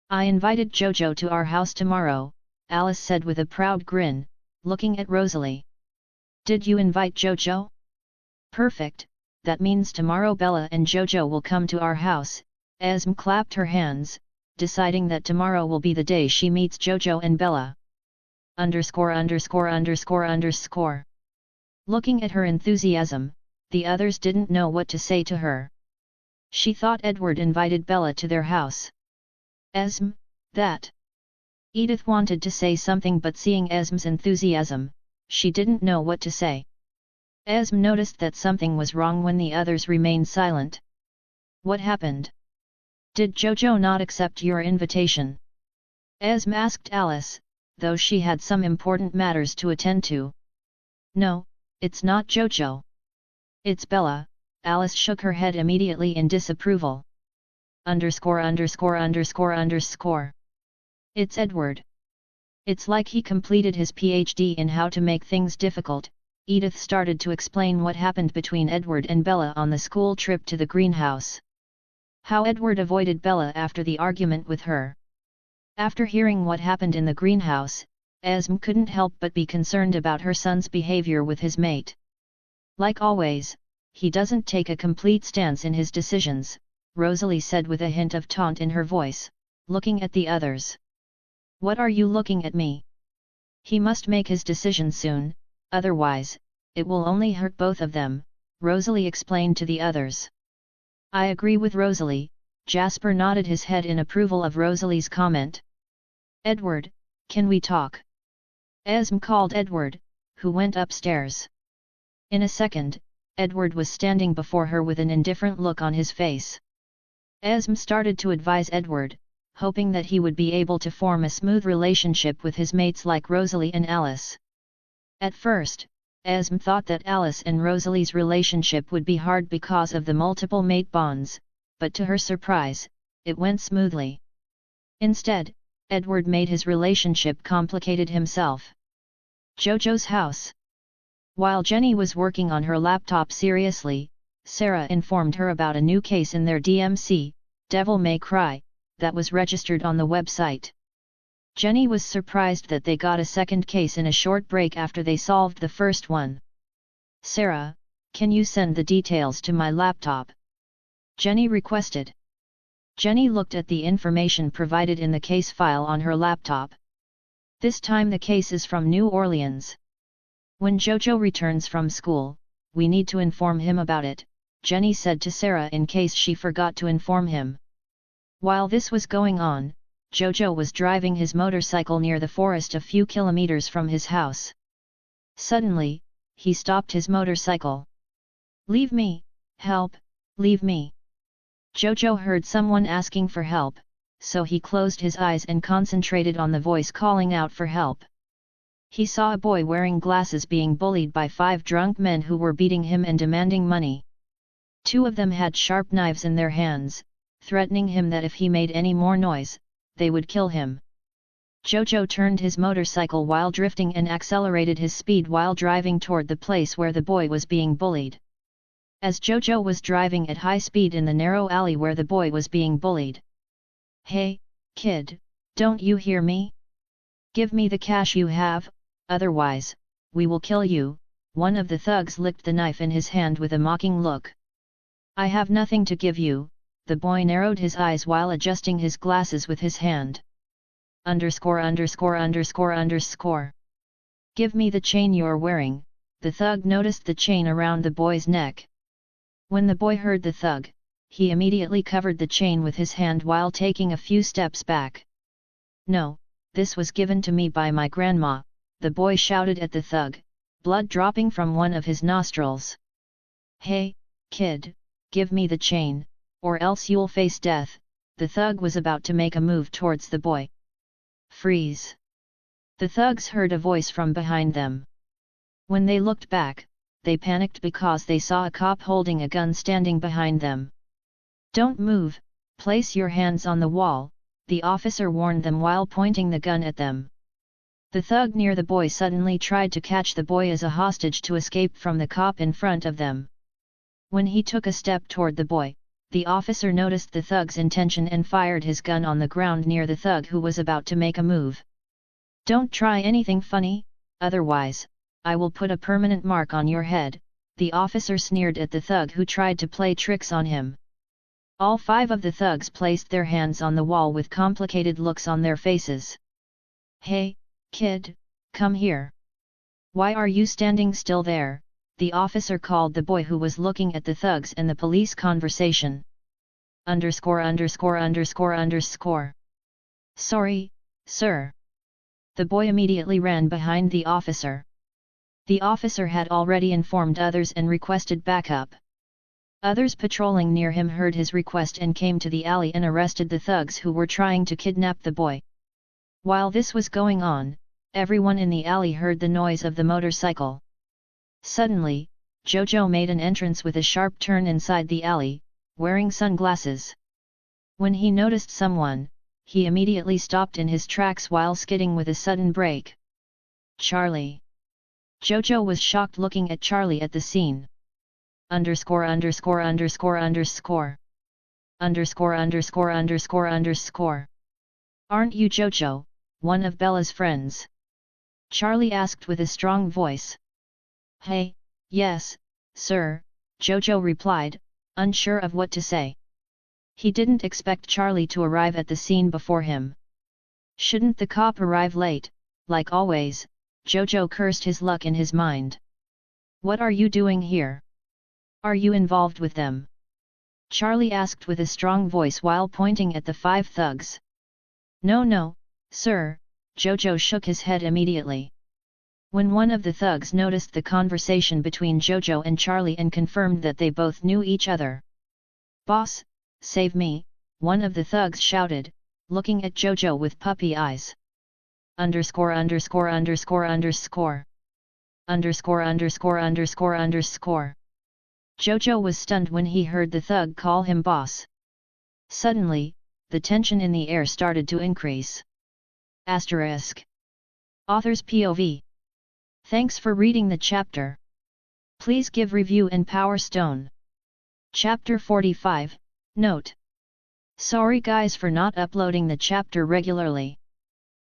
I invited Jojo to our house tomorrow," Alice said with a proud grin, looking at Rosalie. "Did you invite Jojo? Perfect, that means tomorrow Bella and Jojo will come to our house." Esme clapped her hands, deciding that tomorrow will be the day she meets Jojo and Bella. ________. Looking at her enthusiasm, the others didn't know what to say to her. She thought Edward invited Bella to their house. "Esme, that..." Edith wanted to say something, but seeing Esme's enthusiasm, she didn't know what to say. Esme noticed that something was wrong when the others remained silent. "What happened? Did Jojo not accept your invitation?" Esme asked Alice, though she had some important matters to attend to. "No, it's not Jojo. It's Bella." Alice shook her head immediately in disapproval. ________. It's Edward. It's like he completed his PhD in how to make things difficult. Edith started to explain what happened between Edward and Bella on the school trip to the greenhouse. How Edward avoided Bella after the argument with her. After hearing what happened in the greenhouse, Esme couldn't help but be concerned about her son's behavior with his mate. "Like always, he doesn't take a complete stance in his decisions," Rosalie said with a hint of taunt in her voice, looking at the others. "What are you looking at me? He must make his decision soon, otherwise, it will only hurt both of them," Rosalie explained to the others. "I agree with Rosalie." Jasper nodded his head in approval of Rosalie's comment. "Edward, can we talk?" Esme called Edward, who went upstairs. In a second, Edward was standing before her with an indifferent look on his face. Esme started to advise Edward, hoping that he would be able to form a smooth relationship with his mates like Rosalie and Alice. At first, Esme thought that Alice and Rosalie's relationship would be hard because of the multiple mate bonds, but to her surprise, it went smoothly. Instead, Edward made his relationship complicated himself. Jojo's house. While Jenny was working on her laptop seriously, Sarah informed her about a new case in their DMC, Devil May Cry, that was registered on the website. Jenny was surprised that they got a second case in a short break after they solved the first one. "Sarah, can you send the details to my laptop?" Jenny requested. Jenny looked at the information provided in the case file on her laptop. This time the case is from New Orleans. "When Jojo returns from school, we need to inform him about it," Jenny said to Sarah in case she forgot to inform him. While this was going on, Jojo was driving his motorcycle near the forest a few kilometers from his house. Suddenly, he stopped his motorcycle. "Leave me, help, leave me." Jojo heard someone asking for help, so he closed his eyes and concentrated on the voice calling out for help. He saw a boy wearing glasses being bullied by 5 drunk men who were beating him and demanding money. 2 of them had sharp knives in their hands, threatening him that if he made any more noise, they would kill him. Jojo turned his motorcycle while drifting and accelerated his speed while driving toward the place where the boy was being bullied. As Jojo was driving at high speed in the narrow alley where the boy was being bullied. "Hey, kid, don't you hear me? Give me the cash you have, otherwise, we will kill you." One of the thugs licked the knife in his hand with a mocking look. "I have nothing to give you." The boy narrowed his eyes while adjusting his glasses with his hand. ________. Give me the chain you're wearing." The thug noticed the chain around the boy's neck. When the boy heard the thug, he immediately covered the chain with his hand while taking a few steps back. "No, this was given to me by my grandma," the boy shouted at the thug, blood dropping from one of his nostrils. "Hey, kid, give me the chain, or else you'll face death." The thug was about to make a move towards the boy. "Freeze!" The thugs heard a voice from behind them. When they looked back, they panicked because they saw a cop holding a gun standing behind them. "Don't move, place your hands on the wall," the officer warned them while pointing the gun at them. The thug near the boy suddenly tried to catch the boy as a hostage to escape from the cop in front of them. When he took a step toward the boy, the officer noticed the thug's intention and fired his gun on the ground near the thug who was about to make a move. "Don't try anything funny, otherwise, I will put a permanent mark on your head," the officer sneered at the thug who tried to play tricks on him. All 5 of the thugs placed their hands on the wall with complicated looks on their faces. "Hey, kid, come here. Why are you standing still there?" the officer called the boy who was looking at the thugs and the police conversation. ________. "Sorry, sir." The boy immediately ran behind the officer. The officer had already informed others and requested backup. Others patrolling near him heard his request and came to the alley and arrested the thugs who were trying to kidnap the boy. While this was going on, everyone in the alley heard the noise of the motorcycle. Suddenly, Jojo made an entrance with a sharp turn inside the alley, wearing sunglasses. When he noticed someone, he immediately stopped in his tracks while skidding with a sudden brake. "Charlie!" Jojo was shocked looking at Charlie at the scene. _______________________ "Aren't you Jojo, one of Bella's friends?" Charlie asked with a strong voice. "Hey, yes, sir," Jojo replied, unsure of what to say. He didn't expect Charlie to arrive at the scene before him. Shouldn't the cop arrive late, like always? Jojo cursed his luck in his mind. "What are you doing here? Are you involved with them?" Charlie asked with a strong voice while pointing at the 5 thugs. No, sir," Jojo shook his head immediately. When one of the thugs noticed the conversation between Jojo and Charlie and confirmed that they both knew each other. "Boss, save me," one of the thugs shouted, looking at Jojo with puppy eyes. ______________________________________________________________________ Jojo was stunned when he heard the thug call him boss. Suddenly, the tension in the air started to increase. Author's POV. Thanks for reading the chapter. Please give review and Power Stone. Chapter 45, Note. Sorry guys for not uploading the chapter regularly.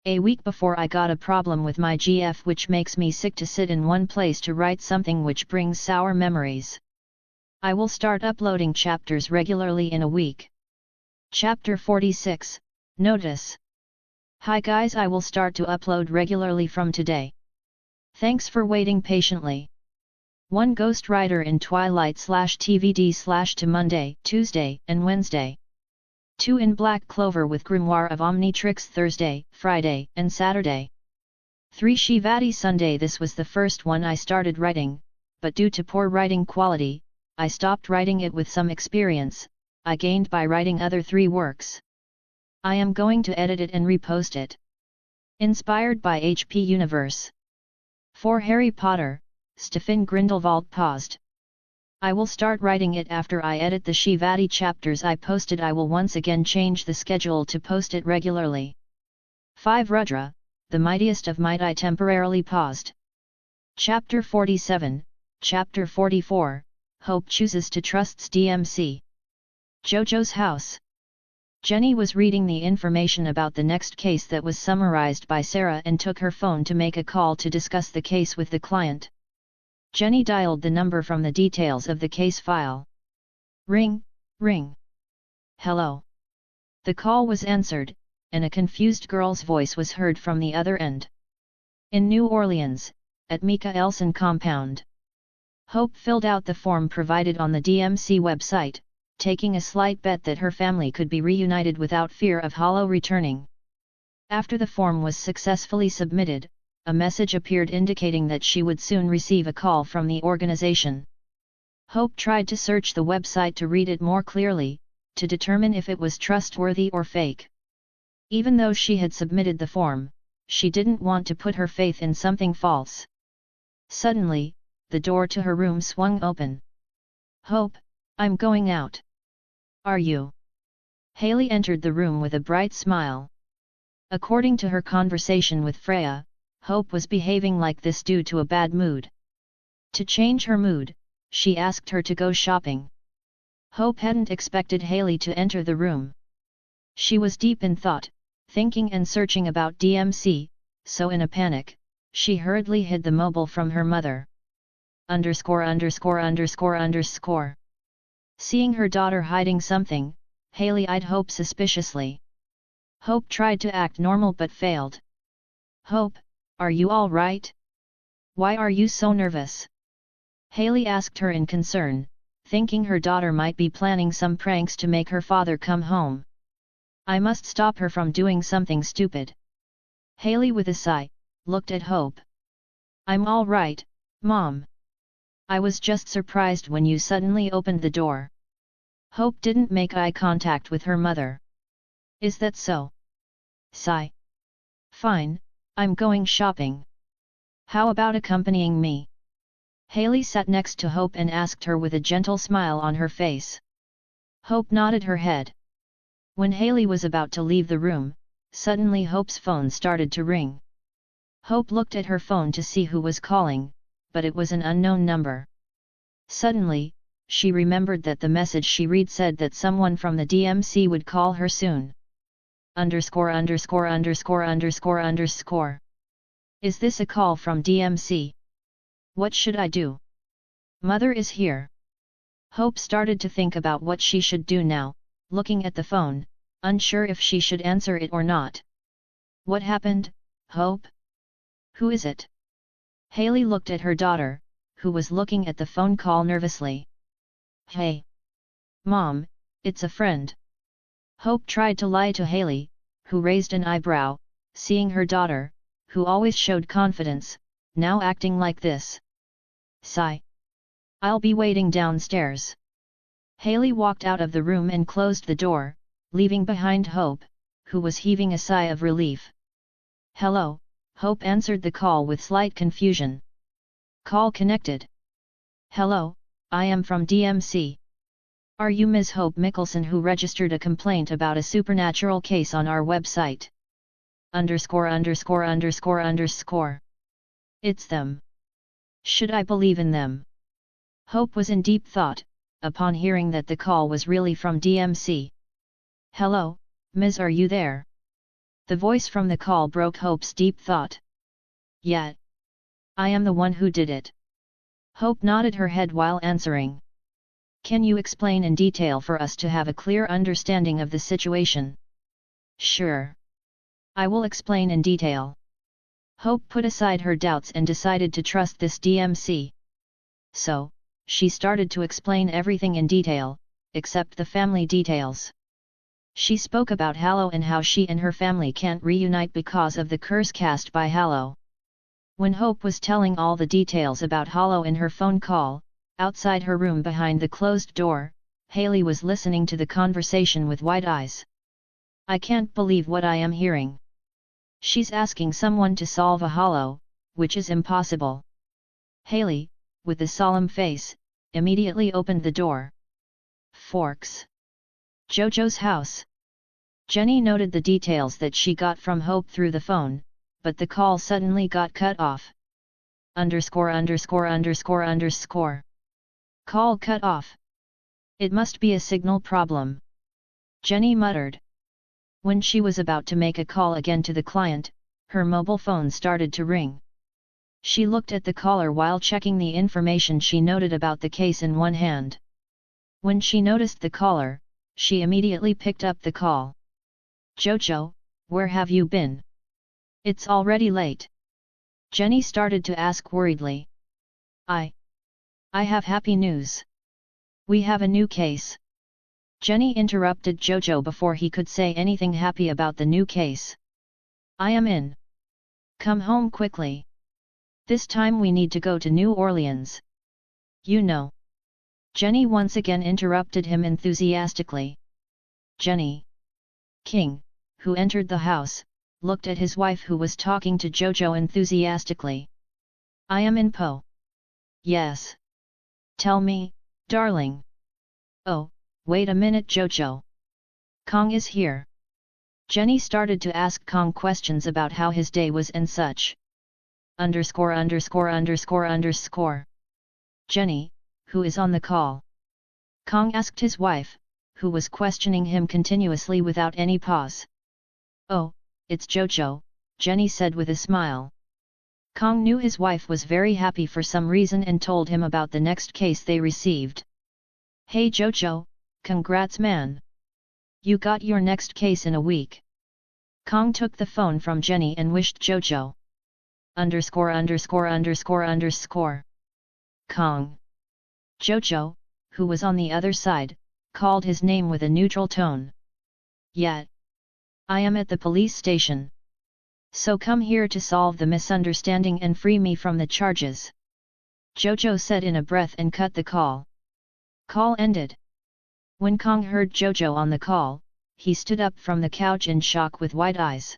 A week before I got a problem with my GF which makes me sick to sit in one place to write something which brings sour memories. I will start uploading chapters regularly in a week. Chapter 46, Notice. Hi guys, I will start to upload regularly from today. Thanks for waiting patiently. 1 Ghost Rider in Twilight /TVD to Monday, Tuesday, and Wednesday. 2 in Black Clover with Grimoire of Omnitrix Thursday, Friday, and Saturday. 3 Shivati Sunday. This was the first one I started writing, but due to poor writing quality, I stopped writing it. With some experience I gained by writing other 3 works. I am going to edit it and repost it. Inspired by HP Universe. 4 Harry Potter, Stefan Grindelwald paused. I will start writing it after I edit the Shivati chapters I posted. I will once again change the schedule to post it regularly. 5 Rudra, the mightiest of might. I temporarily paused. Chapter 47, Chapter 44, Hope chooses to trust DMC. Jojo's house. Jenny was reading the information about the next case that was summarized by Sarah and took her phone to make a call to discuss the case with the client. Jenny dialed the number from the details of the case file. Ring, ring. Hello. The call was answered, and a confused girl's voice was heard from the other end. In New Orleans, at Mika Elson compound. Hope filled out the form provided on the DMC website, taking a slight bet that her family could be reunited without fear of Hollow returning. After the form was successfully submitted, a message appeared indicating that she would soon receive a call from the organization. Hope tried to search the website to read it more clearly, to determine if it was trustworthy or fake. Even though she had submitted the form, she didn't want to put her faith in something false. Suddenly, the door to her room swung open. "Hope, I'm going out." "Are you?" Haley entered the room with a bright smile. According to her conversation with Freya, Hope was behaving like this due to a bad mood. To change her mood, she asked her to go shopping. Hope hadn't expected Haley to enter the room. She was deep in thought, thinking and searching about DMC, so in a panic, she hurriedly hid the mobile from her mother. _______. Seeing her daughter hiding something, Haley eyed Hope suspiciously. Hope tried to act normal but failed. "Hope, are you all right? Why are you so nervous?" Haley asked her in concern, thinking her daughter might be planning some pranks to make her father come home. "I must stop her from doing something stupid." Haley with a sigh, looked at Hope. "I'm all right, Mom. I was just surprised when you suddenly opened the door." Hope didn't make eye contact with her mother. "Is that so?" Sigh. "Fine, I'm going shopping. How about accompanying me?" Haley sat next to Hope and asked her with a gentle smile on her face. Hope nodded her head. When Haley was about to leave the room, suddenly Hope's phone started to ring. Hope looked at her phone to see who was calling, but it was an unknown number. Suddenly, she remembered that the message she read said that someone from the DMC would call her soon. _________. Is this a call from DMC? What should I do? Mother is here. Hope started to think about what she should do now, looking at the phone, unsure if she should answer it or not. "What happened, Hope? Who is it?" Haley looked at her daughter, who was looking at the phone call nervously. "Hey! Mom, it's a friend." Hope tried to lie to Haley, who raised an eyebrow, seeing her daughter, who always showed confidence, now acting like this. Sigh. "I'll be waiting downstairs." Haley walked out of the room and closed the door, leaving behind Hope, who was heaving a sigh of relief. "Hello," Hope answered the call with slight confusion. Call connected. "Hello, I am from DMC. Are you Ms. Hope Mickelson who registered a complaint about a supernatural case on our website? ________. It's them. Should I believe in them?" Hope was in deep thought, upon hearing that the call was really from DMC. "Hello, Ms. Are you there?" The voice from the call broke Hope's deep thought. "Yeah. I am the one who did it." Hope nodded her head while answering. "Can you explain in detail for us to have a clear understanding of the situation?" "Sure. I will explain in detail." Hope put aside her doubts and decided to trust this DMC. So, she started to explain everything in detail, except the family details. She spoke about Hallow and how she and her family can't reunite because of the curse cast by Hallow. When Hope was telling all the details about Hallow in her phone call, outside her room behind the closed door, Haley was listening to the conversation with wide eyes. "I can't believe what I am hearing. She's asking someone to solve a Hallow, which is impossible." Haley, with a solemn face, immediately opened the door. Forks. Jojo's house. Jenny noted the details that she got from Hope through the phone, but the call suddenly got cut off. ________. Call cut off. It must be a signal problem. Jenny muttered. When she was about to make a call again to the client, her mobile phone started to ring. She looked at the caller while checking the information she noted about the case in one hand. When she noticed the caller, she immediately picked up the call. "Jojo, where have you been? It's already late." Jenny started to ask worriedly. I have happy news. We have a new case." Jenny interrupted Jojo before he could say anything happy about the new case. I am in. Come home quickly. This time we need to go to New Orleans. You know. Jenny once again interrupted him enthusiastically. Jenny. King, who entered the house, looked at his wife who was talking to Jojo enthusiastically. I am in Po. Yes. Tell me, darling. Oh, wait a minute Jojo. Kong is here. Jenny started to ask Kong questions about how his day was and such. Underscore. Jenny, who is on the call? Kong asked his wife, who was questioning him continuously without any pause. Oh, it's Jojo, Jenny said with a smile. Kong knew his wife was very happy for some reason and told him about the next case they received. Hey Jojo, congrats man! You got your next case in a week. Kong took the phone from Jenny and wished Jojo. Underscore. Kong. Jojo, who was on the other side, called his name with a neutral tone. Yet. I am at the police station. So come here to solve the misunderstanding and free me from the charges. Jojo said in a breath and cut the call. Call ended. When Kong heard Jojo on the call, he stood up from the couch in shock with wide eyes.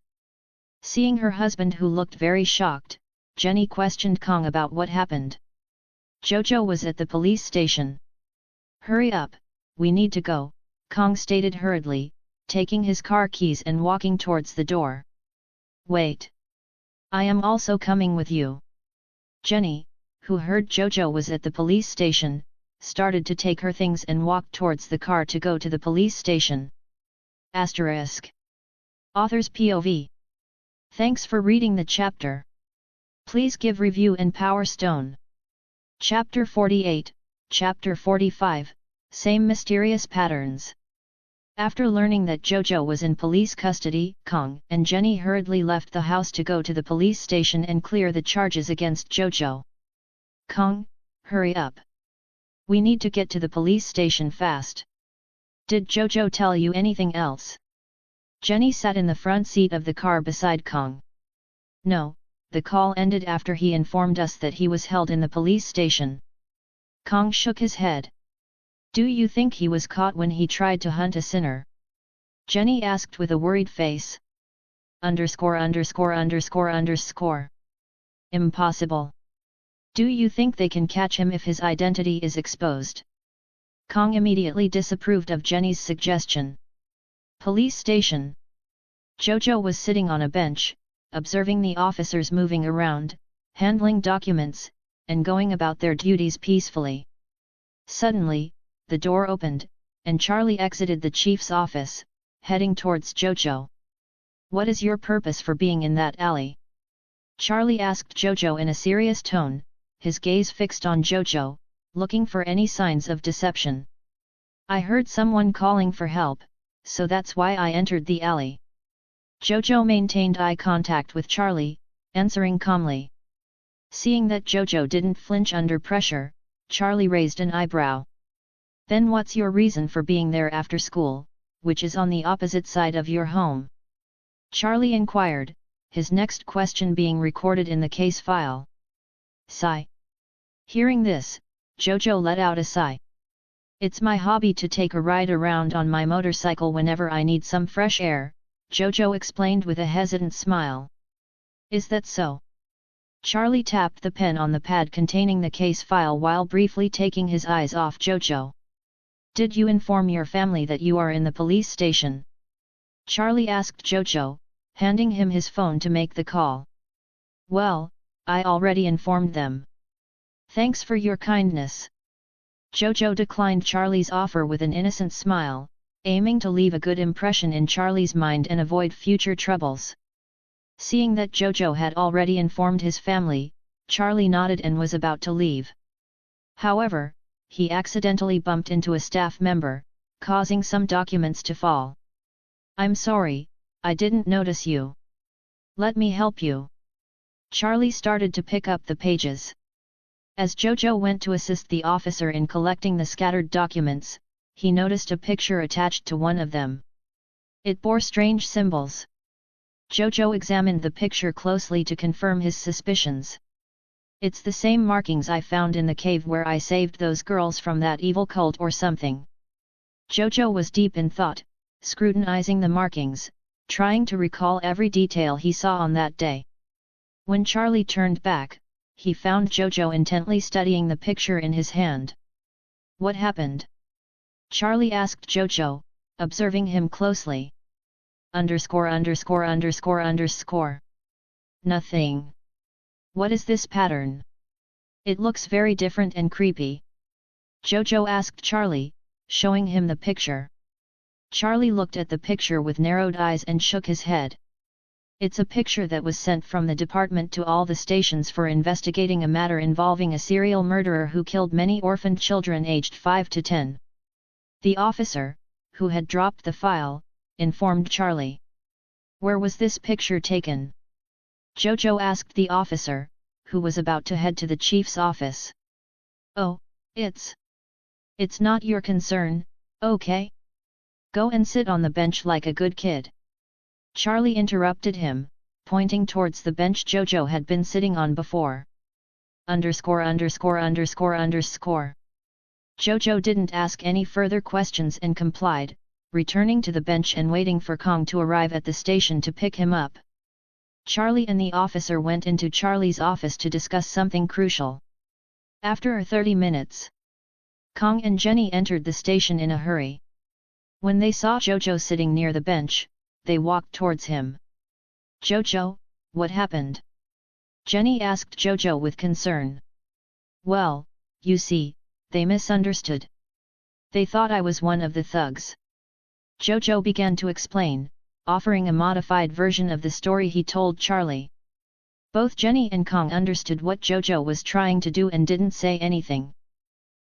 Seeing her husband who looked very shocked, Jenny questioned Kong about what happened. Jojo was at the police station. Hurry up, we need to go, Kong stated hurriedly, taking his car keys and walking towards the door. Wait. I am also coming with you. Jenny, who heard Jojo was at the police station, started to take her things and walked towards the car to go to the police station. Asterisk. Author's POV. Thanks for reading the chapter. Please give review and Power Stone. Chapter 48, Chapter 45, Same Mysterious Patterns. After learning that Jojo was in police custody, Kong and Jenny hurriedly left the house to go to the police station and clear the charges against Jojo. Kong, hurry up. We need to get to the police station fast. Did Jojo tell you anything else? Jenny sat in the front seat of the car beside Kong. No, the call ended after he informed us that he was held in the police station. Kong shook his head. Do you think he was caught when he tried to hunt a sinner? Jenny asked with a worried face. Underscore. Impossible. Do you think they can catch him if his identity is exposed? Kong immediately disapproved of Jenny's suggestion. Police station. Jojo was sitting on a bench, observing the officers moving around, handling documents, and going about their duties peacefully. Suddenly, the door opened, and Charlie exited the chief's office, heading towards Jojo. What is your purpose for being in that alley? Charlie asked Jojo in a serious tone, his gaze fixed on Jojo, looking for any signs of deception. I heard someone calling for help, so that's why I entered the alley. Jojo maintained eye contact with Charlie, answering calmly. Seeing that Jojo didn't flinch under pressure, Charlie raised an eyebrow. Then what's your reason for being there after school, which is on the opposite side of your home? Charlie inquired, his next question being recorded in the case file. Sigh. Hearing this, Jojo let out a sigh. It's my hobby to take a ride around on my motorcycle whenever I need some fresh air, Jojo explained with a hesitant smile. Is that so? Charlie tapped the pen on the pad containing the case file while briefly taking his eyes off Jojo. Did you inform your family that you are in the police station? Charlie asked Jojo, handing him his phone to make the call. Well, I already informed them. Thanks for your kindness. Jojo declined Charlie's offer with an innocent smile, aiming to leave a good impression in Charlie's mind and avoid future troubles. Seeing that Jojo had already informed his family, Charlie nodded and was about to leave. However, he accidentally bumped into a staff member, causing some documents to fall. I'm sorry, I didn't notice you. Let me help you. Charlie started to pick up the pages. As Jojo went to assist the officer in collecting the scattered documents, he noticed a picture attached to one of them. It bore strange symbols. Jojo examined the picture closely to confirm his suspicions. It's the same markings I found in the cave where I saved those girls from that evil cult or something. Jojo was deep in thought, scrutinizing the markings, trying to recall every detail he saw on that day. When Charlie turned back, he found Jojo intently studying the picture in his hand. What happened? Charlie asked Jojo, observing him closely. Underscore. Nothing. What is this pattern? It looks very different and creepy. Jojo asked Charlie, showing him the picture. Charlie looked at the picture with narrowed eyes and shook his head. It's a picture that was sent from the department to all the stations for investigating a matter involving a serial murderer who killed many orphaned children aged 5 to 10. The officer, who had dropped the file, informed Charlie. Where was this picture taken? Jojo asked the officer, who was about to head to the chief's office. Oh, it's not your concern, okay? Go and sit on the bench like a good kid. Charlie interrupted him, pointing towards the bench Jojo had been sitting on before. Underscore. Jojo didn't ask any further questions and complied, returning to the bench and waiting for Kong to arrive at the station to pick him up. Charlie and the officer went into Charlie's office to discuss something crucial. After 30 minutes, Kong and Jenny entered the station in a hurry. When they saw Jojo sitting near the bench, they walked towards him. Jojo, what happened? Jenny asked Jojo with concern. Well, you see, they misunderstood. They thought I was one of the thugs. Jojo began to explain, offering a modified version of the story he told Charlie. Both Jenny and Kong understood what Jojo was trying to do and didn't say anything.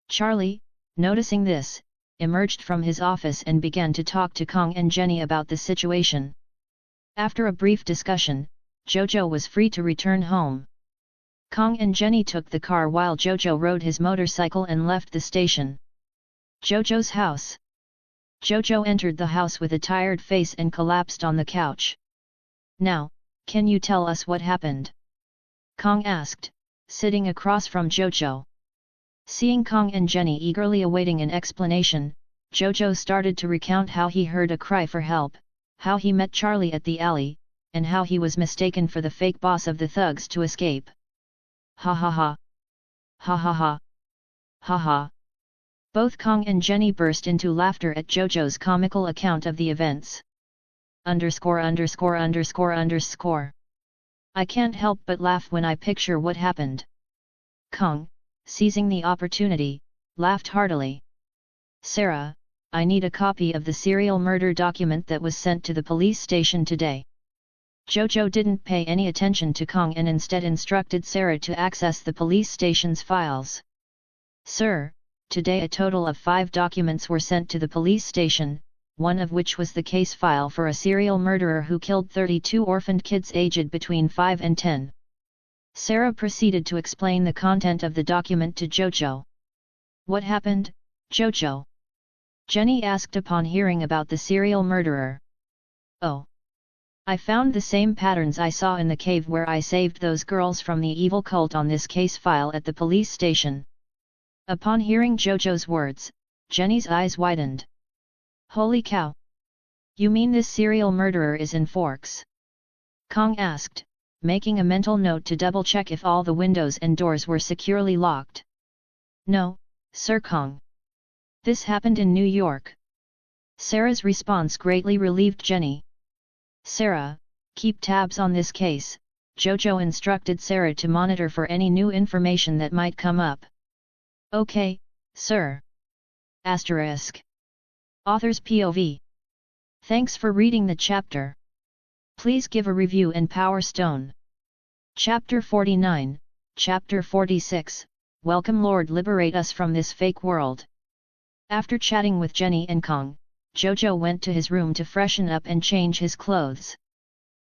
Charlie, noticing this, emerged from his office and began to talk to Kong and Jenny about the situation. After a brief discussion, Jojo was free to return home. Kong and Jenny took the car while Jojo rode his motorcycle and left the station. Jojo's house. Jojo entered the house with a tired face and collapsed on the couch. Now, can you tell us what happened? Kong asked, sitting across from Jojo. Seeing Kong and Jenny eagerly awaiting an explanation, Jojo started to recount how he heard a cry for help, how he met Charlie at the alley, and how he was mistaken for the fake boss of the thugs to escape. Ha ha ha. Ha ha ha. Ha ha. Both Kong and Jenny burst into laughter at Jojo's comical account of the events. Underscore. I can't help but laugh when I picture what happened. Kong, seizing the opportunity, laughed heartily. Sarah, I need a copy of the serial murder document that was sent to the police station today. Jojo didn't pay any attention to Kong and instead instructed Sarah to access the police station's files. Sir, today a total of 5 documents were sent to the police station, one of which was the case file for a serial murderer who killed 32 orphaned kids aged between 5 and 10. Sarah proceeded to explain the content of the document to Jojo. What happened, Jojo? Jenny asked upon hearing about the serial murderer. Oh. I found the same patterns I saw in the cave where I saved those girls from the evil cult on this case file at the police station. Upon hearing Jojo's words, Jenny's eyes widened. Holy cow! You mean this serial murderer is in Forks? Kong asked, making a mental note to double-check if all the windows and doors were securely locked. No, Sir Kong. This happened in New York. Sarah's response greatly relieved Jenny. Sarah, keep tabs on this case, Jojo instructed Sarah to monitor for any new information that might come up. Okay, sir. Asterisk. Author's POV. Thanks for reading the chapter. Please give a review and Power Stone. Chapter 49, Chapter 46, Welcome Lord, liberate us from this fake world. After chatting with Jenny and Kong, Jojo went to his room to freshen up and change his clothes.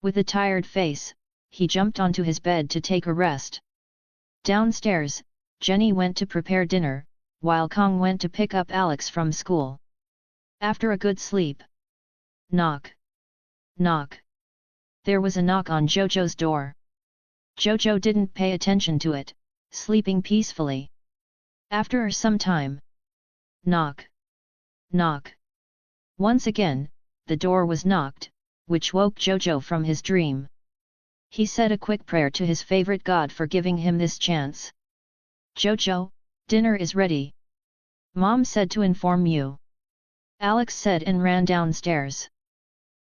With a tired face, he jumped onto his bed to take a rest. Downstairs, Jenny went to prepare dinner, while Kong went to pick up Alex from school. After a good sleep. Knock. Knock. There was a knock on Jojo's door. Jojo didn't pay attention to it, sleeping peacefully. After some time. Knock. Knock. Once again, the door was knocked, which woke Jojo from his dream. He said a quick prayer to his favorite god for giving him this chance. Jojo, dinner is ready. Mom said to inform you. Alex said and ran downstairs.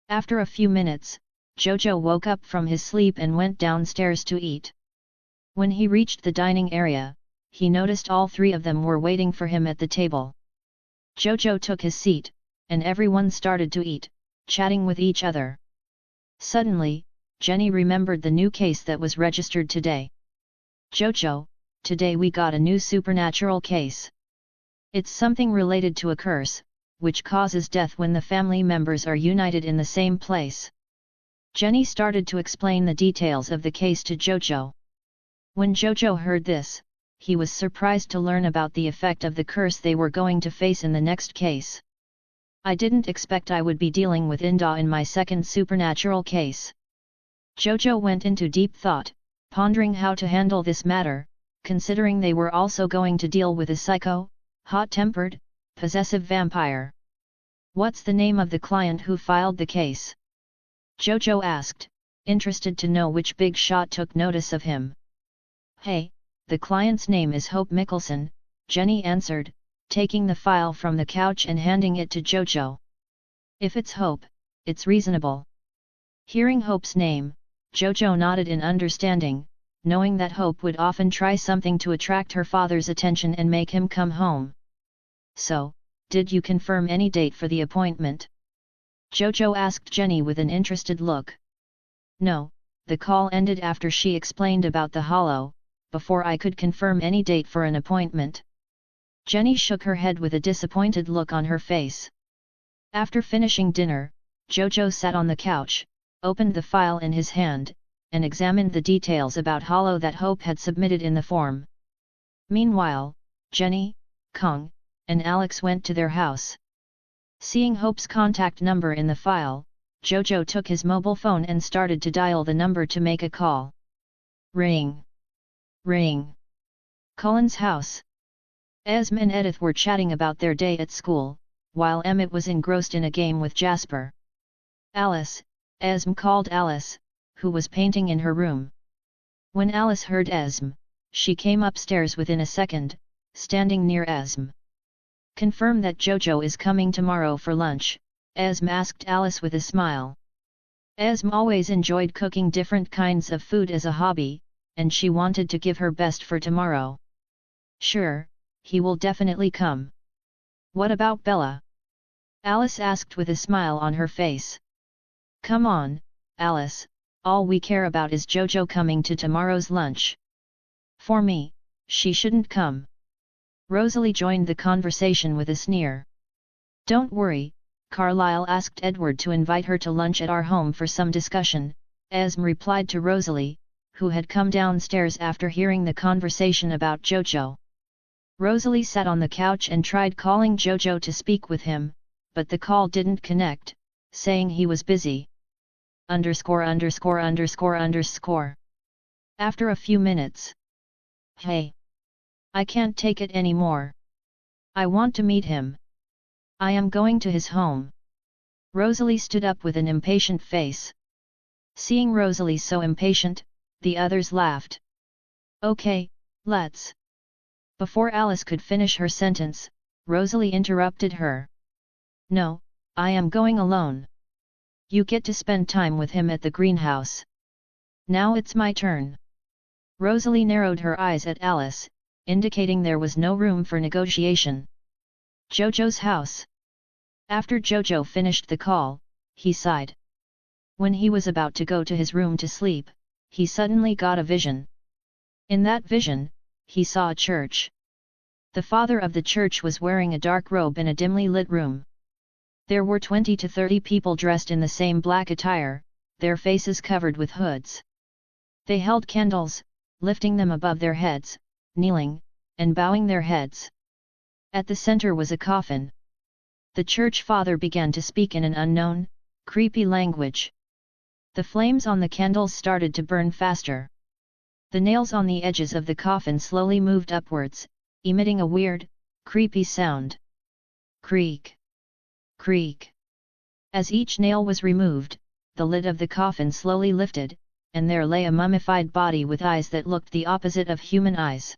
After a few minutes, Jojo woke up from his sleep and went downstairs to eat. When he reached the dining area, he noticed all three of them were waiting for him at the table. Jojo took his seat, and everyone started to eat, chatting with each other. Suddenly, Jenny remembered the new case that was registered today. Jojo, today we got a new supernatural case. It's something related to a curse, which causes death when the family members are united in the same place. Jenny started to explain the details of the case to Jojo. When Jojo heard this, he was surprised to learn about the effect of the curse they were going to face in the next case. I didn't expect I would be dealing with Inda in my second supernatural case. Jojo went into deep thought, pondering how to handle this matter, considering they were also going to deal with a psycho, hot-tempered, possessive vampire. What's the name of the client who filed the case? Jojo asked, interested to know which big shot took notice of him. Hey, the client's name is Hope Mickelson, Jenny answered, taking the file from the couch and handing it to Jojo. If it's Hope, it's reasonable. Hearing Hope's name, Jojo nodded in understanding, knowing that Hope would often try something to attract her father's attention and make him come home. So, did you confirm any date for the appointment? Jojo asked Jenny with an interested look. No, the call ended after she explained about the hollow, before I could confirm any date for an appointment. Jenny shook her head with a disappointed look on her face. After finishing dinner, Jojo sat on the couch, opened the file in his hand, and examined the details about hollow that Hope had submitted in the form. Meanwhile, Jenny, Kong, and Alex went to their house. Seeing Hope's contact number in the file, Jojo took his mobile phone and started to dial the number to make a call. Ring. Ring. Cullen's house. Esme and Edith were chatting about their day at school, while Emmett was engrossed in a game with Jasper. Alice, Esme called Alice, who was painting in her room. When Alice heard Esme, she came upstairs within a second, standing near Esme. Confirm that Jojo is coming tomorrow for lunch, Esme asked Alice with a smile. Esme always enjoyed cooking different kinds of food as a hobby, and she wanted to give her best for tomorrow. Sure, he will definitely come. What about Bella? Alice asked with a smile on her face. Come on, Alice, all we care about is Jojo coming to tomorrow's lunch. For me, she shouldn't come. Rosalie joined the conversation with a sneer. Don't worry, Carlisle asked Edward to invite her to lunch at our home for some discussion, Esme replied to Rosalie, who had come downstairs after hearing the conversation about Jojo. Rosalie sat on the couch and tried calling Jojo to speak with him, but the call didn't connect, saying he was busy. Underscore. After a few minutes. Hey! I can't take it anymore. I want to meet him. I am going to his home. Rosalie stood up with an impatient face. Seeing Rosalie so impatient, the others laughed. Okay, let's. Before Alice could finish her sentence, Rosalie interrupted her. No, I am going alone. You get to spend time with him at the greenhouse. Now it's my turn. Rosalie narrowed her eyes at Alice, indicating there was no room for negotiation. Jojo's house. After Jojo finished the call, he sighed. When he was about to go to his room to sleep, he suddenly got a vision. In that vision, he saw a church. The father of the church was wearing a dark robe in a dimly lit room. There were 20 to 30 people dressed in the same black attire, their faces covered with hoods. They held candles, lifting them above their heads, kneeling, and bowing their heads. At the center was a coffin. The church father began to speak in an unknown, creepy language. The flames on the candles started to burn faster. The nails on the edges of the coffin slowly moved upwards, emitting a weird, creepy sound. Creak! Creak! As each nail was removed, the lid of the coffin slowly lifted, and there lay a mummified body with eyes that looked the opposite of human eyes.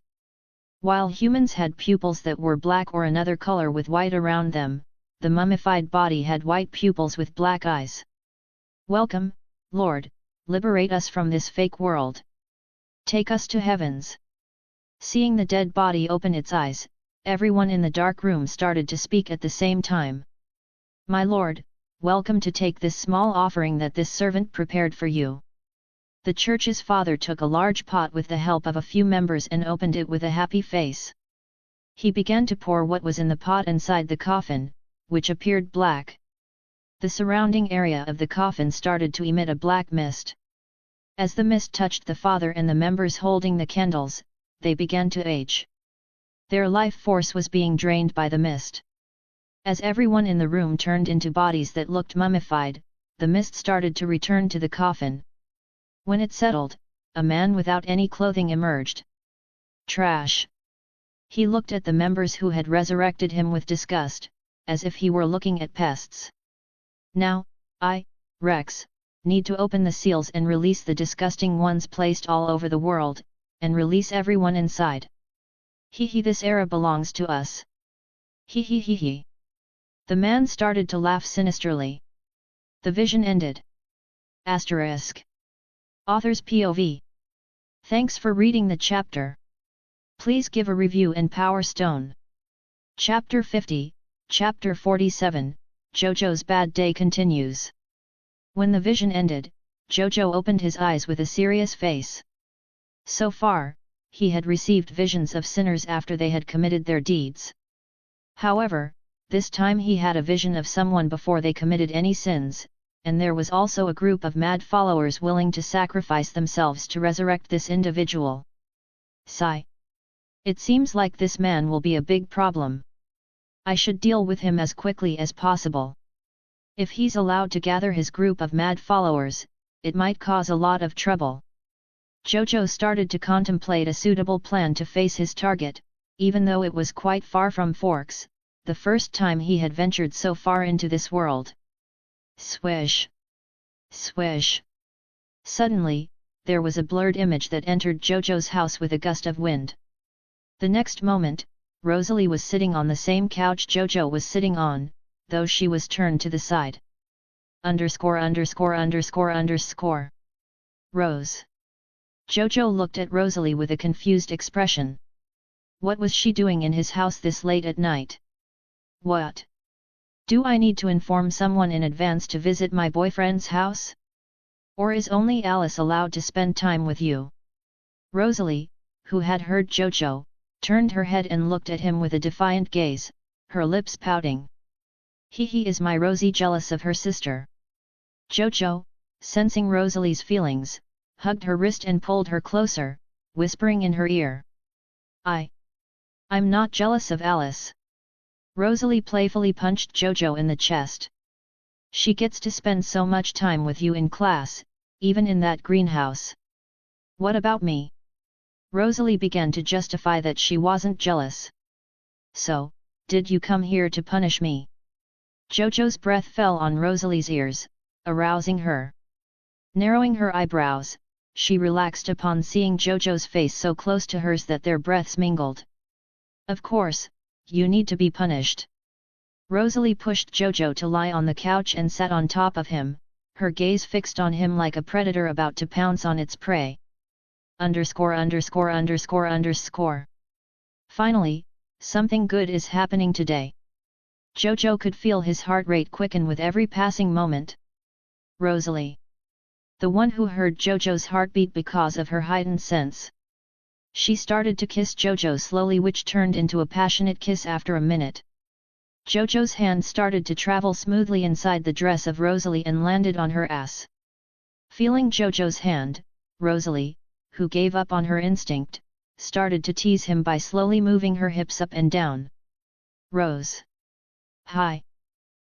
While humans had pupils that were black or another color with white around them, the mummified body had white pupils with black eyes. "Welcome, Lord, liberate us from this fake world. Take us to heavens." Seeing the dead body open its eyes, everyone in the dark room started to speak at the same time. "My Lord, welcome to take this small offering that this servant prepared for you." The church's father took a large pot with the help of a few members and opened it with a happy face. He began to pour what was in the pot inside the coffin, which appeared black. The surrounding area of the coffin started to emit a black mist. As the mist touched the father and the members holding the candles, they began to age. Their life force was being drained by the mist. As everyone in the room turned into bodies that looked mummified, the mist started to return to the coffin. When it settled, a man without any clothing emerged. "Trash!" He looked at the members who had resurrected him with disgust, as if he were looking at pests. "Now, I, Rex, need to open the seals and release the disgusting ones placed all over the world, and release everyone inside. Hee, this era belongs to us. Hee. The man started to laugh sinisterly. The vision ended. **** Author's POV. Thanks for reading the chapter. Please give a review and Power Stone. Chapter 50, Chapter 47, Jojo's Bad Day continues. When the vision ended, Jojo opened his eyes with a serious face. So far, he had received visions of sinners after they had committed their deeds. However, this time he had a vision of someone before they committed any sins, and there was also a group of mad followers willing to sacrifice themselves to resurrect this individual. Sigh. It seems like this man will be a big problem. I should deal with him as quickly as possible. If he's allowed to gather his group of mad followers, it might cause a lot of trouble. Jojo started to contemplate a suitable plan to face his target, even though it was quite far from Forks, the first time he had ventured so far into this world. Swish! Swish! Suddenly, there was a blurred image that entered Jojo's house with a gust of wind. The next moment, Rosalie was sitting on the same couch Jojo was sitting on, though she was turned to the side. __________. Rose. Jojo looked at Rosalie with a confused expression. What was she doing in his house this late at night? What? Do I need to inform someone in advance to visit my boyfriend's house? Or is only Alice allowed to spend time with you? Rosalie, who had heard Jojo, turned her head and looked at him with a defiant gaze, her lips pouting. He is my Rosie jealous of her sister. Jojo, sensing Rosalie's feelings, hugged her wrist and pulled her closer, whispering in her ear. I'm not jealous of Alice. Rosalie playfully punched Jojo in the chest. She gets to spend so much time with you in class, even in that greenhouse. What about me? Rosalie began to justify that she wasn't jealous. So, did you come here to punish me? Jojo's breath fell on Rosalie's ears, arousing her. Narrowing her eyebrows, she relaxed upon seeing Jojo's face so close to hers that their breaths mingled. Of course, you need to be punished. Rosalie pushed Jojo to lie on the couch and sat on top of him, her gaze fixed on him like a predator about to pounce on its prey. _________. Finally, something good is happening today. Jojo could feel his heart rate quicken with every passing moment. Rosalie. The one who heard Jojo's heartbeat because of her heightened sense. She started to kiss Jojo slowly, which turned into a passionate kiss after a minute. Jojo's hand started to travel smoothly inside the dress of Rosalie and landed on her ass. Feeling Jojo's hand, Rosalie, who gave up on her instinct, started to tease him by slowly moving her hips up and down. Rose. Hi.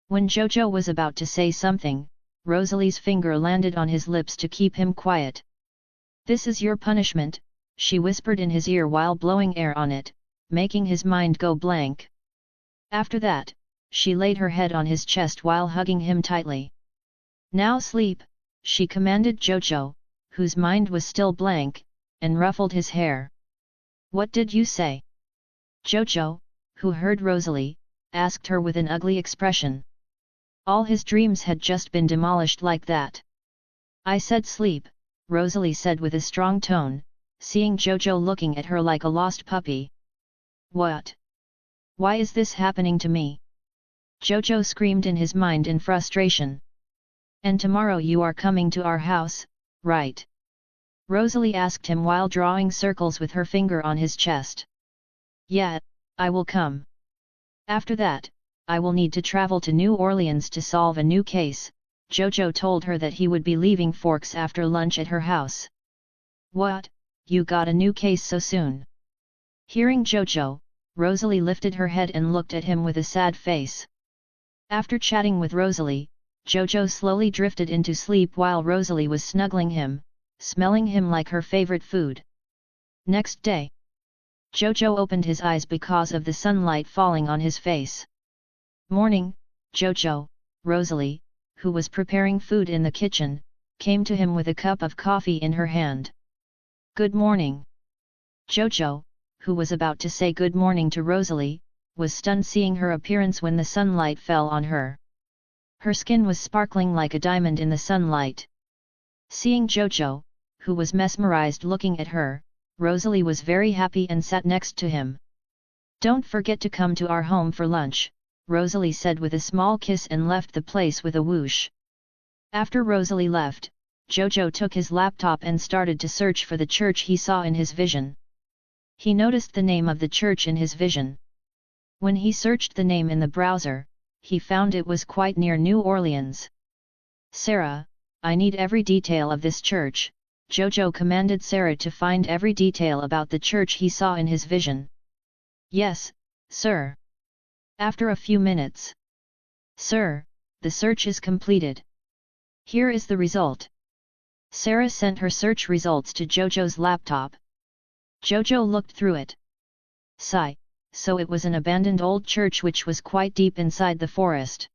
When Jojo was about to say something, Rosalie's finger landed on his lips to keep him quiet. This is your punishment, she whispered in his ear while blowing air on it, making his mind go blank. After that, she laid her head on his chest while hugging him tightly. Now sleep, she commanded Jojo, whose mind was still blank, and ruffled his hair. What did you say? Jojo, who heard Rosalie, asked her with an ugly expression. All his dreams had just been demolished like that. I said sleep, Rosalie said with a strong tone, seeing Jojo looking at her like a lost puppy. What? Why is this happening to me? Jojo screamed in his mind in frustration. And tomorrow you are coming to our house, right? Rosalie asked him while drawing circles with her finger on his chest. Yeah, I will come. After that, I will need to travel to New Orleans to solve a new case. Jojo told her that he would be leaving Forks after lunch at her house. What, you got a new case so soon? Hearing Jojo, Rosalie lifted her head and looked at him with a sad face. After chatting with Rosalie, Jojo slowly drifted into sleep while Rosalie was snuggling him, smelling him like her favorite food. Next day, Jojo opened his eyes because of the sunlight falling on his face. Morning, Jojo, Rosalie, who was preparing food in the kitchen, came to him with a cup of coffee in her hand. Good morning. Jojo, who was about to say good morning to Rosalie, was stunned seeing her appearance when the sunlight fell on her. Her skin was sparkling like a diamond in the sunlight. Seeing Jojo, who was mesmerized looking at her, Rosalie was very happy and sat next to him. Don't forget to come to our home for lunch, Rosalie said with a small kiss and left the place with a whoosh. After Rosalie left, Jojo took his laptop and started to search for the church he saw in his vision. He noticed the name of the church in his vision. When he searched the name in the browser, he found it was quite near New Orleans. Sarah, I need every detail of this church, Jojo commanded Sarah to find every detail about the church he saw in his vision. Yes, sir. After a few minutes. Sir, the search is completed. Here is the result. Sarah sent her search results to Jojo's laptop. Jojo looked through it. Sigh, so it was an abandoned old church which was quite deep inside the forest.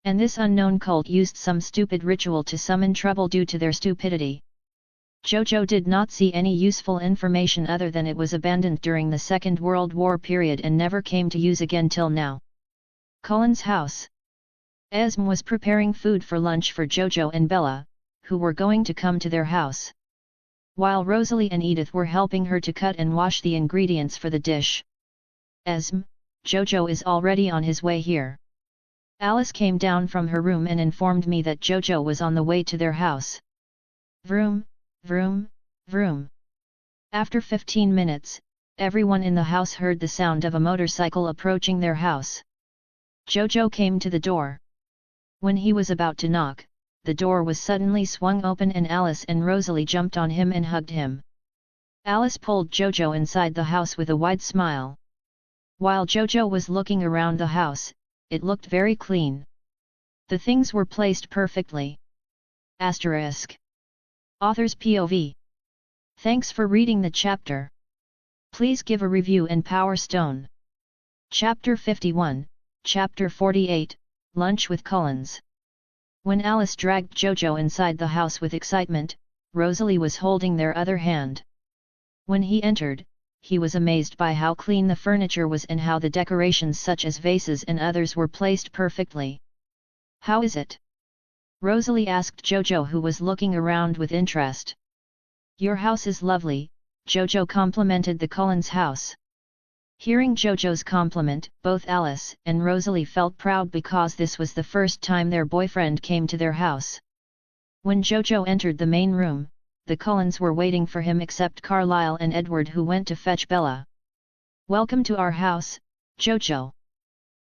And this unknown cult used some stupid ritual to summon trouble due to their stupidity. Jojo did not see any useful information other than it was abandoned during the Second World War period and never came to use again till now. Colin's house. Esme was preparing food for lunch for Jojo and Bella, who were going to come to their house. While Rosalie and Edith were helping her to cut and wash the ingredients for the dish. Esme, Jojo is already on his way here. Alice came down from her room and informed me that Jojo was on the way to their house. Vroom, vroom, vroom. After 15 minutes, everyone in the house heard the sound of a motorcycle approaching their house. Jojo came to the door. When he was about to knock, the door was suddenly swung open and Alice and Rosalie jumped on him and hugged him. Alice pulled Jojo inside the house with a wide smile. While Jojo was looking around the house, it looked very clean. The things were placed perfectly. Asterisk. Author's POV. Thanks for reading the chapter. Please give a review and Power Stone. Chapter 51, Chapter 48, Lunch with Collins. When Alice dragged Jojo inside the house with excitement, Rosalie was holding their other hand. When he entered, he was amazed by how clean the furniture was and how the decorations such as vases and others were placed perfectly. How is it? Rosalie asked Jojo, who was looking around with interest. Your house is lovely, Jojo complimented the Collins house. Hearing Jojo's compliment, both Alice and Rosalie felt proud because this was the first time their boyfriend came to their house. When Jojo entered the main room, the Collins were waiting for him except Carlisle and Edward, who went to fetch Bella. Welcome to our house, Jojo.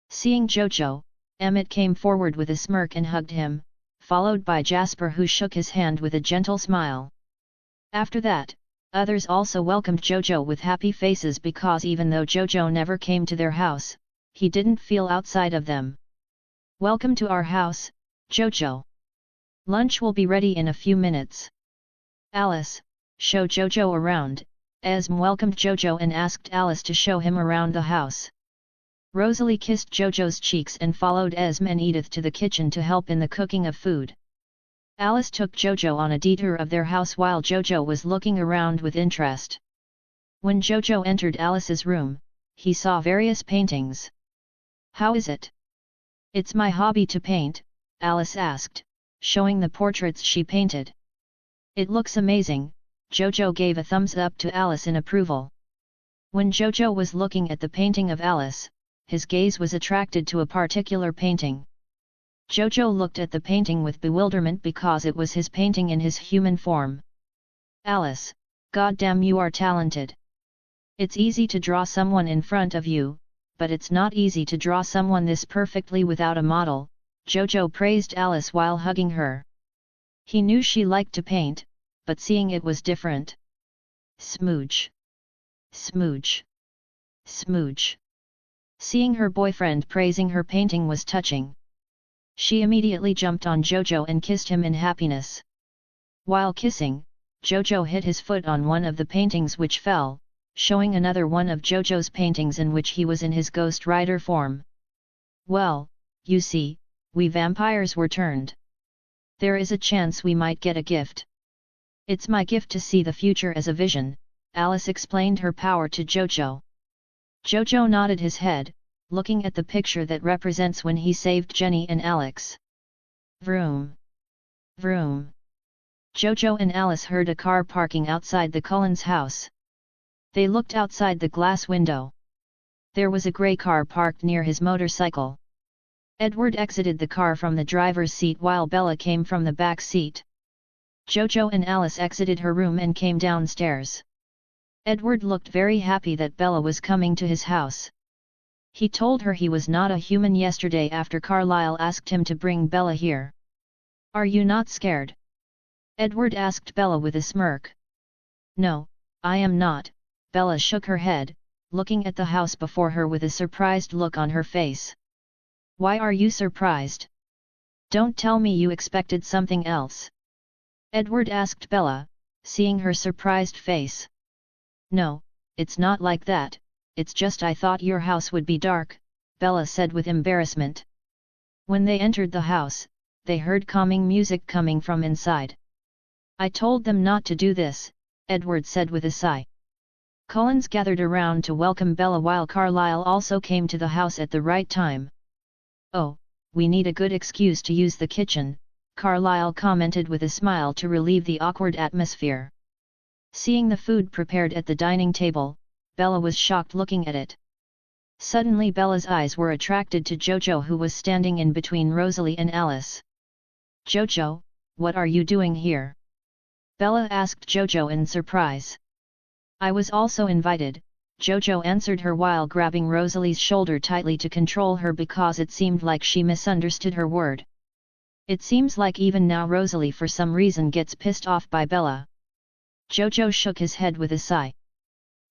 Seeing Jojo, Emmett came forward with a smirk and hugged him, followed by Jasper, who shook his hand with a gentle smile. After that, others also welcomed Jojo with happy faces because even though Jojo never came to their house, he didn't feel outside of them. "Welcome to our house, Jojo. Lunch will be ready in a few minutes." "Alice, show Jojo around." Esme welcomed Jojo and asked Alice to show him around the house. Rosalie kissed Jojo's cheeks and followed Esme and Edith to the kitchen to help in the cooking of food. Alice took Jojo on a detour of their house while Jojo was looking around with interest. When Jojo entered Alice's room, he saw various paintings. "How is it?" "It's my hobby to paint," Alice asked, showing the portraits she painted. "It looks amazing." Jojo gave a thumbs up to Alice in approval. When Jojo was looking at the painting of Alice, his gaze was attracted to a particular painting. Jojo looked at the painting with bewilderment because it was his painting in his human form. "Alice, goddamn, you are talented. It's easy to draw someone in front of you, but it's not easy to draw someone this perfectly without a model," Jojo praised Alice while hugging her. He knew she liked to paint, but seeing it was different. Smooch. Smooch. Smooch. Seeing her boyfriend praising her painting was touching. She immediately jumped on Jojo and kissed him in happiness. While kissing, Jojo hit his foot on one of the paintings which fell, showing another one of Jojo's paintings in which he was in his Ghost Rider form. "Well, you see, we vampires were turned. There is a chance we might get a gift. It's my gift to see the future as a vision," Alice explained her power to Jojo. Jojo nodded his head, looking at the picture that represents when he saved Jenny and Alex. Vroom. Vroom. Jojo and Alice heard a car parking outside the Cullens' house. They looked outside the glass window. There was a grey car parked near his motorcycle. Edward exited the car from the driver's seat while Bella came from the back seat. Jojo and Alice exited her room and came downstairs. Edward looked very happy that Bella was coming to his house. He told her he was not a human yesterday after Carlisle asked him to bring Bella here. "Are you not scared?" Edward asked Bella with a smirk. "No, I am not," Bella shook her head, looking at the house before her with a surprised look on her face. "Why are you surprised? Don't tell me you expected something else." Edward asked Bella, seeing her surprised face. "No, it's not like that, it's just I thought your house would be dark," Bella said with embarrassment. When they entered the house, they heard calming music coming from inside. "I told them not to do this," Edward said with a sigh. Cullens gathered around to welcome Bella while Carlisle also came to the house at the right time. "Oh, we need a good excuse to use the kitchen," Carlisle commented with a smile to relieve the awkward atmosphere. Seeing the food prepared at the dining table, Bella was shocked looking at it. Suddenly Bella's eyes were attracted to Jojo, who was standing in between Rosalie and Alice. "Jojo, what are you doing here?" Bella asked Jojo in surprise. "I was also invited," Jojo answered her while grabbing Rosalie's shoulder tightly to control her because it seemed like she misunderstood her word. It seems like even now Rosalie for some reason gets pissed off by Bella. Jojo shook his head with a sigh.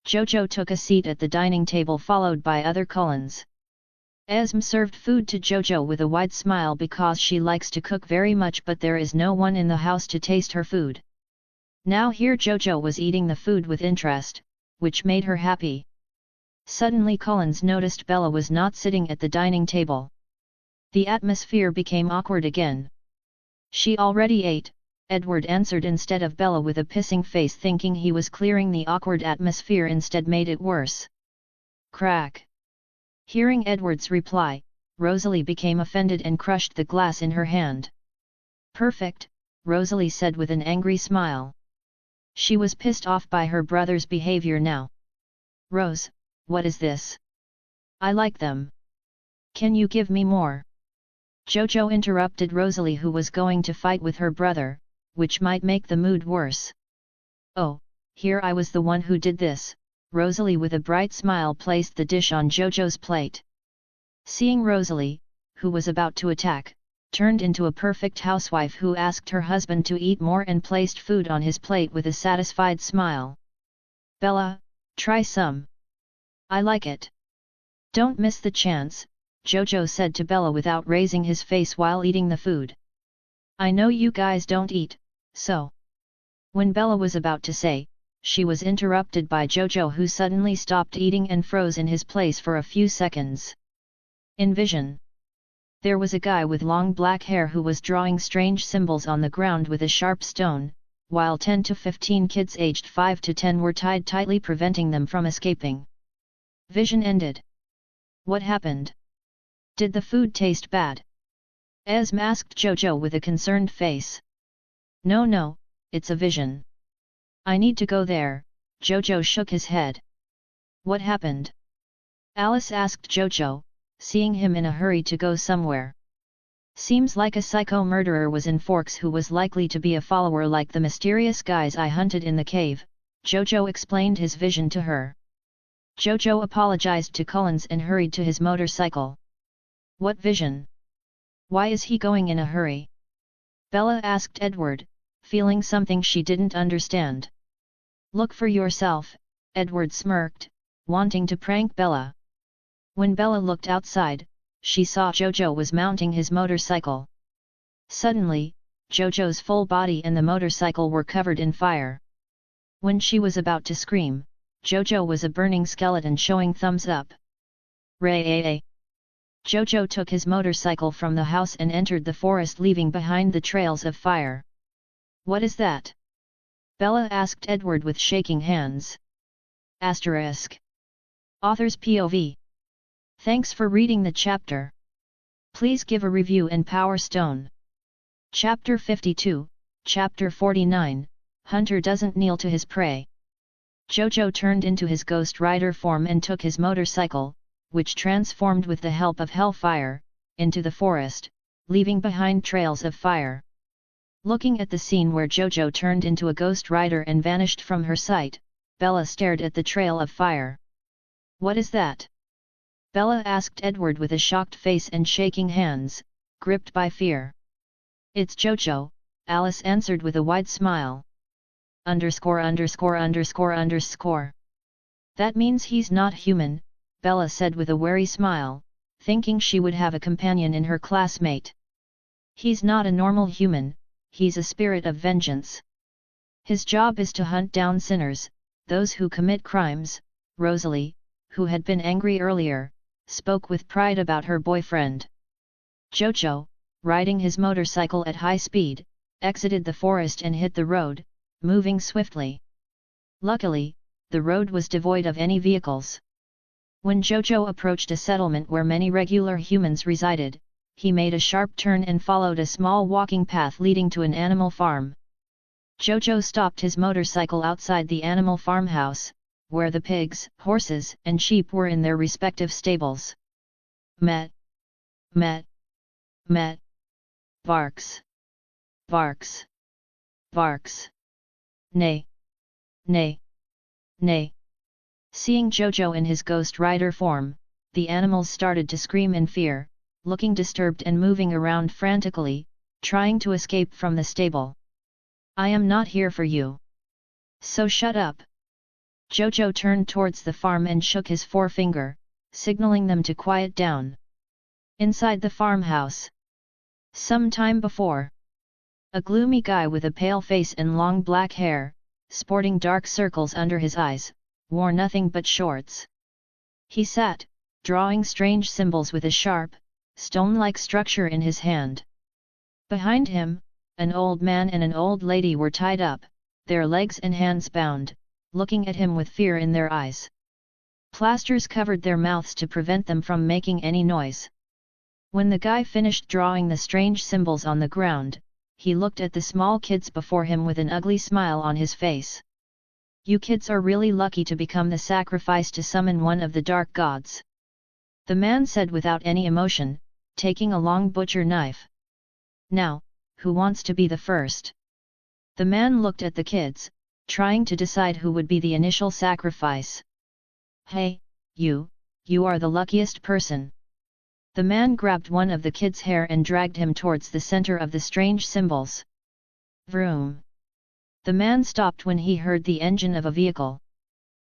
Jojo took a seat at the dining table followed by other Cullens. Esme served food to Jojo with a wide smile because she likes to cook very much, but there is no one in the house to taste her food. Now here Jojo was eating the food with interest, which made her happy. Suddenly Cullens noticed Bella was not sitting at the dining table. The atmosphere became awkward again. "She already ate," Edward answered instead of Bella with a pissing face, thinking he was clearing the awkward atmosphere instead made it worse. Crack. Hearing Edward's reply, Rosalie became offended and crushed the glass in her hand. "Perfect," Rosalie said with an angry smile. She was pissed off by her brother's behavior now. "Rose, what is this? I like them. Can you give me more?" Jojo interrupted Rosalie, who was going to fight with her brother, which might make the mood worse. "Oh, here I was the one who did this," Rosalie with a bright smile placed the dish on Jojo's plate. Seeing Rosalie, who was about to attack, turned into a perfect housewife who asked her husband to eat more and placed food on his plate with a satisfied smile. "Bella, try some. I like it." Don't miss the chance, Jojo said to Bella without raising his face while eating the food. I know you guys don't eat, so. When Bella was about to say, she was interrupted by Jojo, who suddenly stopped eating and froze in his place for a few seconds. In vision, there was a guy with long black hair who was drawing strange symbols on the ground with a sharp stone, while 10 to 15 kids aged 5 to 10 were tied tightly, preventing them from escaping. Vision ended. What happened? Did the food taste bad? Esme asked Jojo with a concerned face. No, it's a vision. I need to go there, Jojo shook his head. What happened? Alice asked Jojo, seeing him in a hurry to go somewhere. Seems like a psycho murderer was in Forks who was likely to be a follower like the mysterious guys I hunted in the cave, Jojo explained his vision to her. Jojo apologized to Cullens and hurried to his motorcycle. What vision? Why is he going in a hurry? Bella asked Edward, feeling something she didn't understand. Look for yourself, Edward smirked, wanting to prank Bella. When Bella looked outside, she saw Jojo was mounting his motorcycle. Suddenly, Jojo's full body and the motorcycle were covered in fire. When she was about to scream, Jojo was a burning skeleton showing thumbs up. Ray! Jojo took his motorcycle from the house and entered the forest, leaving behind the trails of fire. What is that? Bella asked Edward with shaking hands. Author's POV. Thanks for reading the chapter. Please give a review and Power Stone. Chapter 52, Chapter 49, Hunter doesn't kneel to his prey. Jojo turned into his Ghost Rider form and took his motorcycle, which transformed with the help of Hellfire, into the forest, leaving behind trails of fire. Looking at the scene where Jojo turned into a Ghost Rider and vanished from her sight, Bella stared at the trail of fire. What is that? Bella asked Edward with a shocked face and shaking hands, gripped by fear. It's Jojo, Alice answered with a wide smile. ______. That means he's not human, Bella said with a wary smile, thinking she would have a companion in her classmate. He's not a normal human, he's a spirit of vengeance. His job is to hunt down sinners, those who commit crimes. Rosalie, who had been angry earlier, spoke with pride about her boyfriend. Jojo, riding his motorcycle at high speed, exited the forest and hit the road, moving swiftly. Luckily, the road was devoid of any vehicles. When Jojo approached a settlement where many regular humans resided, he made a sharp turn and followed a small walking path leading to an animal farm. Jojo stopped his motorcycle outside the animal farmhouse, where the pigs, horses, and sheep were in their respective stables. Met. Barks. Neigh. Seeing Jojo in his Ghost Rider form, the animals started to scream in fear, looking disturbed and moving around frantically, trying to escape from the stable. I am not here for you. So shut up. Jojo turned towards the farm and shook his forefinger, signaling them to quiet down. Inside the farmhouse. Some time before, a gloomy guy with a pale face and long black hair, sporting dark circles under his eyes, wore nothing but shorts. He sat, drawing strange symbols with a sharp, stone-like structure in his hand. Behind him, an old man and an old lady were tied up, their legs and hands bound, looking at him with fear in their eyes. Plasters covered their mouths to prevent them from making any noise. When the guy finished drawing the strange symbols on the ground, he looked at the small kids before him with an ugly smile on his face. You kids are really lucky to become the sacrifice to summon one of the dark gods. The man said without any emotion, taking a long butcher knife. Now, who wants to be the first? The man looked at the kids, trying to decide who would be the initial sacrifice. Hey, you are the luckiest person. The man grabbed one of the kids' hair and dragged him towards the center of the strange symbols. Vroom. The man stopped when he heard the engine of a vehicle.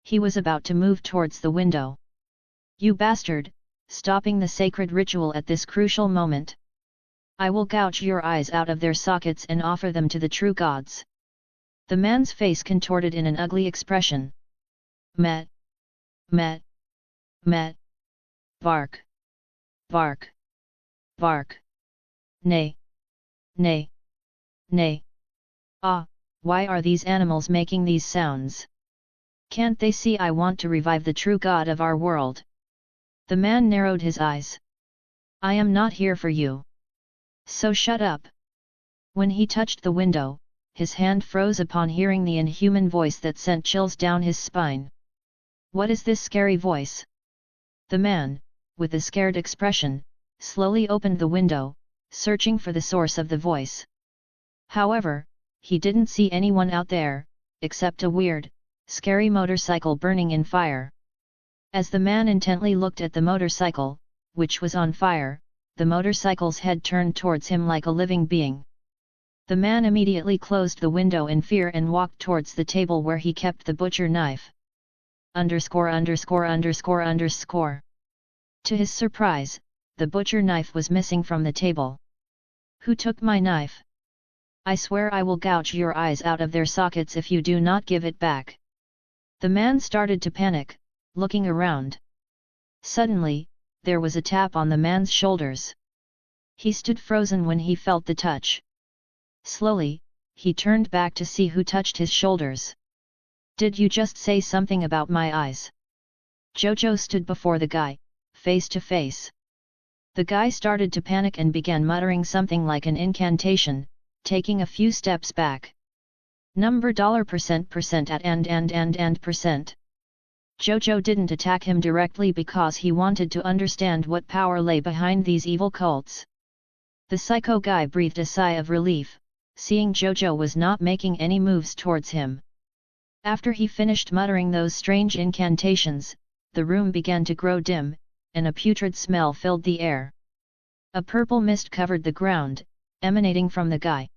He was about to move towards the window. You bastard, stopping the sacred ritual at this crucial moment. I will gouge your eyes out of their sockets and offer them to the true gods. The man's face contorted in an ugly expression. Met. Met. Met. Bark. Bark. Bark. Nay. Nay. Nay. Ah, why are these animals making these sounds? Can't they see I want to revive the true God of our world? The man narrowed his eyes. I am not here for you. So shut up. When he touched the window, his hand froze upon hearing the inhuman voice that sent chills down his spine. What is this scary voice? The man, with a scared expression, slowly opened the window, searching for the source of the voice. However, he didn't see anyone out there, except a weird, scary motorcycle burning in fire. As the man intently looked at the motorcycle, which was on fire, the motorcycle's head turned towards him like a living being. The man immediately closed the window in fear and walked towards the table where he kept the butcher knife. _______. To his surprise, the butcher knife was missing from the table. Who took my knife? I swear I will gouge your eyes out of their sockets if you do not give it back. The man started to panic, looking around. Suddenly, there was a tap on the man's shoulders. He stood frozen when he felt the touch. Slowly, he turned back to see who touched his shoulders. Did you just say something about my eyes? Jojo stood before the guy, face to face. The guy started to panic and began muttering something like an incantation, taking a few steps back. Number $% at and percent. Jojo didn't attack him directly because he wanted to understand what power lay behind these evil cults. The psycho guy breathed a sigh of relief, seeing Jojo was not making any moves towards him. After he finished muttering those strange incantations, the room began to grow dim, and a putrid smell filled the air. A purple mist covered the ground, emanating from the guy.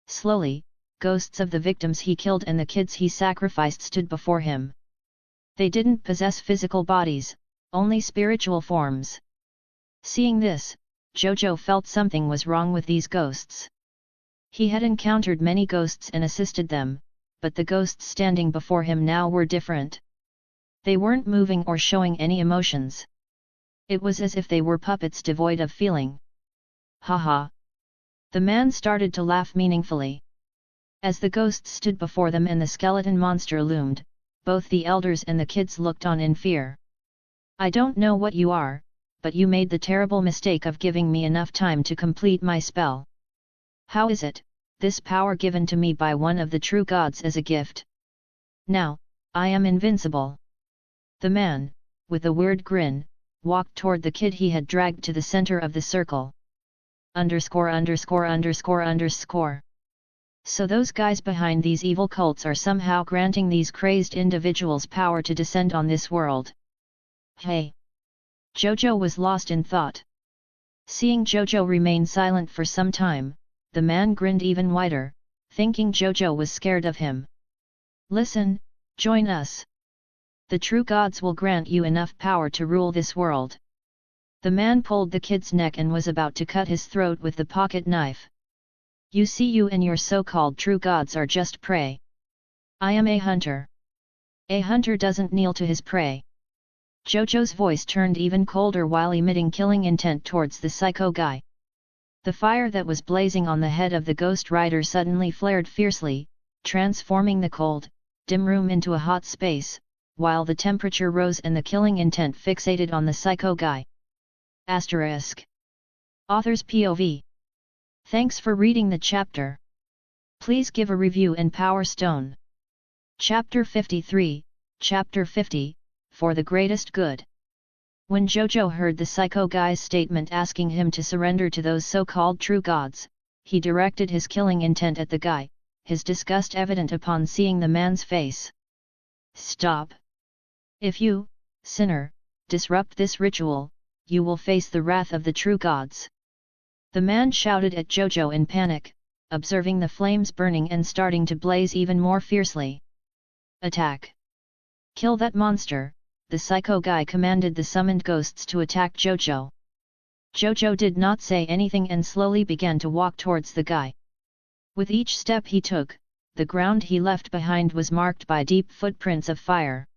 Slowly, ghosts of the victims he killed and the kids he sacrificed stood before him. They didn't possess physical bodies, only spiritual forms. Seeing this, Jojo felt something was wrong with these ghosts. He had encountered many ghosts and assisted them, but the ghosts standing before him now were different. They weren't moving or showing any emotions. It was as if they were puppets devoid of feeling. Ha. The man started to laugh meaningfully. As the ghosts stood before them and the skeleton monster loomed, both the elders and the kids looked on in fear. I don't know what you are, but you made the terrible mistake of giving me enough time to complete my spell. How is it, this power given to me by one of the true gods as a gift? Now, I am invincible. The man, with a weird grin, walked toward the kid he had dragged to the center of the circle. _______. So those guys behind these evil cults are somehow granting these crazed individuals power to descend on this world. Hey! Jojo was lost in thought. Seeing Jojo remain silent for some time, the man grinned even wider, thinking Jojo was scared of him. Listen, join us. The true gods will grant you enough power to rule this world. The man pulled the kid's neck and was about to cut his throat with the pocket knife. You see, you and your so-called true gods are just prey. I am a hunter. A hunter doesn't kneel to his prey. Jojo's voice turned even colder while emitting killing intent towards the psycho guy. The fire that was blazing on the head of the ghost rider suddenly flared fiercely, transforming the cold, dim room into a hot space, while the temperature rose and the killing intent fixated on the psycho guy. Asterisk. Author's POV. Thanks for reading the chapter. Please give a review and Power Stone. Chapter 53, Chapter 50, For the Greatest Good. When Jojo heard the psycho guy's statement asking him to surrender to those so-called true gods, he directed his killing intent at the guy, his disgust evident upon seeing the man's face. Stop! If you, sinner, disrupt this ritual, you will face the wrath of the true gods. The man shouted at Jojo in panic, observing the flames burning and starting to blaze even more fiercely. Attack! Kill that monster, the psycho guy commanded the summoned ghosts to attack Jojo. Jojo did not say anything and slowly began to walk towards the guy. With each step he took, the ground he left behind was marked by deep footprints of fire.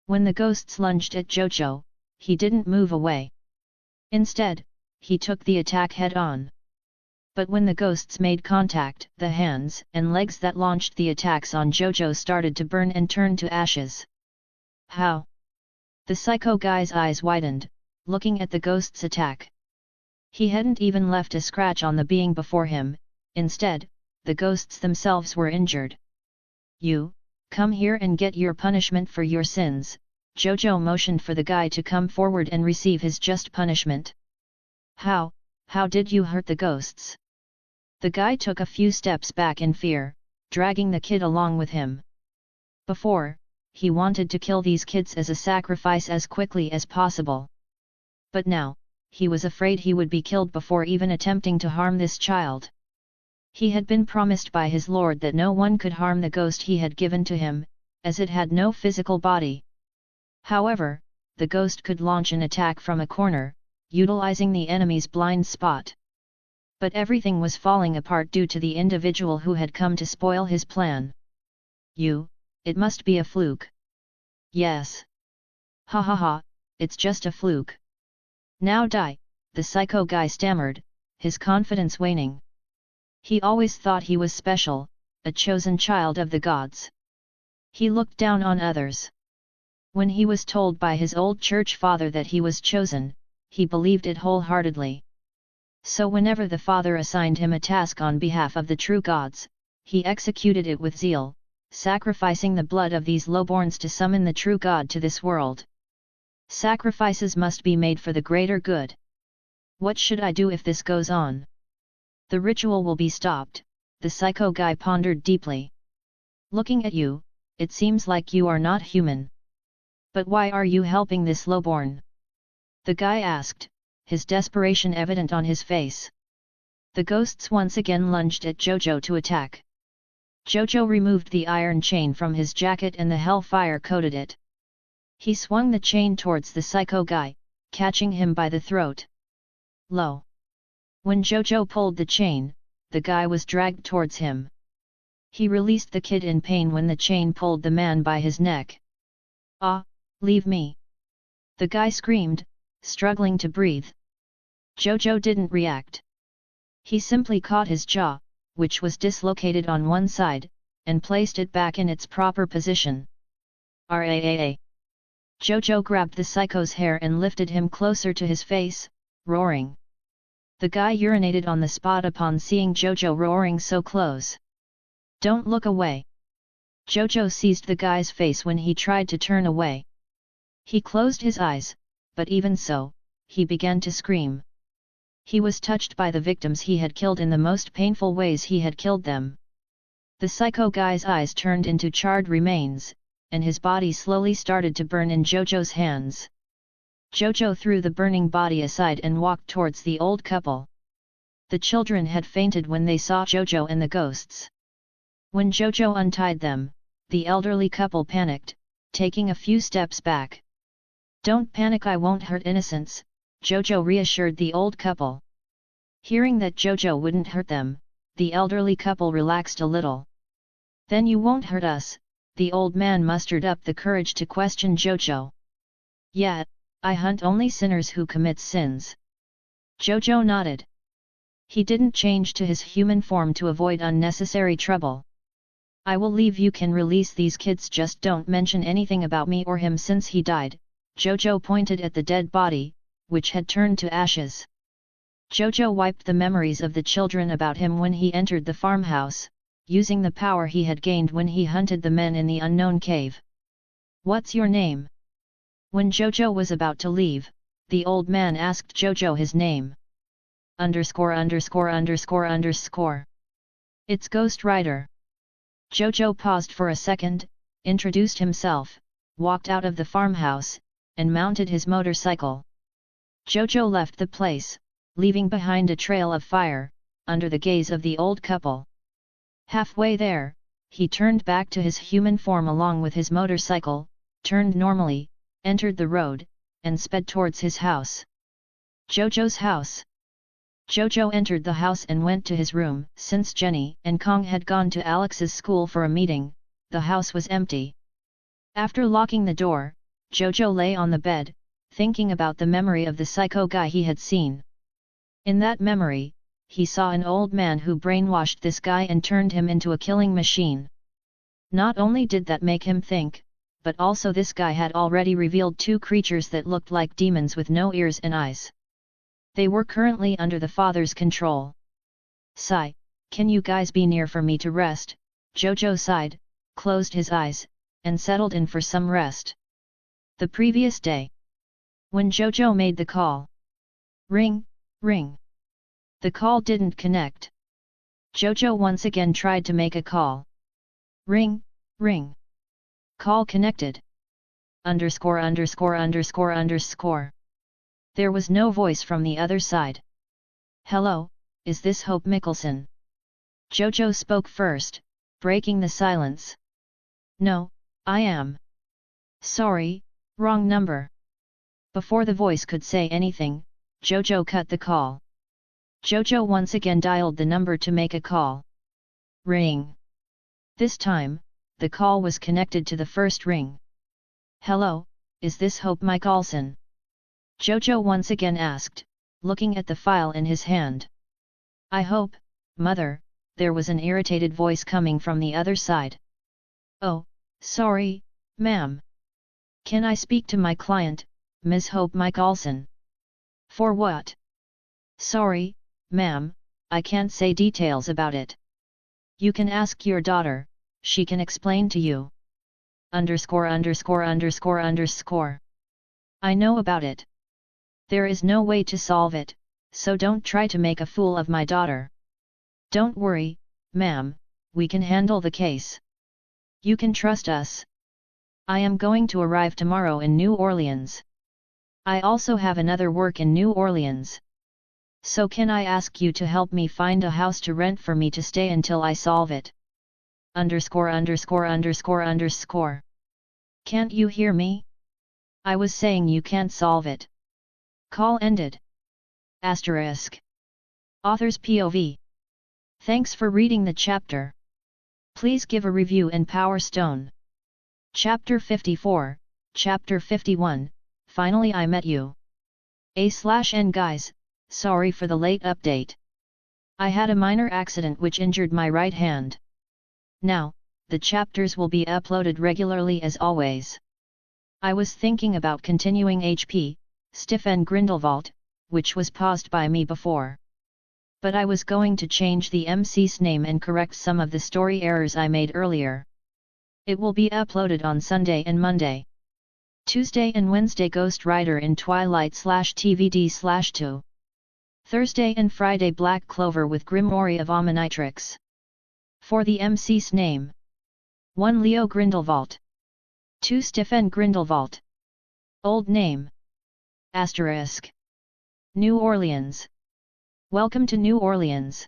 When the ghosts lunged at Jojo, he didn't move away. Instead, he took the attack head-on. But when the ghosts made contact, the hands and legs that launched the attacks on Jojo started to burn and turn to ashes. How? The psycho guy's eyes widened, looking at the ghost's attack. He hadn't even left a scratch on the being before him, instead, the ghosts themselves were injured. You, come here and get your punishment for your sins. Jojo motioned for the guy to come forward and receive his just punishment. How did you hurt the ghosts? The guy took a few steps back in fear, dragging the kid along with him. Before, he wanted to kill these kids as a sacrifice as quickly as possible. But now, he was afraid he would be killed before even attempting to harm this child. He had been promised by his lord that no one could harm the ghost he had given to him, as it had no physical body. However, the ghost could launch an attack from a corner, utilizing the enemy's blind spot. But everything was falling apart due to the individual who had come to spoil his plan. It must be a fluke. Yes. Ha ha ha, it's just a fluke. Now die, the psycho guy stammered, his confidence waning. He always thought he was special, a chosen child of the gods. He looked down on others. When he was told by his old church father that he was chosen, he believed it wholeheartedly. So whenever the father assigned him a task on behalf of the true gods, he executed it with zeal, sacrificing the blood of these lowborns to summon the true God to this world. Sacrifices must be made for the greater good. What should I do if this goes on? The ritual will be stopped, the psycho guy pondered deeply. Looking at you, it seems like you are not human. But why are you helping this lowborn? The guy asked, his desperation evident on his face. The ghosts once again lunged at Jojo to attack. Jojo removed the iron chain from his jacket and the hellfire coated it. He swung the chain towards the psycho guy, catching him by the throat. Low. When Jojo pulled the chain, the guy was dragged towards him. He released the kid in pain when the chain pulled the man by his neck. Ah, leave me! The guy screamed, struggling to breathe. Jojo didn't react. He simply caught his jaw, which was dislocated on one side, and placed it back in its proper position. Raa! Jojo grabbed the psycho's hair and lifted him closer to his face, roaring. The guy urinated on the spot upon seeing Jojo roaring so close. Don't look away! Jojo seized the guy's face when he tried to turn away. He closed his eyes, but even so, he began to scream. He was touched by the victims he had killed in the most painful ways he had killed them. The psycho guy's eyes turned into charred remains, and his body slowly started to burn in Jojo's hands. Jojo threw the burning body aside and walked towards the old couple. The children had fainted when they saw Jojo and the ghosts. When Jojo untied them, the elderly couple panicked, taking a few steps back. Don't panic, I won't hurt innocents, Jojo reassured the old couple. Hearing that Jojo wouldn't hurt them, the elderly couple relaxed a little. Then you won't hurt us, the old man mustered up the courage to question Jojo. Yeah, I hunt only sinners who commit sins. Jojo nodded. He didn't change to his human form to avoid unnecessary trouble. I will leave, you can release these kids, just don't mention anything about me or him since he died. Jojo pointed at the dead body, which had turned to ashes. Jojo wiped the memories of the children about him when he entered the farmhouse, using the power he had gained when he hunted the men in the unknown cave. What's your name? When Jojo was about to leave, the old man asked Jojo his name. It's Ghost Rider. Jojo paused for a second, introduced himself, walked out of the farmhouse, and mounted his motorcycle. Jojo left the place, leaving behind a trail of fire, under the gaze of the old couple. Halfway there, he turned back to his human form along with his motorcycle, turned normally, entered the road, and sped towards his house. Jojo's house. Jojo entered the house and went to his room. Since Jenny and Kong had gone to Alex's school for a meeting, the house was empty. After locking the door, Jojo lay on the bed, thinking about the memory of the psycho guy he had seen. In that memory, he saw an old man who brainwashed this guy and turned him into a killing machine. Not only did that make him think, but also this guy had already revealed two creatures that looked like demons with no ears and eyes. They were currently under the father's control. Sigh, can you guys be near for me to rest? Jojo sighed, closed his eyes, and settled in for some rest. The previous day. When Jojo made the call. Ring, ring. The call didn't connect. Jojo once again tried to make a call. Ring, ring. Call connected. Underscore underscore underscore underscore. There was no voice from the other side. Hello, is this Hope Mickelson? Jojo spoke first, breaking the silence. No, I am. Sorry, wrong number. Before the voice could say anything, Jojo cut the call. Jojo once again dialed the number to make a call. Ring. This time, the call was connected to the first ring. Hello, is this Hope Mickelson? Jojo once again asked, looking at the file in his hand. I hope, Mother, there was an irritated voice coming from the other side. Oh, sorry, ma'am. Can I speak to my client, Ms. Hope Mickelson? For what? Sorry, ma'am, I can't say details about it. You can ask your daughter, she can explain to you. Underscore underscore underscore underscore. I know about it. There is no way to solve it, so don't try to make a fool of my daughter. Don't worry, ma'am, we can handle the case. You can trust us. I am going to arrive tomorrow in New Orleans. I also have another work in New Orleans. So can I ask you to help me find a house to rent for me to stay until I solve it? Underscore underscore underscore underscore. Can't you hear me? I was saying you can't solve it. Call ended. Asterisk. Author's POV. Thanks for reading the chapter. Please give a review in Power Stone. Chapter 54, Chapter 51, Finally I Met You. A/N guys, sorry for the late update. I had a minor accident which injured my right hand. Now, the chapters will be uploaded regularly as always. I was thinking about continuing HP, Stefan Grindelwald, which was paused by me before. But I was going to change the MC's name and correct some of the story errors I made earlier. It will be uploaded on Sunday and Monday. Tuesday and Wednesday Ghost Rider in Twilight /TVD/2. Thursday and Friday Black Clover with Grimoire of Omnitrix. For the MC's name. 1 Leo Grindelwald. 2 Stefan Grindelwald. Old name. Asterisk. New Orleans. Welcome to New Orleans.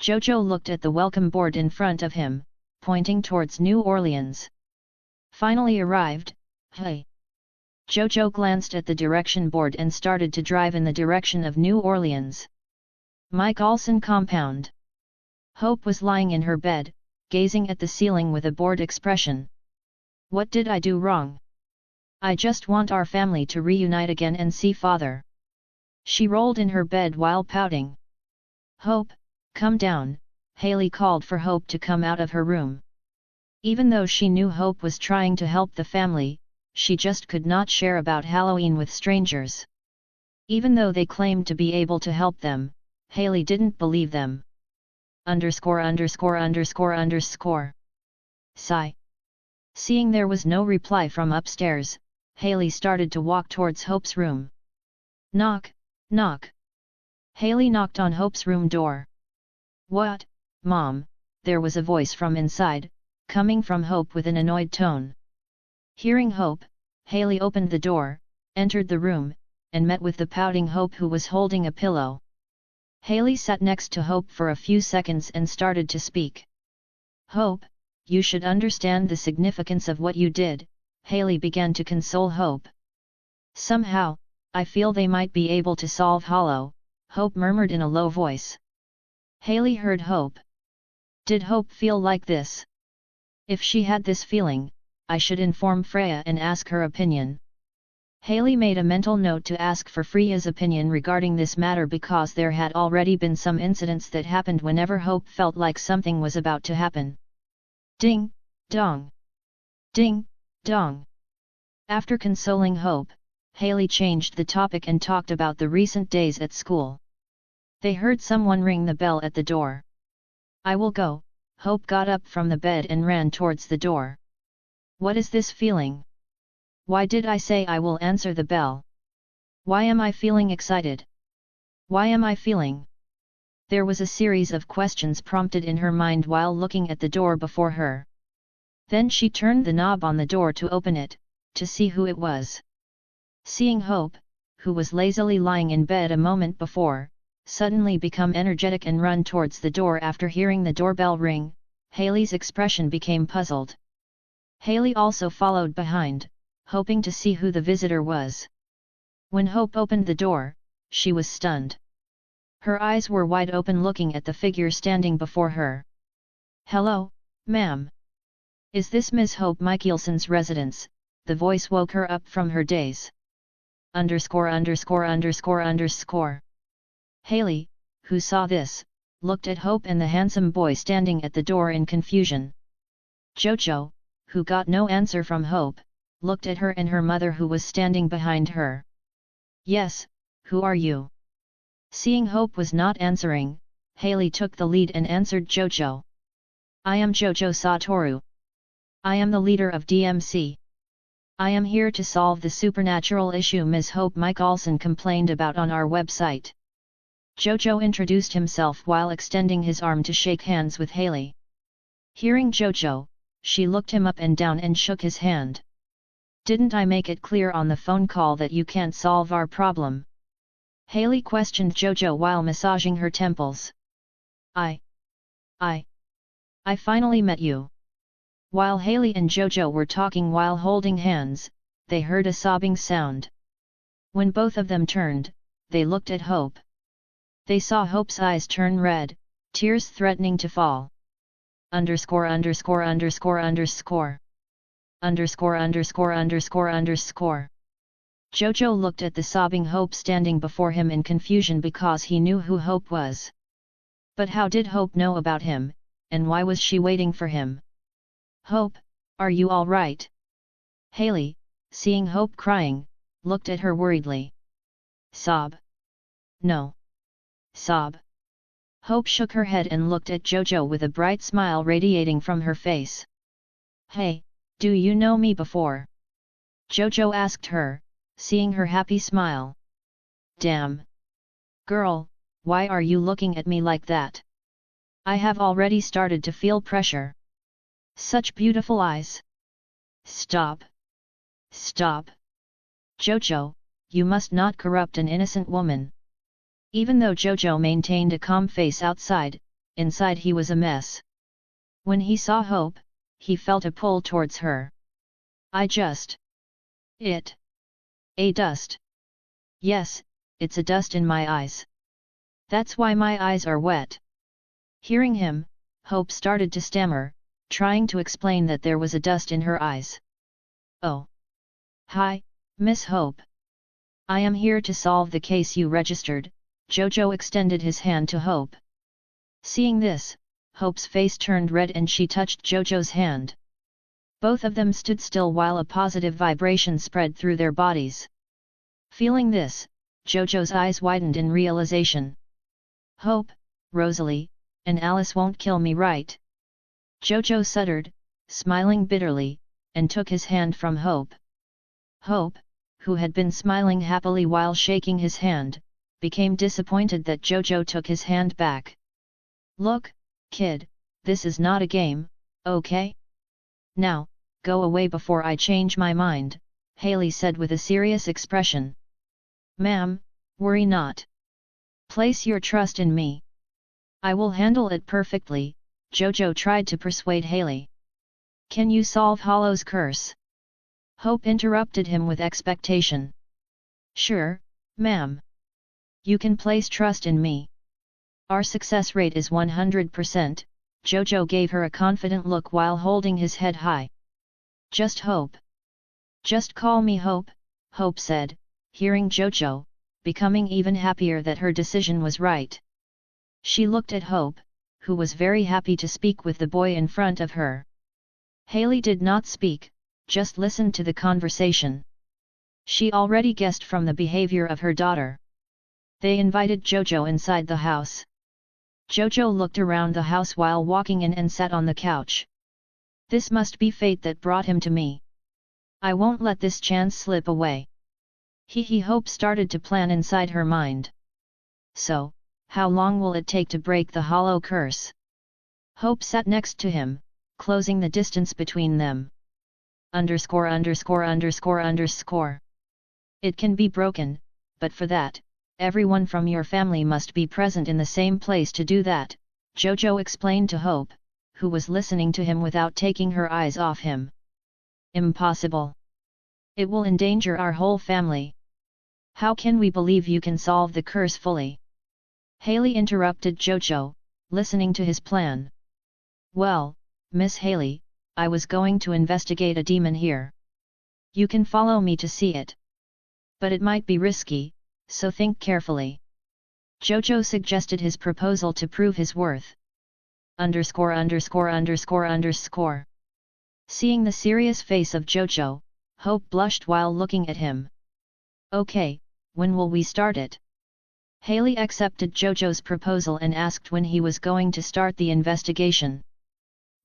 Jojo looked at the welcome board in front of him, pointing towards New Orleans. Finally arrived, hey. Jojo glanced at the direction board and started to drive in the direction of New Orleans. Mike Olson compound. Hope was lying in her bed, gazing at the ceiling with a bored expression. What did I do wrong? I just want our family to reunite again and see father. She rolled in her bed while pouting. Hope, come down, Haley called for Hope to come out of her room. Even though she knew Hope was trying to help the family, she just could not share about Halloween with strangers. Even though they claimed to be able to help them, Haley didn't believe them. Underscore underscore underscore underscore. Sigh. Seeing there was no reply from upstairs, Haley started to walk towards Hope's room. Knock, knock. Haley knocked on Hope's room door. What, Mom? There was a voice from inside, coming from Hope with an annoyed tone. Hearing Hope, Haley opened the door, entered the room, and met with the pouting Hope who was holding a pillow. Haley sat next to Hope for a few seconds and started to speak. Hope, you should understand the significance of what you did, Haley began to console Hope. Somehow, I feel they might be able to solve Hollow, Hope murmured in a low voice. Haley heard Hope. Did Hope feel like this? If she had this feeling, I should inform Freya and ask her opinion. Haley made a mental note to ask for Freya's opinion regarding this matter because there had already been some incidents that happened whenever Hope felt like something was about to happen. Ding, dong. Ding, dong. After consoling Hope, Haley changed the topic and talked about the recent days at school. They heard someone ring the bell at the door. I will go. Hope got up from the bed and ran towards the door. What is this feeling? Why did I say I will answer the bell? Why am I feeling excited? Why am I feeling? There was a series of questions prompted in her mind while looking at the door before her. Then she turned the knob on the door to open it, to see who it was. Seeing Hope, who was lazily lying in bed a moment before, suddenly become energetic and run towards the door after hearing the doorbell ring, Haley's expression became puzzled. Haley also followed behind, hoping to see who the visitor was. When Hope opened the door, she was stunned. Her eyes were wide open looking at the figure standing before her. Hello, ma'am. Is this Miss Hope Michaelson's residence? The voice woke her up from her daze. _______. Haley, who saw this, looked at Hope and the handsome boy standing at the door in confusion. Jojo, who got no answer from Hope, looked at her and her mother who was standing behind her. Yes, who are you? Seeing Hope was not answering, Haley took the lead and answered Jojo. I am Jojo Satoru. I am the leader of DMC. I am here to solve the supernatural issue Ms. Hope Michelson complained about on our website. Jojo introduced himself while extending his arm to shake hands with Haley. Hearing Jojo, she looked him up and down and shook his hand. Didn't I make it clear on the phone call that you can't solve our problem? Haley questioned Jojo while massaging her temples. I finally met you. While Haley and Jojo were talking while holding hands, they heard a sobbing sound. When both of them turned, they looked at Hope. They saw Hope's eyes turn red, tears threatening to fall. Underscore. Jojo looked at the sobbing Hope standing before him in confusion because he knew who Hope was. But how did Hope know about him, and why was she waiting for him? Hope, are you all right? Haley, seeing Hope crying, looked at her worriedly. Sob. No. Sob. Hope shook her head and looked at Jojo with a bright smile radiating from her face. Hey, do you know me before? Jojo asked her, seeing her happy smile. Damn. Girl, why are you looking at me like that? I have already started to feel pressure. Such beautiful eyes. Stop. Stop. Jojo, you must not corrupt an innocent woman. Even though Jojo maintained a calm face outside, inside he was a mess. When he saw Hope, he felt a pull towards her. A dust. Yes, it's a dust in my eyes. That's why my eyes are wet. Hearing him, Hope started to stammer, trying to explain that there was a dust in her eyes. Oh. Hi, Miss Hope. I am here to solve the case you registered. Jojo extended his hand to Hope. Seeing this, Hope's face turned red and she touched Jojo's hand. Both of them stood still while a positive vibration spread through their bodies. Feeling this, Jojo's eyes widened in realization. Hope, Rosalie, and Alice won't kill me, right? Jojo stuttered, smiling bitterly, and took his hand from Hope. Hope, who had been smiling happily while shaking his hand, became disappointed that Jojo took his hand back. Look, kid, this is not a game, okay? Now, go away before I change my mind, Haley said with a serious expression. Ma'am, worry not. Place your trust in me. I will handle it perfectly, Jojo tried to persuade Haley. Can you solve Hollow's curse? Hope interrupted him with expectation. Sure, ma'am. You can place trust in me. Our success rate is 100%, Jojo gave her a confident look while holding his head high. Just Hope. Just call me Hope, Hope said, hearing Jojo, becoming even happier that her decision was right. She looked at Hope, who was very happy to speak with the boy in front of her. Haley did not speak, just listened to the conversation. She already guessed from the behavior of her daughter. They invited Jojo inside the house. Jojo looked around the house while walking in and sat on the couch. This must be fate that brought him to me. I won't let this chance slip away. Hope started to plan inside her mind. So, how long will it take to break the hollow curse? Hope sat next to him, closing the distance between them. Underscore. It can be broken, but for that, everyone from your family must be present in the same place to do that, Jojo explained to Hope, who was listening to him without taking her eyes off him. Impossible. It will endanger our whole family. How can we believe you can solve the curse fully? Haley interrupted Jojo, listening to his plan. Well, Miss Haley, I was going to investigate a demon here. You can follow me to see it. But it might be risky, so think carefully. Jojo suggested his proposal to prove his worth. Underscore. Seeing the serious face of Jojo, Hope blushed while looking at him. Okay, when will we start it? Haley accepted Jojo's proposal and asked when he was going to start the investigation.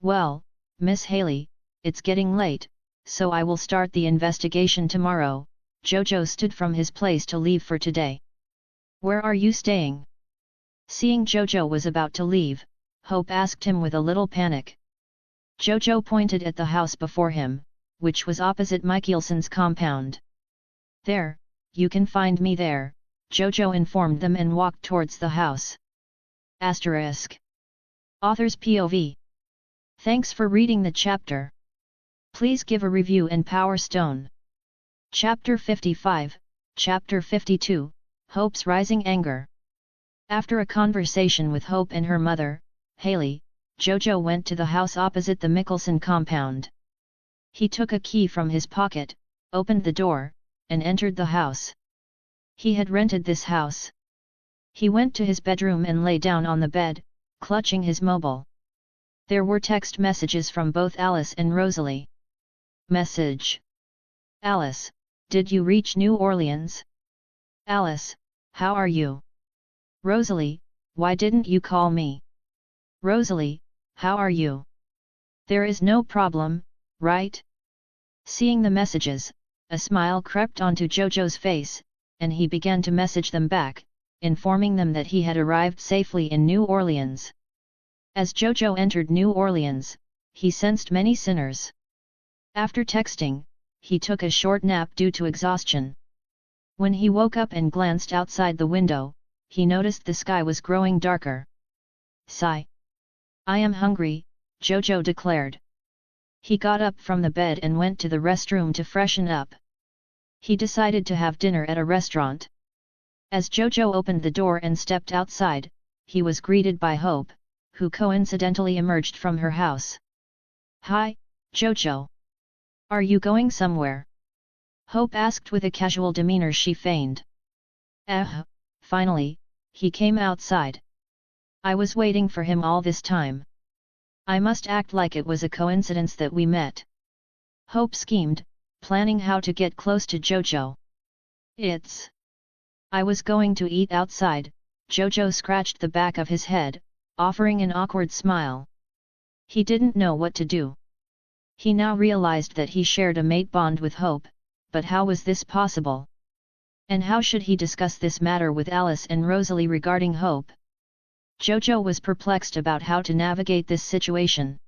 Well, Miss Haley, it's getting late, so I will start the investigation tomorrow. Jojo stood from his place to leave for today. Where are you staying? Seeing Jojo was about to leave, Hope asked him with a little panic. Jojo pointed at the house before him, which was opposite Michaelson's compound. There, you can find me there, Jojo informed them and walked towards the house. Asterisk. Author's POV. Thanks for reading the chapter. Please give a review and Power Stone. Chapter 55, Chapter 52, Hope's Rising Anger. After a conversation with Hope and her mother, Haley, Jojo went to the house opposite the Mickelson compound. He took a key from his pocket, opened the door, and entered the house. He had rented this house. He went to his bedroom and lay down on the bed, clutching his mobile. There were text messages from both Alice and Rosalie. Message. Alice, did you reach New Orleans? Alice, how are you? Rosalie, why didn't you call me? Rosalie, how are you? There is no problem, right? Seeing the messages, a smile crept onto Jojo's face, and he began to message them back, informing them that he had arrived safely in New Orleans. As Jojo entered New Orleans, he sensed many sinners. After texting, he took a short nap due to exhaustion. When he woke up and glanced outside the window, he noticed the sky was growing darker. Sigh. I am hungry, Jojo declared. He got up from the bed and went to the restroom to freshen up. He decided to have dinner at a restaurant. As Jojo opened the door and stepped outside, he was greeted by Hope, who coincidentally emerged from her house. Hi, Jojo. Are you going somewhere? Hope asked with a casual demeanor she feigned. Finally, he came outside. I was waiting for him all this time. I must act like it was a coincidence that we met. Hope schemed, planning how to get close to Jojo. I was going to eat outside, Jojo scratched the back of his head, offering an awkward smile. He didn't know what to do. He now realized that he shared a mate bond with Hope, but how was this possible? And how should he discuss this matter with Alice and Rosalie regarding Hope? Jojo was perplexed about how to navigate this situation.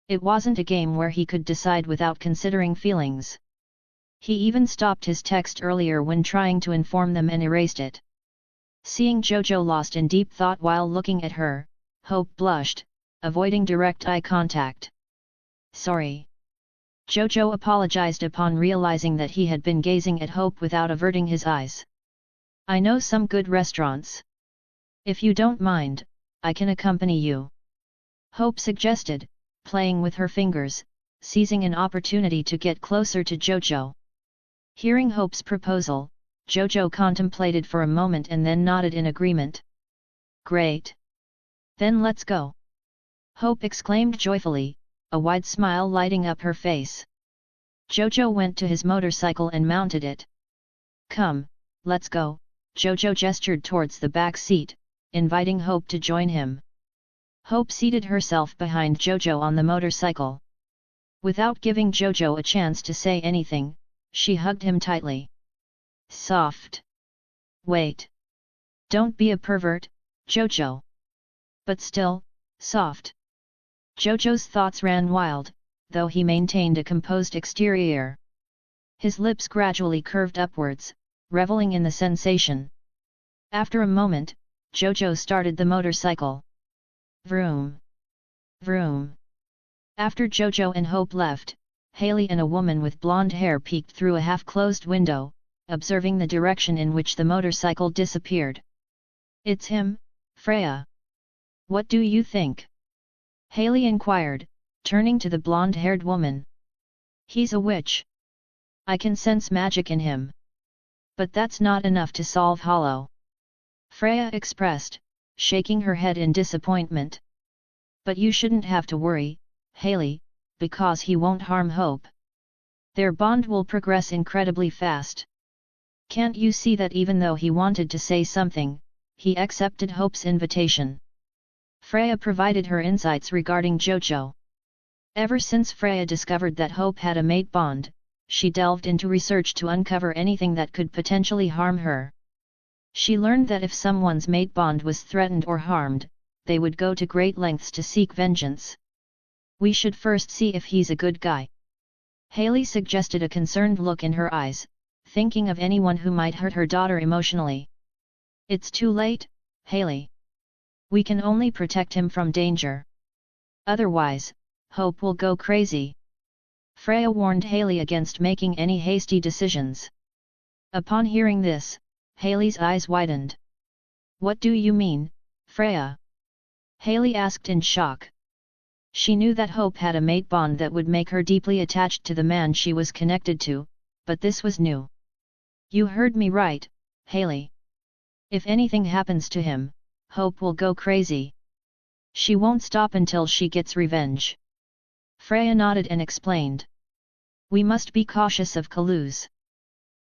It wasn't a game where he could decide without considering feelings. He even stopped his text earlier when trying to inform them and erased it. Seeing Jojo lost in deep thought while looking at her, Hope blushed, avoiding direct eye contact. Sorry. Jojo apologized upon realizing that he had been gazing at Hope without averting his eyes. I know some good restaurants. If you don't mind, I can accompany you. Hope suggested, playing with her fingers, seizing an opportunity to get closer to Jojo. Hearing Hope's proposal, Jojo contemplated for a moment and then nodded in agreement. Great! Then let's go! Hope exclaimed joyfully, a wide smile lighting up her face. Jojo went to his motorcycle and mounted it. Come, let's go, Jojo gestured towards the back seat, inviting Hope to join him. Hope seated herself behind Jojo on the motorcycle. Without giving Jojo a chance to say anything, she hugged him tightly. Soft. Wait. Don't be a pervert, Jojo. But still, soft. Jojo's thoughts ran wild, though he maintained a composed exterior. His lips gradually curved upwards, reveling in the sensation. After a moment, Jojo started the motorcycle. Vroom. Vroom. After Jojo and Hope left, Haley and a woman with blonde hair peeked through a half-closed window, observing the direction in which the motorcycle disappeared. It's him, Freya. What do you think? Haley inquired, turning to the blonde-haired woman. He's a witch. I can sense magic in him. But that's not enough to solve Hollow. Freya expressed, shaking her head in disappointment. But you shouldn't have to worry, Haley, because he won't harm Hope. Their bond will progress incredibly fast. Can't you see that even though he wanted to say something, he accepted Hope's invitation? Freya provided her insights regarding Jojo. Ever since Freya discovered that Hope had a mate bond, she delved into research to uncover anything that could potentially harm her. She learned that if someone's mate bond was threatened or harmed, they would go to great lengths to seek vengeance. We should first see if he's a good guy. Haley suggested, a concerned look in her eyes, thinking of anyone who might hurt her daughter emotionally. It's too late, Haley. We can only protect him from danger. Otherwise, Hope will go crazy. Freya warned Haley against making any hasty decisions. Upon hearing this, Haley's eyes widened. What do you mean, Freya? Haley asked in shock. She knew that Hope had a mate bond that would make her deeply attached to the man she was connected to, but this was new. You heard me right, Haley. If anything happens to him, Hope will go crazy. She won't stop until she gets revenge. Freya nodded and explained. We must be cautious of Kaluz.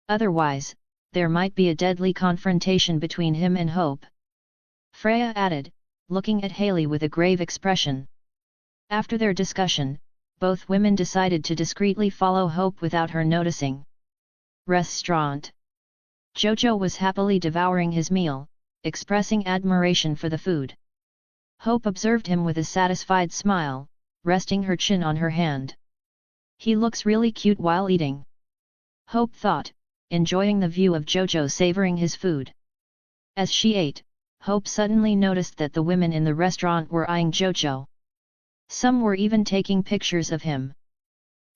Otherwise, there might be a deadly confrontation between him and Hope. Freya added, looking at Haley with a grave expression. After their discussion, both women decided to discreetly follow Hope without her noticing. Restaurant. Jojo was happily devouring his meal, expressing admiration for the food. Hope observed him with a satisfied smile, resting her chin on her hand. He looks really cute while eating. Hope thought, enjoying the view of Jojo savoring his food. As she ate, Hope suddenly noticed that the women in the restaurant were eyeing Jojo. Some were even taking pictures of him.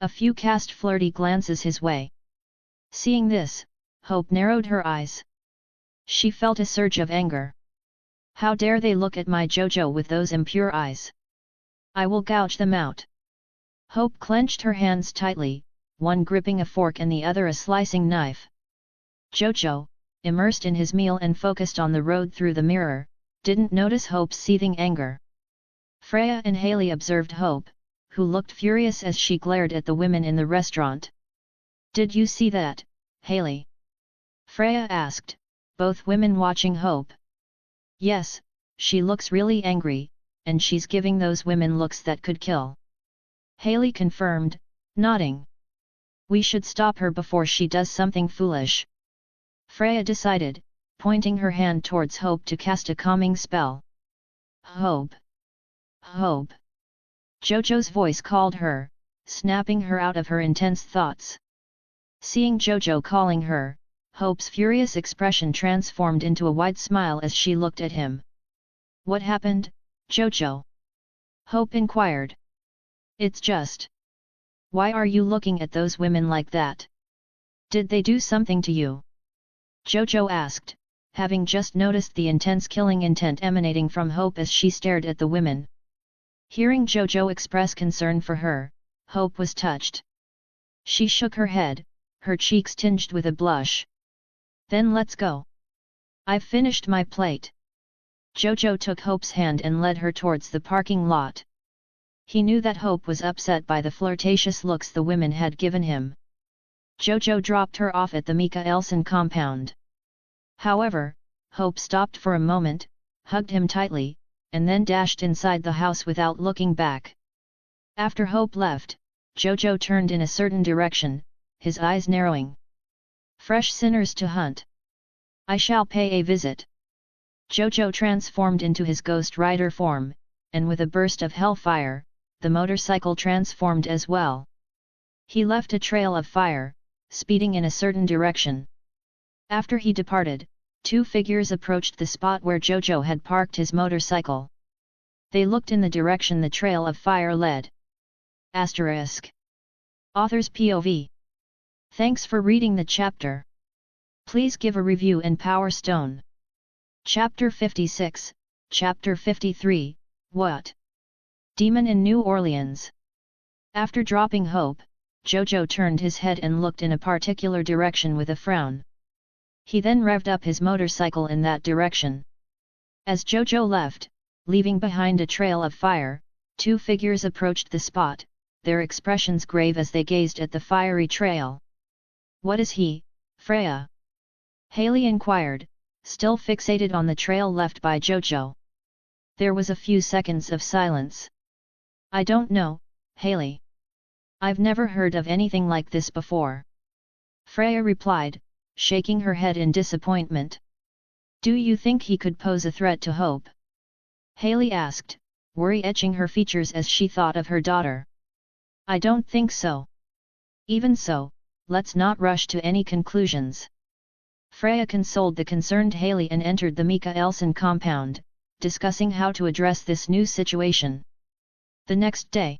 A few cast flirty glances his way. Seeing this, Hope narrowed her eyes. She felt a surge of anger. How dare they look at my Jojo with those impure eyes? I will gouge them out. Hope clenched her hands tightly, one gripping a fork and the other a slicing knife. Jojo, immersed in his meal and focused on the road through the mirror, didn't notice Hope's seething anger. Freya and Haley observed Hope, who looked furious as she glared at the women in the restaurant. Did you see that, Haley? Freya asked, both women watching Hope. Yes, she looks really angry, and she's giving those women looks that could kill. Haley confirmed, nodding. We should stop her before she does something foolish. Freya decided, pointing her hand towards Hope to cast a calming spell. Hope! Hope! Jojo's voice called her, snapping her out of her intense thoughts. Seeing Jojo calling her, Hope's furious expression transformed into a wide smile as she looked at him. What happened, Jojo? Hope inquired. It's just. Why are you looking at those women like that? Did they do something to you? Jojo asked, having just noticed the intense killing intent emanating from Hope as she stared at the women. Hearing Jojo express concern for her, Hope was touched. She shook her head, her cheeks tinged with a blush. Then let's go. I've finished my plate. Jojo took Hope's hand and led her towards the parking lot. He knew that Hope was upset by the flirtatious looks the women had given him. Jojo dropped her off at the Mikaelson compound. However, Hope stopped for a moment, hugged him tightly, and then dashed inside the house without looking back. After Hope left, Jojo turned in a certain direction, his eyes narrowing. Fresh sinners to hunt. I shall pay a visit. Jojo transformed into his Ghost Rider form, and with a burst of hellfire, the motorcycle transformed as well. He left a trail of fire, speeding in a certain direction. After he departed, two figures approached the spot where Jojo had parked his motorcycle. They looked in the direction the trail of fire led. Asterisk. Author's POV. Thanks for reading the chapter. Please give a review in Power Stone. Chapter 56, Chapter 53, What? Demon in New Orleans. After dropping Hope, Jojo turned his head and looked in a particular direction with a frown. He then revved up his motorcycle in that direction. As Jojo left, leaving behind a trail of fire, two figures approached the spot, their expressions grave as they gazed at the fiery trail. What is he, Freya? Haley inquired, still fixated on the trail left by Jojo. There was a few seconds of silence. I don't know, Haley. I've never heard of anything like this before. Freya replied, shaking her head in disappointment. Do you think he could pose a threat to Hope? Haley asked, worry etching her features as she thought of her daughter. I don't think so. Even so, let's not rush to any conclusions. Freya consoled the concerned Haley and entered the Mikaelson compound, discussing how to address this new situation. The next day,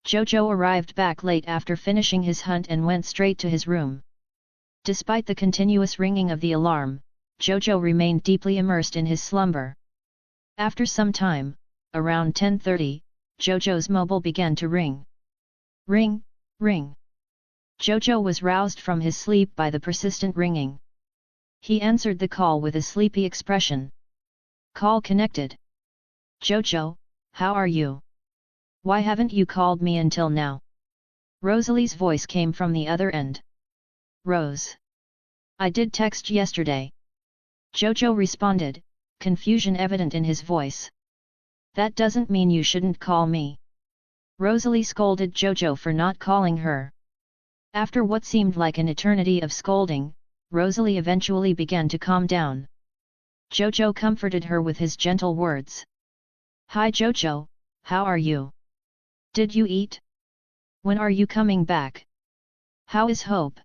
Jojo arrived back late after finishing his hunt and went straight to his room. Despite the continuous ringing of the alarm, Jojo remained deeply immersed in his slumber. After some time, around 10:30, Jojo's mobile began to ring. Ring, ring. Jojo was roused from his sleep by the persistent ringing. He answered the call with a sleepy expression. Call connected. Jojo, how are you? Why haven't you called me until now? Rosalie's voice came from the other end. Rose. I did text yesterday. Jojo responded, confusion evident in his voice. That doesn't mean you shouldn't call me. Rosalie scolded Jojo for not calling her. After what seemed like an eternity of scolding, Rosalie eventually began to calm down. Jojo comforted her with his gentle words. Hi Jojo, how are you? Did you eat? When are you coming back? How is Hope?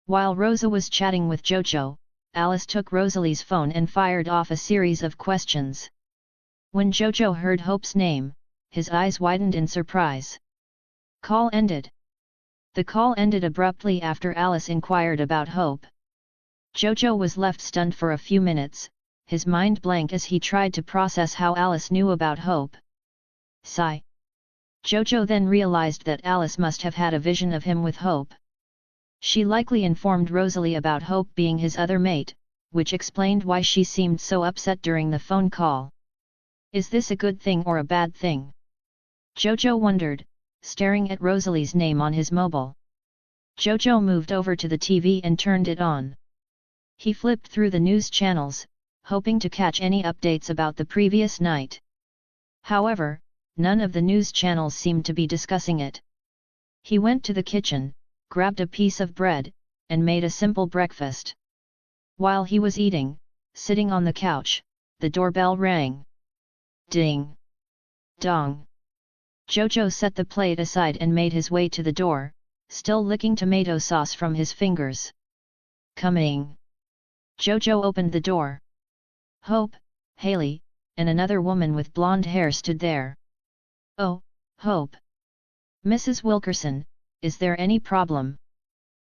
While Rosa was chatting with Jojo, Alice took Rosalie's phone and fired off a series of questions. When Jojo heard Hope's name, his eyes widened in surprise. Call ended. The call ended abruptly after Alice inquired about Hope. Jojo was left stunned for a few minutes, his mind blank as he tried to process how Alice knew about Hope. Sigh. Jojo then realized that Alice must have had a vision of him with Hope. She likely informed Rosalie about Hope being his other mate, which explained why she seemed so upset during the phone call. Is this a good thing or a bad thing? Jojo wondered, staring at Rosalie's name on his mobile. Jojo moved over to the TV and turned it on. He flipped through the news channels, hoping to catch any updates about the previous night. However, none of the news channels seemed to be discussing it. He went to the kitchen, grabbed a piece of bread, and made a simple breakfast. While he was eating, sitting on the couch, the doorbell rang. Ding! Dong! Jojo set the plate aside and made his way to the door, still licking tomato sauce from his fingers. Coming! Jojo opened the door. Hope, Haley, and another woman with blonde hair stood there. Oh, Hope! "Mrs. Wilkerson, is there any problem?"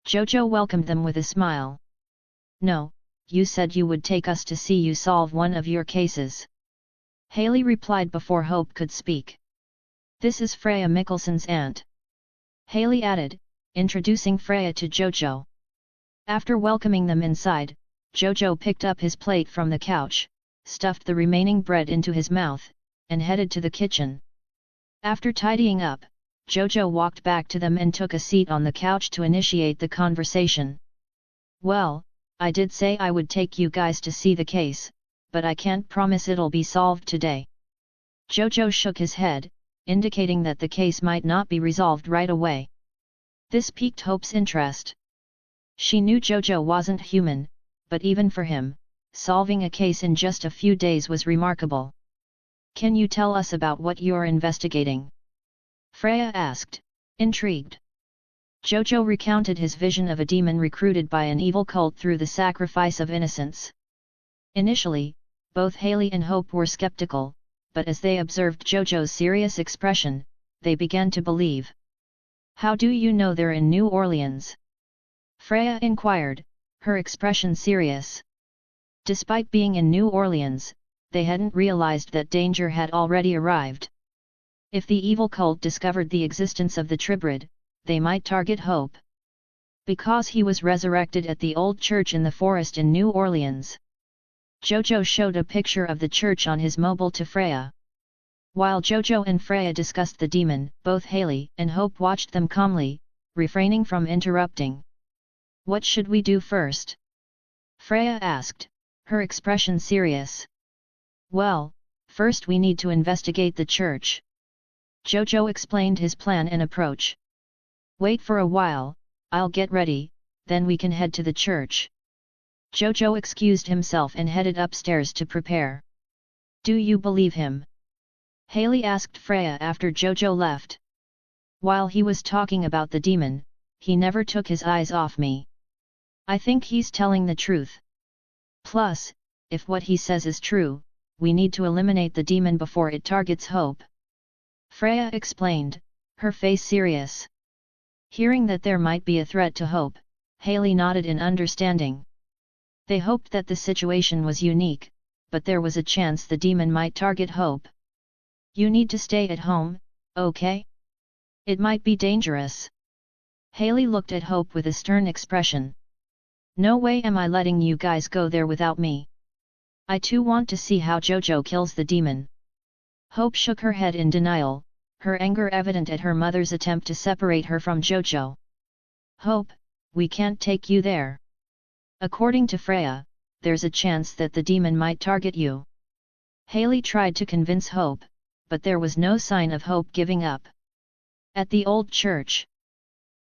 Jojo welcomed them with a smile. "No, you said you would take us to see you solve one of your cases," Haley replied before Hope could speak. "This is Freya Mickelson's aunt," Haley added, introducing Freya to Jojo. After welcoming them inside, Jojo picked up his plate from the couch, stuffed the remaining bread into his mouth, and headed to the kitchen. After tidying up, Jojo walked back to them and took a seat on the couch to initiate the conversation. "Well, I did say I would take you guys to see the case, but I can't promise it'll be solved today." Jojo shook his head, indicating that the case might not be resolved right away. This piqued Hope's interest. She knew Jojo wasn't human, but even for him, solving a case in just a few days was remarkable. "Can you tell us about what you're investigating?" Freya asked, intrigued. Jojo recounted his vision of a demon recruited by an evil cult through the sacrifice of innocents. Initially, both Haley and Hope were skeptical, but as they observed Jojo's serious expression, they began to believe. "How do you know they're in New Orleans?" Freya inquired, her expression serious. Despite being in New Orleans, they hadn't realized that danger had already arrived. If the evil cult discovered the existence of the Tribrid, they might target Hope. Because he was resurrected at the old church in the forest in New Orleans. Jojo showed a picture of the church on his mobile to Freya. While Jojo and Freya discussed the demon, both Haley and Hope watched them calmly, refraining from interrupting. "What should we do first?" Freya asked, her expression serious. "Well, first we need to investigate the church." Jojo explained his plan and approach. "Wait for a while, I'll get ready, then we can head to the church." Jojo excused himself and headed upstairs to prepare. "Do you believe him?" Haley asked Freya after Jojo left. "While he was talking about the demon, he never took his eyes off me. I think he's telling the truth. Plus, if what he says is true, we need to eliminate the demon before it targets Hope." Freya explained, her face serious. Hearing that there might be a threat to Hope, Haley nodded in understanding. They hoped that the situation was unique, but there was a chance the demon might target Hope. "You need to stay at home, okay? It might be dangerous." Haley looked at Hope with a stern expression. "No way am I letting you guys go there without me. I too want to see how Jojo kills the demon." Hope shook her head in denial, her anger evident at her mother's attempt to separate her from Jojo. "Hope, we can't take you there. According to Freya, there's a chance that the demon might target you." Haley tried to convince Hope, but there was no sign of Hope giving up. At the old church.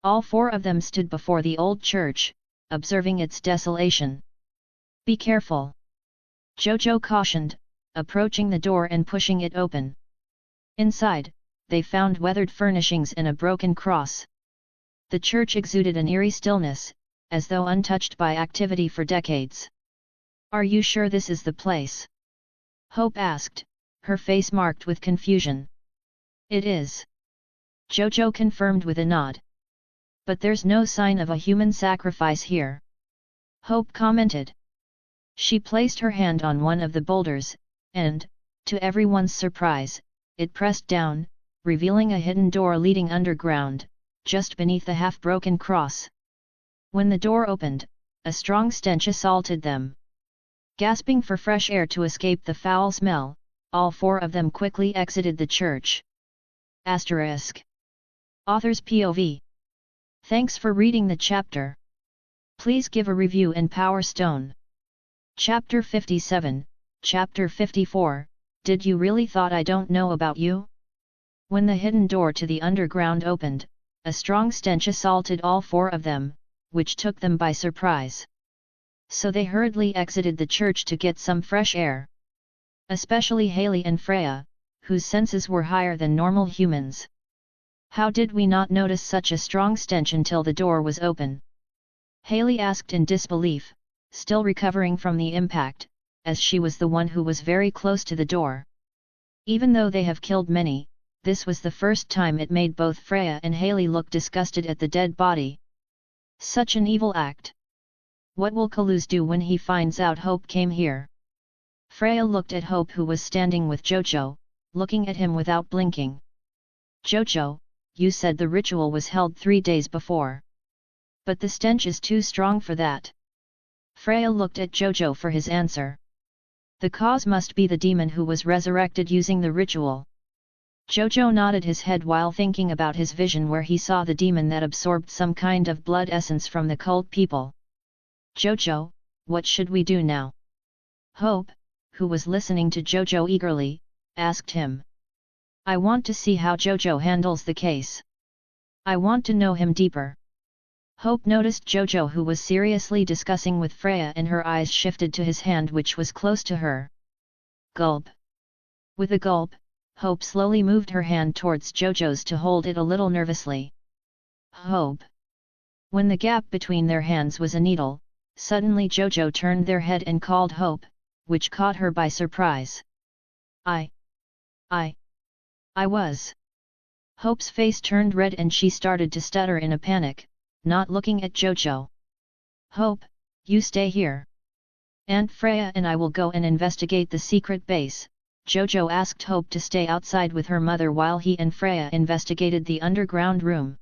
All four of them stood before the old church, observing its desolation. "Be careful," Jojo cautioned, approaching the door and pushing it open. Inside, they found weathered furnishings and a broken cross. The church exuded an eerie stillness, as though untouched by activity for decades. "Are you sure this is the place?" Hope asked, her face marked with confusion. "It is," Jojo confirmed with a nod. "But there's no sign of a human sacrifice here," Hope commented. She placed her hand on one of the boulders, and, to everyone's surprise, it pressed down, revealing a hidden door leading underground, just beneath the half-broken cross. When the door opened, a strong stench assaulted them. Gasping for fresh air to escape the foul smell, all four of them quickly exited the church. ****. Author's POV. Thanks for reading the chapter. Please give a review in Power Stone. Chapter 57, Chapter 54, Did you really thought I don't know about you? When the hidden door to the underground opened, a strong stench assaulted all four of them, which took them by surprise. So they hurriedly exited the church to get some fresh air. Especially Haley and Freya, whose senses were higher than normal humans. How did we not notice such a strong stench until the door was open? Haley asked in disbelief, still recovering from the impact, as she was the one who was very close to the door. Even though they have killed many, this was the first time it made both Freya and Haley look disgusted at the dead body. Such an evil act! What will Kaluz do when he finds out Hope came here? Freya looked at Hope, who was standing with Jojo, looking at him without blinking. Jojo, you said the ritual was held 3 days before. But the stench is too strong for that. Freya looked at Jojo for his answer. The cause must be the demon who was resurrected using the ritual. Jojo nodded his head while thinking about his vision where he saw the demon that absorbed some kind of blood essence from the cult people. Jojo, what should we do now? Hope, who was listening to Jojo eagerly, asked him. I want to see how Jojo handles the case. I want to know him deeper. Hope noticed Jojo, who was seriously discussing with Freya, and her eyes shifted to his hand, which was close to her. Gulp. With a gulp, Hope slowly moved her hand towards Jojo's to hold it a little nervously. Hope. When the gap between their hands was a needle, suddenly Jojo turned their head and called Hope, which caught her by surprise. I was. Hope's face turned red and she started to stutter in a panic, not looking at Jojo. Hope, you stay here. Aunt Freya and I will go and investigate the secret base. Jojo asked Hope to stay outside with her mother while he and Freya investigated the underground room.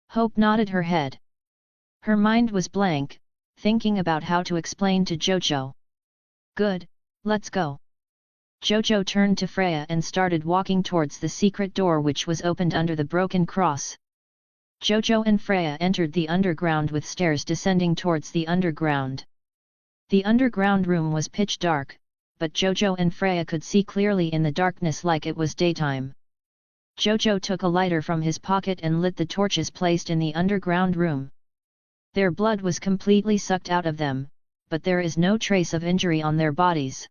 Hope nodded her head. Her mind was blank, thinking about how to explain to Jojo. Good, let's go. Jojo turned to Freya and started walking towards the secret door, which was opened under the broken cross. Jojo and Freya entered the underground with stairs descending towards the underground. The underground room was pitch dark, but Jojo and Freya could see clearly in the darkness like it was daytime. Jojo took a lighter from his pocket and lit the torches placed in the underground room. Their blood was completely sucked out of them, but there is no trace of injury on their bodies.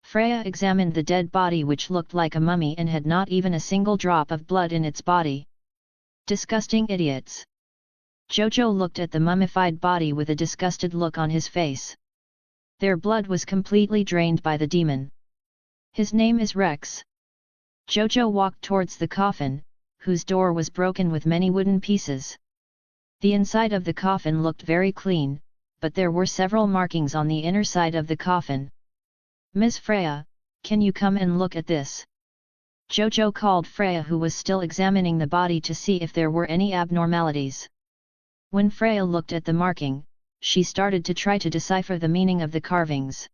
Freya examined the dead body, which looked like a mummy and had not even a single drop of blood in its body. Disgusting idiots! Jojo looked at the mummified body with a disgusted look on his face. Their blood was completely drained by the demon. His name is Rex. Jojo walked towards the coffin, whose door was broken with many wooden pieces. The inside of the coffin looked very clean, but there were several markings on the inner side of the coffin. Miss Freya, can you come and look at this? Jojo called Freya, who was still examining the body, to see if there were any abnormalities. When Freya looked at the marking, she started to try to decipher the meaning of the carvings.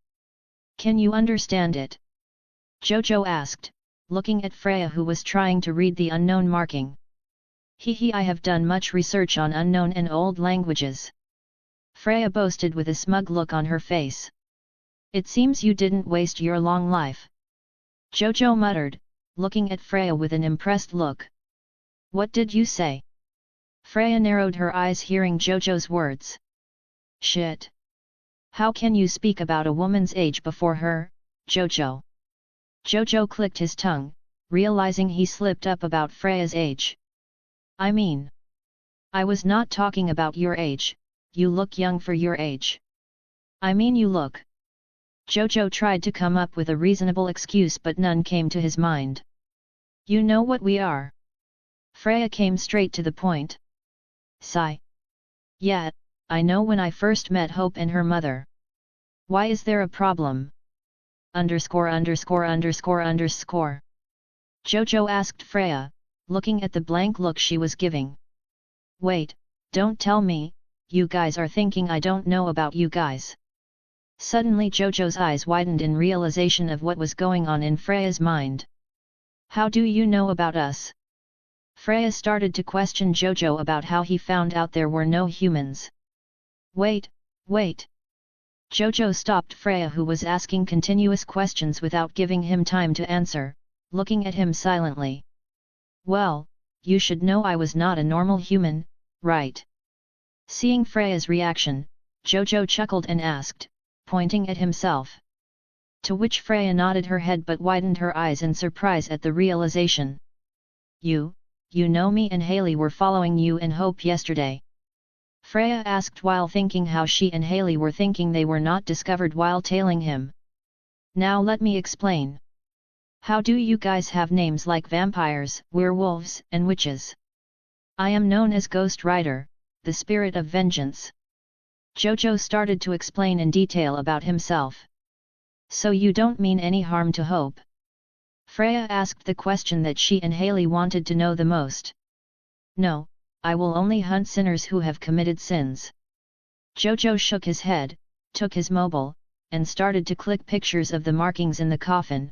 Can you understand it? Jojo asked, looking at Freya, who was trying to read the unknown marking. I have done much research on unknown and old languages. Freya boasted with a smug look on her face. It seems you didn't waste your long life. Jojo muttered, looking at Freya with an impressed look. What did you say? Freya narrowed her eyes hearing Jojo's words. Shit! How can you speak about a woman's age before her, Jojo? Jojo clicked his tongue, realizing he slipped up about Freya's age. I mean, I was not talking about your age, you look young for your age. I mean you look. Jojo tried to come up with a reasonable excuse, but none came to his mind. You know what we are? Freya came straight to the point. Sigh. Yeah, I know when I first met Hope and her mother. Why is there a problem? ______. Jojo asked Freya, looking at the blank look she was giving. Wait, don't tell me, you guys are thinking I don't know about you guys. Suddenly Jojo's eyes widened in realization of what was going on in Freya's mind. How do you know about us? Freya started to question Jojo about how he found out there were no humans. Wait. Jojo stopped Freya, who was asking continuous questions without giving him time to answer, looking at him silently. Well, you should know I was not a normal human, right? Seeing Freya's reaction, Jojo chuckled and asked, pointing at himself. To which Freya nodded her head but widened her eyes in surprise at the realization. You know me and Haley were following you and Hope yesterday. Freya asked while thinking how she and Haley were thinking they were not discovered while tailing him. Now let me explain. How do you guys have names like vampires, werewolves, and witches? I am known as Ghost Rider, the spirit of vengeance. Jojo started to explain in detail about himself. So you don't mean any harm to Hope? Freya asked the question that she and Haley wanted to know the most. No, I will only hunt sinners who have committed sins. Jojo shook his head, took his mobile, and started to click pictures of the markings in the coffin.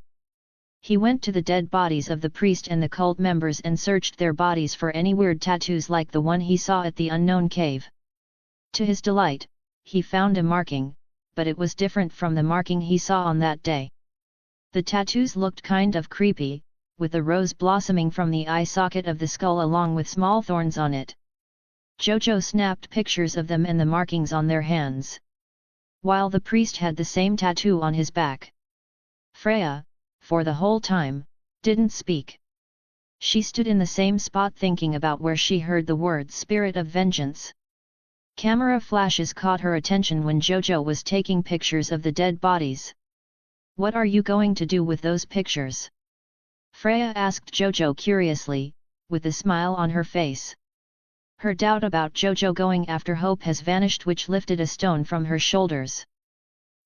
He went to the dead bodies of the priest and the cult members and searched their bodies for any weird tattoos like the one he saw at the unknown cave. To his delight, he found a marking, but it was different from the marking he saw on that day. The tattoos looked kind of creepy, with a rose blossoming from the eye socket of the skull along with small thorns on it. Jojo snapped pictures of them and the markings on their hands. While the priest had the same tattoo on his back. Freya, for the whole time, didn't speak. She stood in the same spot thinking about where she heard the words "spirit of vengeance." Camera flashes caught her attention when Jojo was taking pictures of the dead bodies. What are you going to do with those pictures? Freya asked Jojo curiously, with a smile on her face. Her doubt about Jojo going after Hope has vanished, which lifted a stone from her shoulders.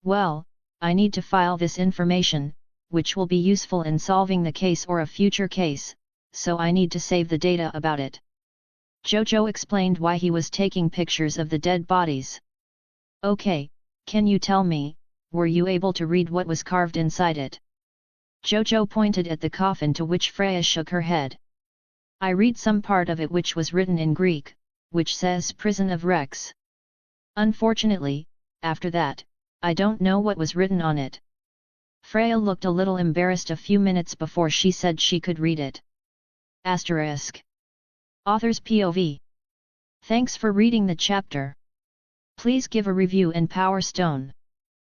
Well, I need to file this information, which will be useful in solving the case or a future case, so I need to save the data about it. Jojo explained why he was taking pictures of the dead bodies. Okay, can you tell me, were you able to read what was carved inside it? Jojo pointed at the coffin, to which Freya shook her head. I read some part of it which was written in Greek, which says Prison of Rex. Unfortunately, after that, I don't know what was written on it. Freya looked a little embarrassed a few minutes before she said she could read it. Asterisk. Author's POV. Thanks for reading the chapter. Please give a review and Power Stone.